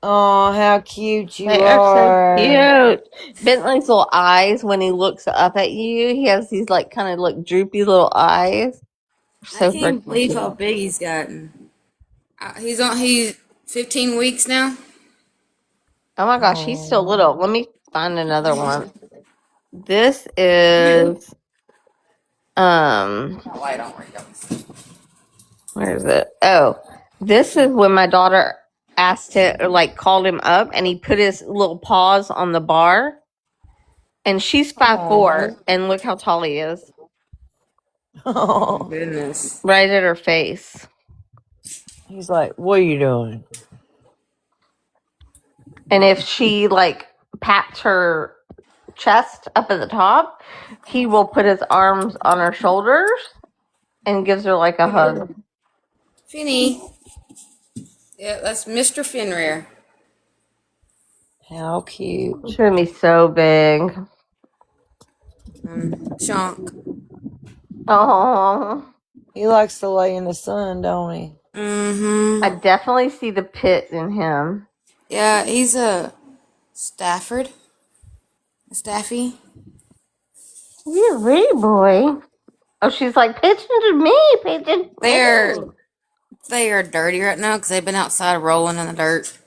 Oh, how cute you they are so are. cute. Bentley's little eyes when he looks up at you, he has these like kind of like droopy little eyes. I So can't freaking believe how cute. big he's gotten. He's 15 weeks now. Oh my gosh, he's still Oh, little. Let me find another one. This is Light on where you go. where is it? Oh, this is when my daughter asked him, or like called him up, and he put his little paws on the bar. And she's 5'4", and look how tall he is, Oh, Oh, goodness. right at her face. he's like, what are you doing? And if she like pats her chest up at the top, he will put his arms on her shoulders and gives her like a hug. Finny. Yeah, that's Mr. Fenrir. How cute. She's gonna be so big. Chunk. Oh, He likes to lay in the sun, don't he? I definitely see the pit in him. Yeah, he's a Stafford. A Staffy. You're a pretty boy. Oh, she's like, pay attention to me, pay attention. They are dirty right now because they've been outside rolling in the dirt.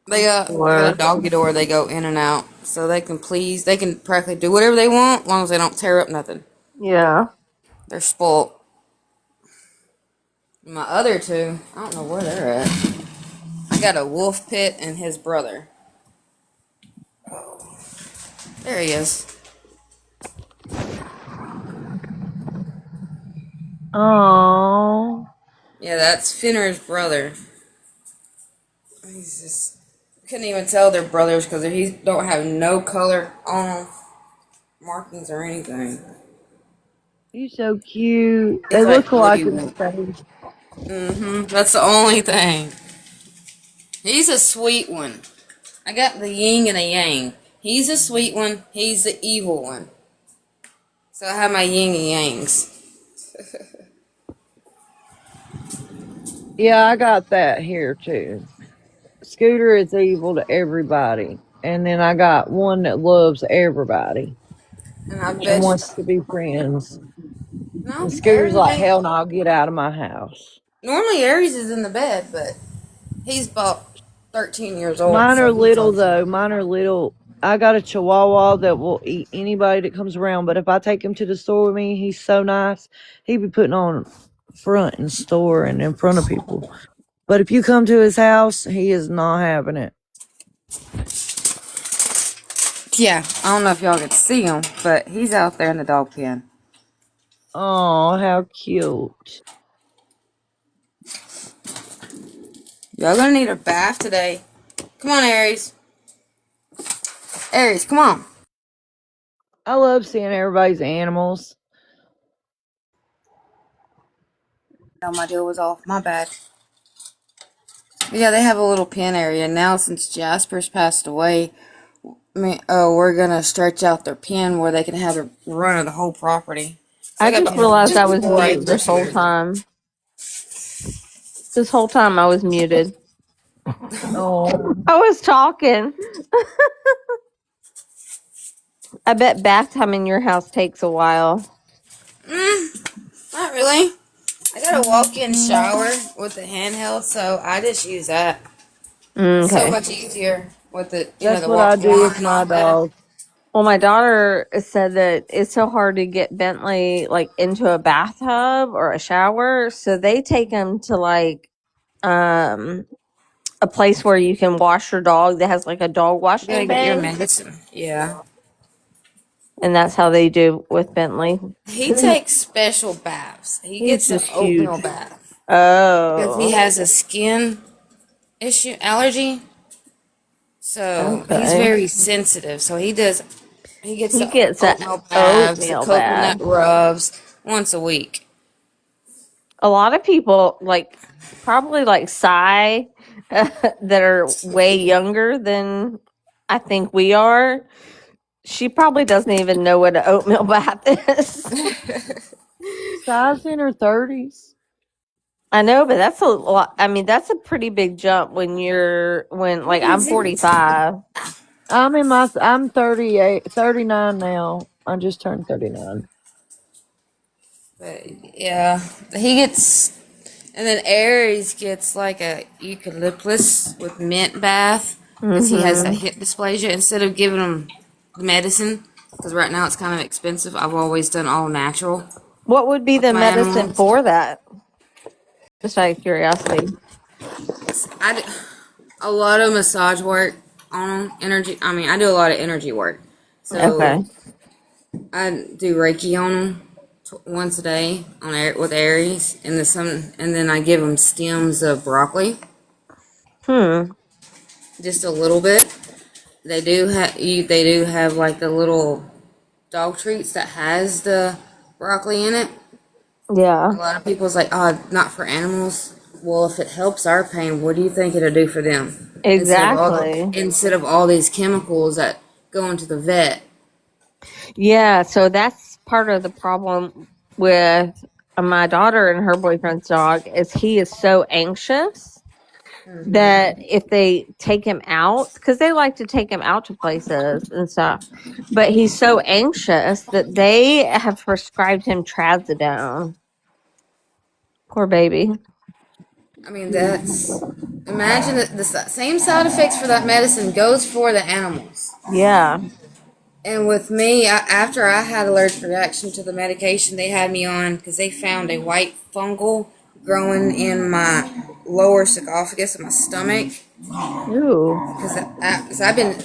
They got a doggy door they go in and out, so they can practically do whatever they want as long as they don't tear up nothing. Yeah. They're spoiled. My other two, I don't know where they're at. I got a wolf pit and his brother. Oh, there he is. Oh, Yeah, that's Finner's brother. He's just couldn't even tell they're brothers because he don't have no color on them, markings or anything. he's so cute. He's They like look alike Woody in the Wood. face. That's the only thing. He's a sweet one. I got the yin and the yang. He's a sweet one. He's the evil one. So I have my yin and yangs. Yeah, I got that here too. Scooter is evil to everybody. And then I got one that loves everybody And I and bet wants to be friends. no, And Scooter's like, everything. hell no, I'll get out of my house. Normally Aries is in the bed, but he's about 13 years old, Mine so are he's little on. though. Mine are little. I got a Chihuahua that will eat anybody that comes around. But if I take him to the store with me, he's so nice. He be putting on front in store and in front of people. But if you come to his house, he is not having it. Yeah, I don't know if y'all can see him, but he's out there in the dog pen. Oh, how cute. Y'all gonna need a bath today. Come on, Aries. Aries, come on. I love seeing everybody's animals. No, my deal was off. My bad. But yeah, they have a little pen area now since Jasper's passed away. We're gonna stretch out their pen where they can have a run of the whole property. So I they got just about realized I was 4 muted acres this whole here. time. This whole time I was muted. Oh, I was talking. I bet bath time in your house takes a while. Not really. I got a walk-in shower with the handheld, so I just use that. It's so Okay. much easier with that's the what I walk do on with and my off that. dog. Well, my daughter said that it's so hard to get Bentley like into a bathtub or a shower, so they take him to like um a place where you can wash your dog that has like a dog You gotta washing get your bay, medicine. Yeah. and that's how they do with Bentley. He takes special baths. He He's gets an just oatmeal huge. bath because he Oh, has a skin issue allergy. So he's okay. very sensitive. So he gets He the gets a oatmeal baths, the oatmeal coconut bath. rubs once a week. A lot of people like probably like Cy that are way younger than I think we are. She probably doesn't even know what an oatmeal bath is. Size in her 30s. I know, but that's a lot. I mean, that's a pretty big jump when like I'm 45. I'm 38, 39 now. I just turned 39. But yeah, he gets, and then Aries gets like a eucalyptus with mint bath because he has that Mm-hmm. hip dysplasia. Instead of giving him the medicine, because right now it's kind of expensive. I've always done all natural What would be with the my medicine animals. for that? Just out of curiosity. I do a lot of massage work on 'em, energy. I mean, I do a lot of energy work. So Okay. I do Reiki on them once a day on with Aries, and then I give them stems of broccoli, Hmm. just a little bit. They do have like the little dog treats that has the broccoli in it. Yeah. A lot of people's like, oh, not for animals. Well, if it helps our pain, what do you think it'll do for them? Exactly. Instead of all these chemicals that go into the vet. Yeah. So that's part of the problem with my daughter and her boyfriend's dog is he is so anxious that if they take him out, because they like to take him out to places and stuff, but he's so anxious that they have prescribed him trazodone. Poor baby. I mean, that's imagine that the same side effects for that medicine goes for the animals. Yeah. And with me, after I had allergic reaction to the medication they had me on, because they found a white fungal growing in my lower esophagus of my stomach. Ooh. Because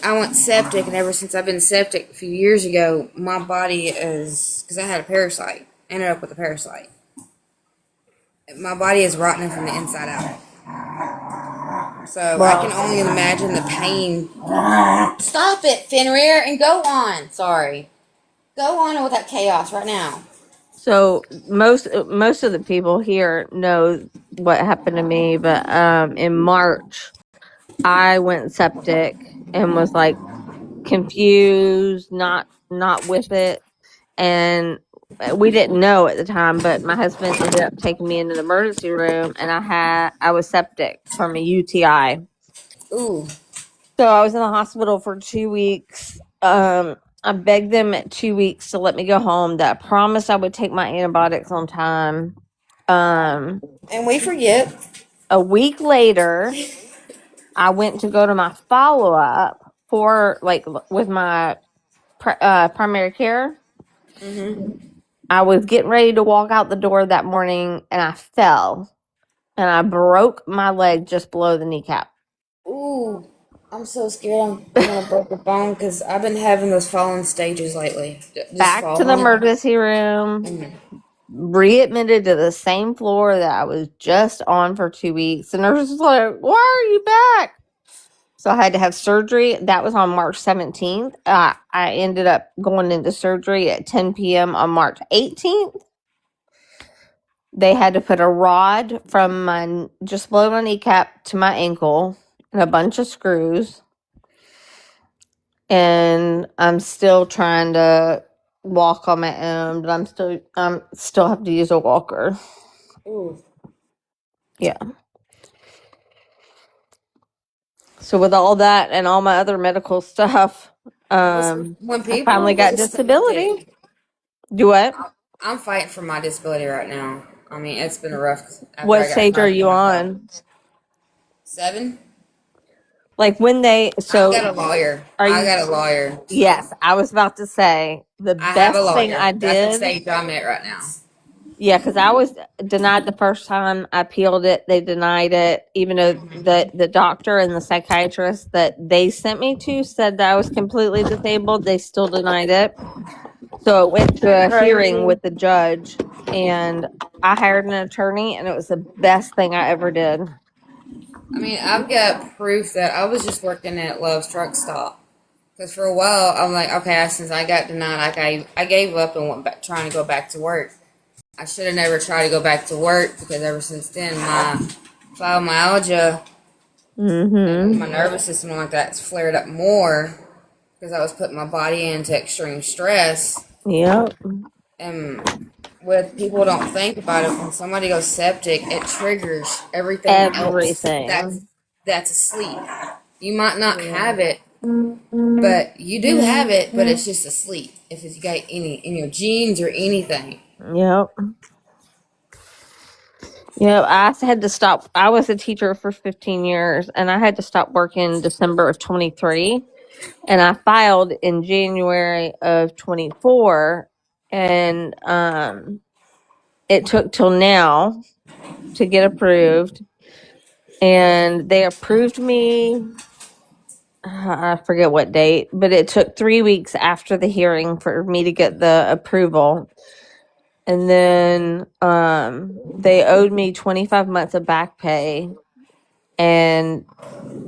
I went septic, and ever since I've been septic a few years ago, my body is, because I had a parasite, ended up with a parasite. My body is rotting from the inside out. So I can Well, only imagine the pain. Stop it, Fenrir, and go on. Sorry. Go on with that chaos right now. so most of the people here know what happened to me, but in March I went septic and was like confused, not with it, and we didn't know at the time, but my husband ended up taking me into the emergency room and I was septic from a UTI. Ooh. So I was in the hospital for 2 weeks. I begged them at 2 weeks to let me go home. That I promised I would take my antibiotics on time. Um, And we forget. a week later, I went to go to my follow up for like with my primary care. I was getting ready to walk out the door that morning and I fell and I broke my leg just below the kneecap. Ooh. I'm so scared I'm going to break a bone because I've been having those falling stages lately. Just Back to the falling. emergency room, readmitted to the same floor that I was just on for 2 weeks. And nurse was like, "Why are you back?" So I had to have surgery. That was on March 17th. I ended up going into surgery at 10 p.m. on March 18th. They had to put a rod from my just below my kneecap to my ankle and a bunch of screws. And I'm still trying to walk on my own, but I'm still have to use a walker. Ooh. Yeah. So with all that and all my other medical stuff, When I people finally got get disability. septic, Do what? I'm fighting for my disability right now. I mean, it's been rough after What I got stage are sniped in you my car. on? 7? Like when they I've so got a lawyer. are I you got a lawyer. So yes, I was about to say the I have a best thing lawyer. I That's the did. stage I'm at right now. Yeah, because I was denied the first time I appealed it. They denied it, even though the doctor and the psychiatrist that they sent me to said that I was completely disabled. They still denied it. So it went to a hearing with the judge, and I hired an attorney, and it was the best thing I ever did. I mean, I've got proof that I was just working at Love's Truck Stop. Because for a while, I'm like, okay, since I got denied, I gave up and went back, trying to go back to work. I should have never tried to go back to work because ever since then, my fibromyalgia and Mm-hmm. my nervous system like that's flared up more because I was putting my body into extreme stress. Yep. And what people don't think about it, when somebody goes septic, it triggers everything else Everything. that's asleep. You might not have it, but you do have it, but it's just asleep. If it's got any in your genes or anything. Yep. Yep. I had to stop. I was a teacher for 15 years, and I had to stop working December of 23 And I filed in January of 24, and it took till now to get approved. And they approved me, I forget what date, but it took 3 weeks after the hearing for me to get the approval. And then they owed me 25 months of back pay. And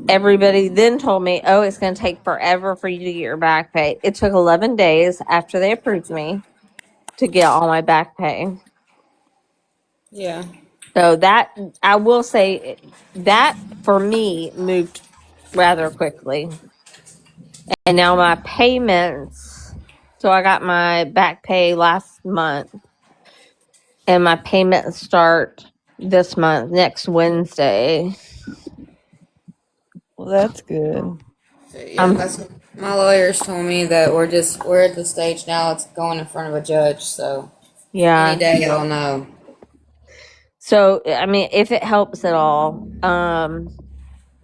everybody then told me, oh, it's going to take forever for you to get your back pay. It took 11 days after they approved me to get all my back pay. Yeah. So that, I will say, that for me moved rather quickly. And now my payments, so I got my back pay last month, and my payments start this month, next Wednesday. Well, that's good. Yeah, that's my lawyers told me that we're at the stage now. It's going in front of a judge, so any Yeah. day I'll know. So, I mean, if it helps at all,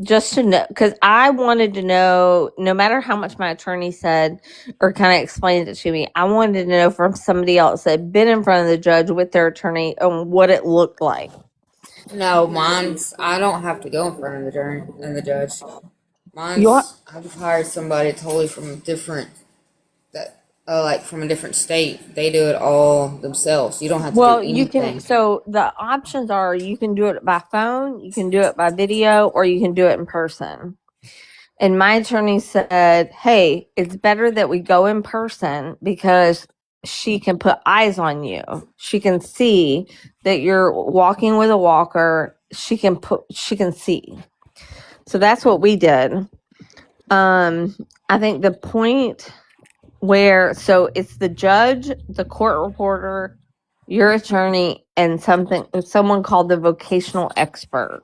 just to know, because I wanted to know, no matter how much my attorney said or kind of explained it to me, I wanted to know from somebody else that had been in front of the judge with their attorney on what it looked like. No, I don't have to go in front of the judge. You I've hired somebody totally from a different like from a different state. They do it all themselves. You don't have to do Well, you can, anything. so the options are you can do it by phone, you can do it by video, or you can do it in person. And my attorney said, hey, it's better that we go in person because she can put eyes on you. She can see that you're walking with a walker. She can see. So that's what we did. I think the point where, so it's the judge, the court reporter, your attorney, and someone called the vocational expert.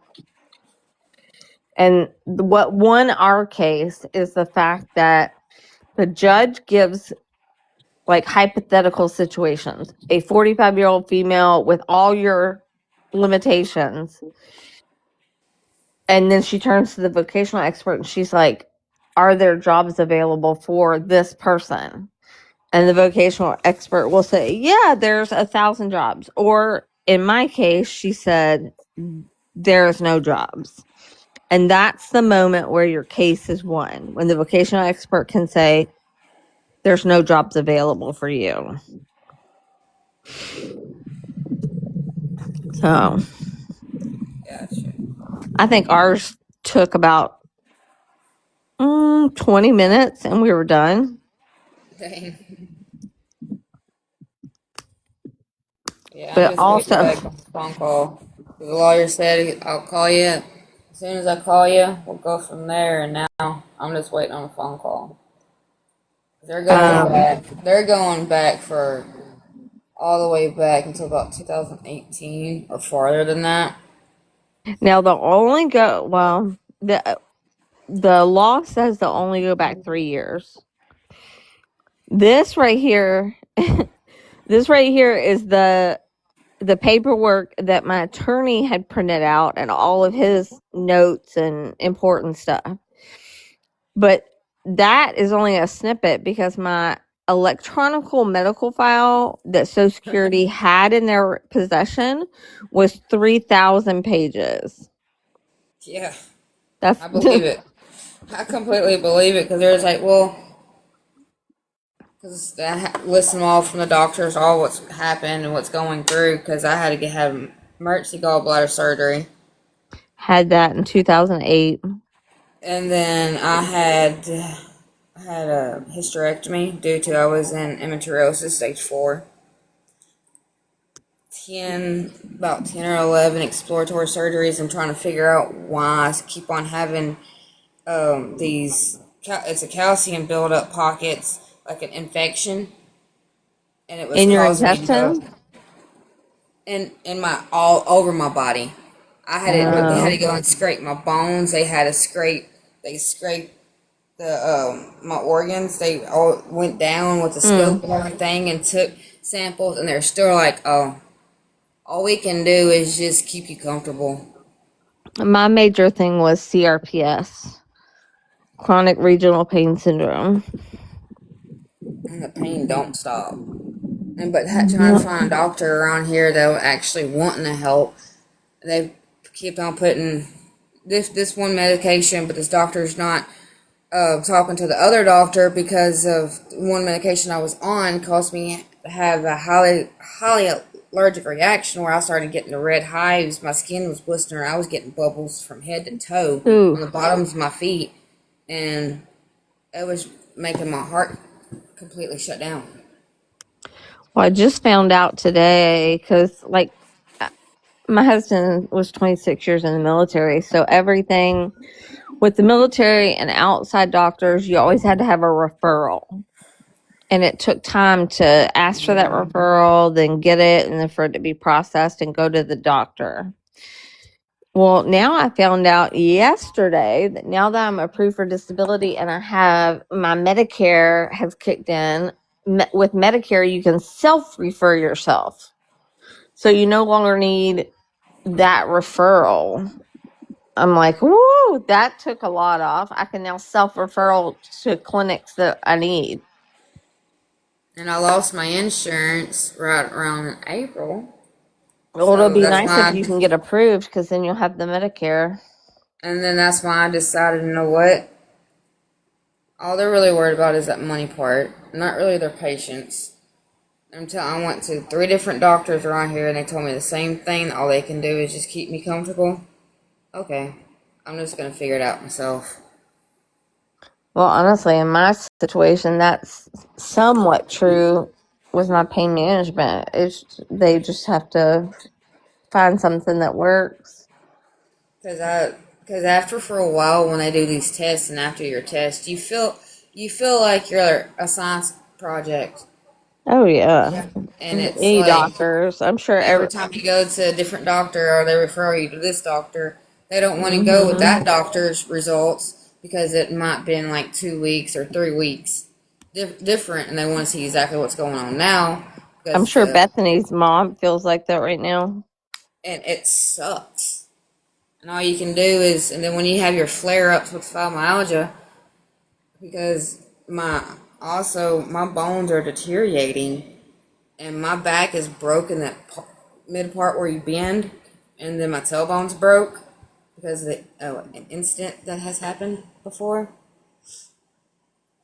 And what won our case is the fact that the judge gives like hypothetical situations. A 45-year-old female with all your limitations. And then she turns to the vocational expert and she's like, are there jobs available for this person? And the vocational expert will say, yeah, there's 1,000 jobs. Or in my case, she said, there's no jobs. And that's the moment where your case is won, when the vocational expert can say, there's no jobs available for you. So, Gotcha. I think ours took about 20 minutes and we were done. Dang. Yeah, I'm But just waiting also, back on the phone call. The lawyer said I'll call you. As soon as I call you, we'll go from there. And now I'm just waiting on a phone call. They're going back. They're going back for all the way back until about 2018 or farther than that. now the law says they'll only go back 3 years. This right here, this right here is the paperwork that my attorney had printed out and all of his notes and important stuff. But that is only a snippet because my electronical medical file that Social Security had in their possession was 3,000 pages. Yeah, That's I believe it. I completely believe it because there's like, well, because I listen all from the doctors, all what's happened and what's going through. Because I had to have emergency gallbladder surgery, had that in 2008. and then I had a hysterectomy due to I was in endometriosis stage 4. About 10 or 11 exploratory surgeries. I'm trying to figure out why I keep on having it's a calcium buildup pockets, like an infection, and it was In your causing me intestines? in my all over my body. They had to Oh. go and scrape my bones. They scraped my organs. They all went down with the scope and everything and took samples, and they're still like, oh, all we can do is just keep you comfortable. My major thing was CRPS. chronic regional pain syndrome. And the pain don't stop. But trying to find a doctor around here that was actually wanting to help, they keep on putting this one medication, but this doctor's not talking to the other doctor because of one medication I was on caused me to have a highly allergic reaction where I started getting the red hives. My skin was blistering. I was getting bubbles from head to toe Ooh. on the bottoms of my feet, and it was making my heart completely shut down. Well, I just found out today because, like, my husband was 26 years in the military, so everything with the military and outside doctors, you always had to have a referral. And it took time to ask for that referral, then get it, and then for it to be processed and go to the doctor. Well, now I found out yesterday that now that I'm approved for disability and I have my Medicare has kicked in, with Medicare, you can self-refer yourself. So you no longer need that referral. I'm like, whoa, that took a lot off. I can now self-referral to clinics that I need. And I lost my insurance right around in April. Well, it'll So be that's nice if why, you can get approved because then you'll have the Medicare. and then that's why I decided, you know what? All they're really worried about is that money part, not really their patients. I went to 3 different doctors around here, and they told me the same thing. All they can do is just keep me comfortable. Okay, I'm just gonna figure it out myself. Well, honestly, in my situation, that's somewhat true with my pain management. They just have to find something that works. Because after for a while when they do these tests, and after your test, you feel like you're a science project, Oh yeah, and it's any like doctors. I'm sure every every. time you go to a different doctor or they refer you to this doctor, they don't want to go with that doctor's results because it might been like 2 weeks or 3 weeks different, and they want to see exactly what's going on now. I'm Because sure Bethany's mom feels like that right now. and it sucks. And all you can do is, and then when you have your flare ups with fibromyalgia, because my bones are deteriorating, and my back is broken, that mid part where you bend, and then my tailbone's broke because of an incident that has happened before.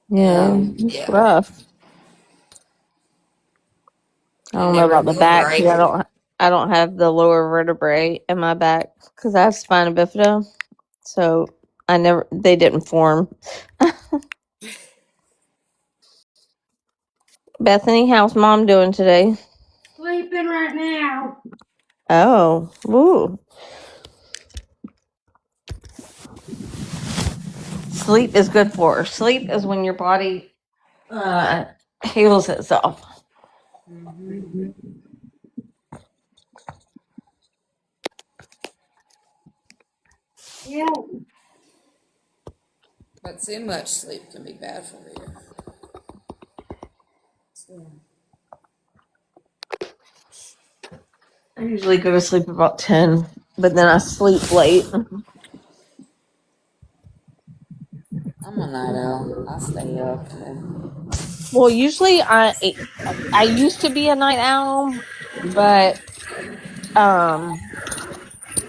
Yeah, And it's yeah, rough. I and don't they know about the removed back because right. I don't have the lower vertebrae in my back because I have spina bifida. So they didn't form. Bethany, how's mom doing today? Sleeping right now. Oh, ooh. Sleep is good for her. Sleep is when your body heals itself. Hmm. Yeah. But too much sleep can be bad for you. So, I usually go to sleep about 10, but then I sleep late. I'm a night owl. I stay up. Well, usually I used to be a night owl, but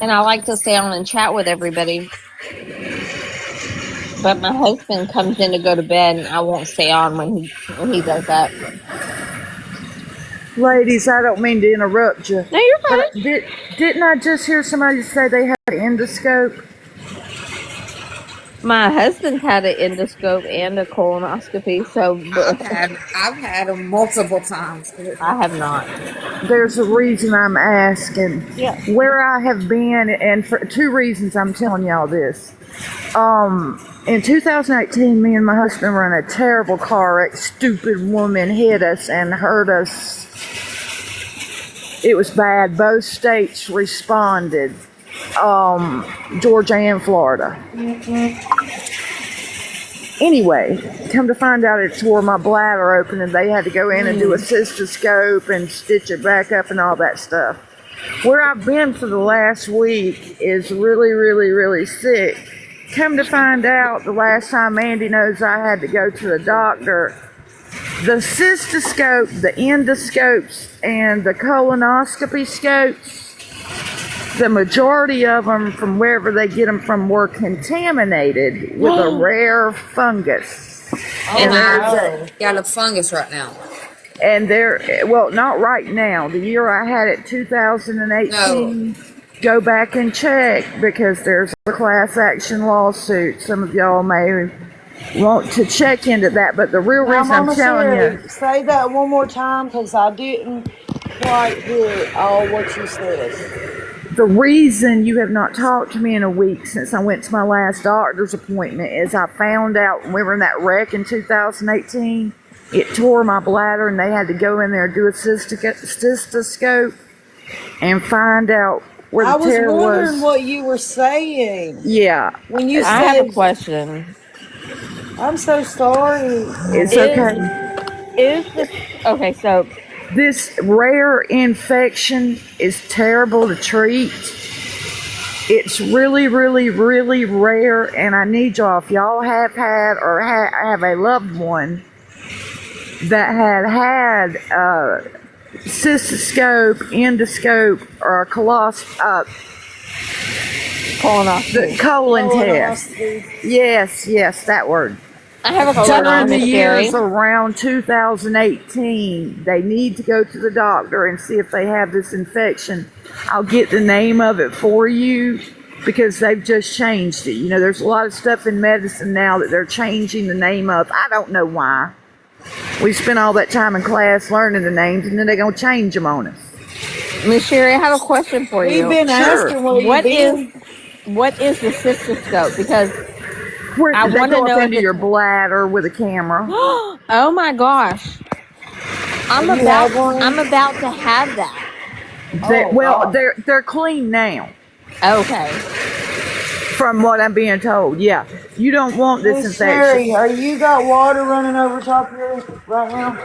and I like to stay on and chat with everybody. But my husband comes in to go to bed, and I won't stay on when he does that. Ladies, I don't mean to interrupt you, No, you're but fine. didn't I just hear somebody say they had an endoscope? My husband's had an endoscope and a colonoscopy, so I've had them multiple times. I have not. There's a reason I'm asking. Yeah. Where I have been, and for 2 reasons I'm telling y'all this. In 2018, me and my husband were in a terrible car wreck. Stupid woman hit us and hurt us. It was bad. Both states responded, Georgia and Florida. Anyway, come to find out it tore my bladder open and they had to go in and do a cystoscope and stitch it back up and all that stuff. Where I've been for the last week is really, really, really sick. come to find out, the last time Mandy knows I had to go to the doctor, the cystoscope, the endoscopes, and the colonoscopy scopes, the majority of them, from wherever they get them from, were contaminated with a rare fungus. And there's I got a fungus right now. And well, not right now. The year I had it, 2018. No. Go back and check, because there's a class action lawsuit. Some of y'all may want to check into that, but the real reason I'm telling you, say that one more time, because I didn't quite hear all what you said. the reason you have not talked to me in a week since I went to my last doctor's appointment is I found out when we were in that wreck in 2018, it tore my bladder, and they had to go in there and do a cystoscope and find out where the tear was. I was wondering what you were saying. Yeah. When you I have said, a question. I'm so sorry. It's okay. Is this okay? So this rare infection is terrible to treat. It's really, really, really rare, and I need y'all, if y'all have had or have a loved one that had cystoscope, endoscope, or colonoscopy. the colon test. Yes, that word. I have a During question, the Miss years Sherry. around 2018, they need to go to the doctor and see if they have this infection. I'll get the name of it for you, because they've just changed it. You know, there's a lot of stuff in medicine now that they're changing the name of. I don't know why. We spent all that time in class learning the names, and then they're going to change them on us. Miss Sherry, I have a question for you. We've been asking what is the cystoscope? Because Where I they want to go know up if into it's your bladder with a camera. oh my gosh. I'm about to have that. They're clean now. Okay. From what I'm being told, yeah. You don't want this Miss infection. Sherry, are you got water running over top of you right now?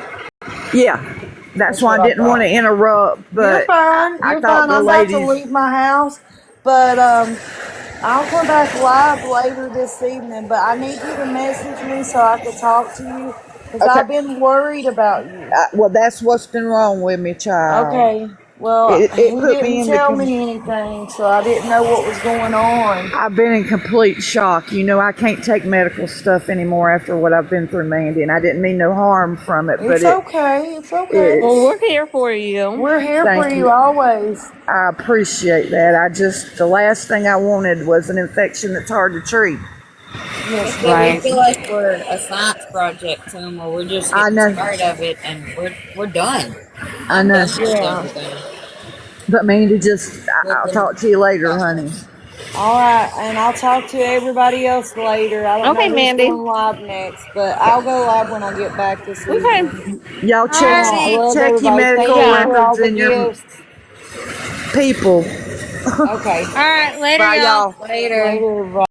Yeah. That's why I didn't want to interrupt, but You're fine. I You're thought fine. the I'm about to ladies. leave my house, but I'll come back live later this evening. But I need you to message me so I can talk to you, because Okay. I've been worried about you. Well, that's what's been wrong with me, child. Okay. Well, It he put me didn't in tell me anything, so I didn't know what was going on. I've been in complete shock. You know, I can't take medical stuff anymore after what I've been through, Mandy, and I didn't mean no harm from it. It's okay. It's okay. Well, we're here for you. We're here for Thank you you. always. I appreciate that. The last thing I wanted was an infection that's hard to treat. Yes, We feel like we're a science project to them, or we're just getting tired of it, and we're done. I know. Done with everything. But Mandy, I'll talk to you later, honey. All right, and I'll talk to everybody else later. I don't know who's Mandy. going live next, but I'll go live when I get back this evening. Y'all check your Thank medical you for all records the and your gifts. people. Okay. All right, later, Bye, y'all. Later. Later.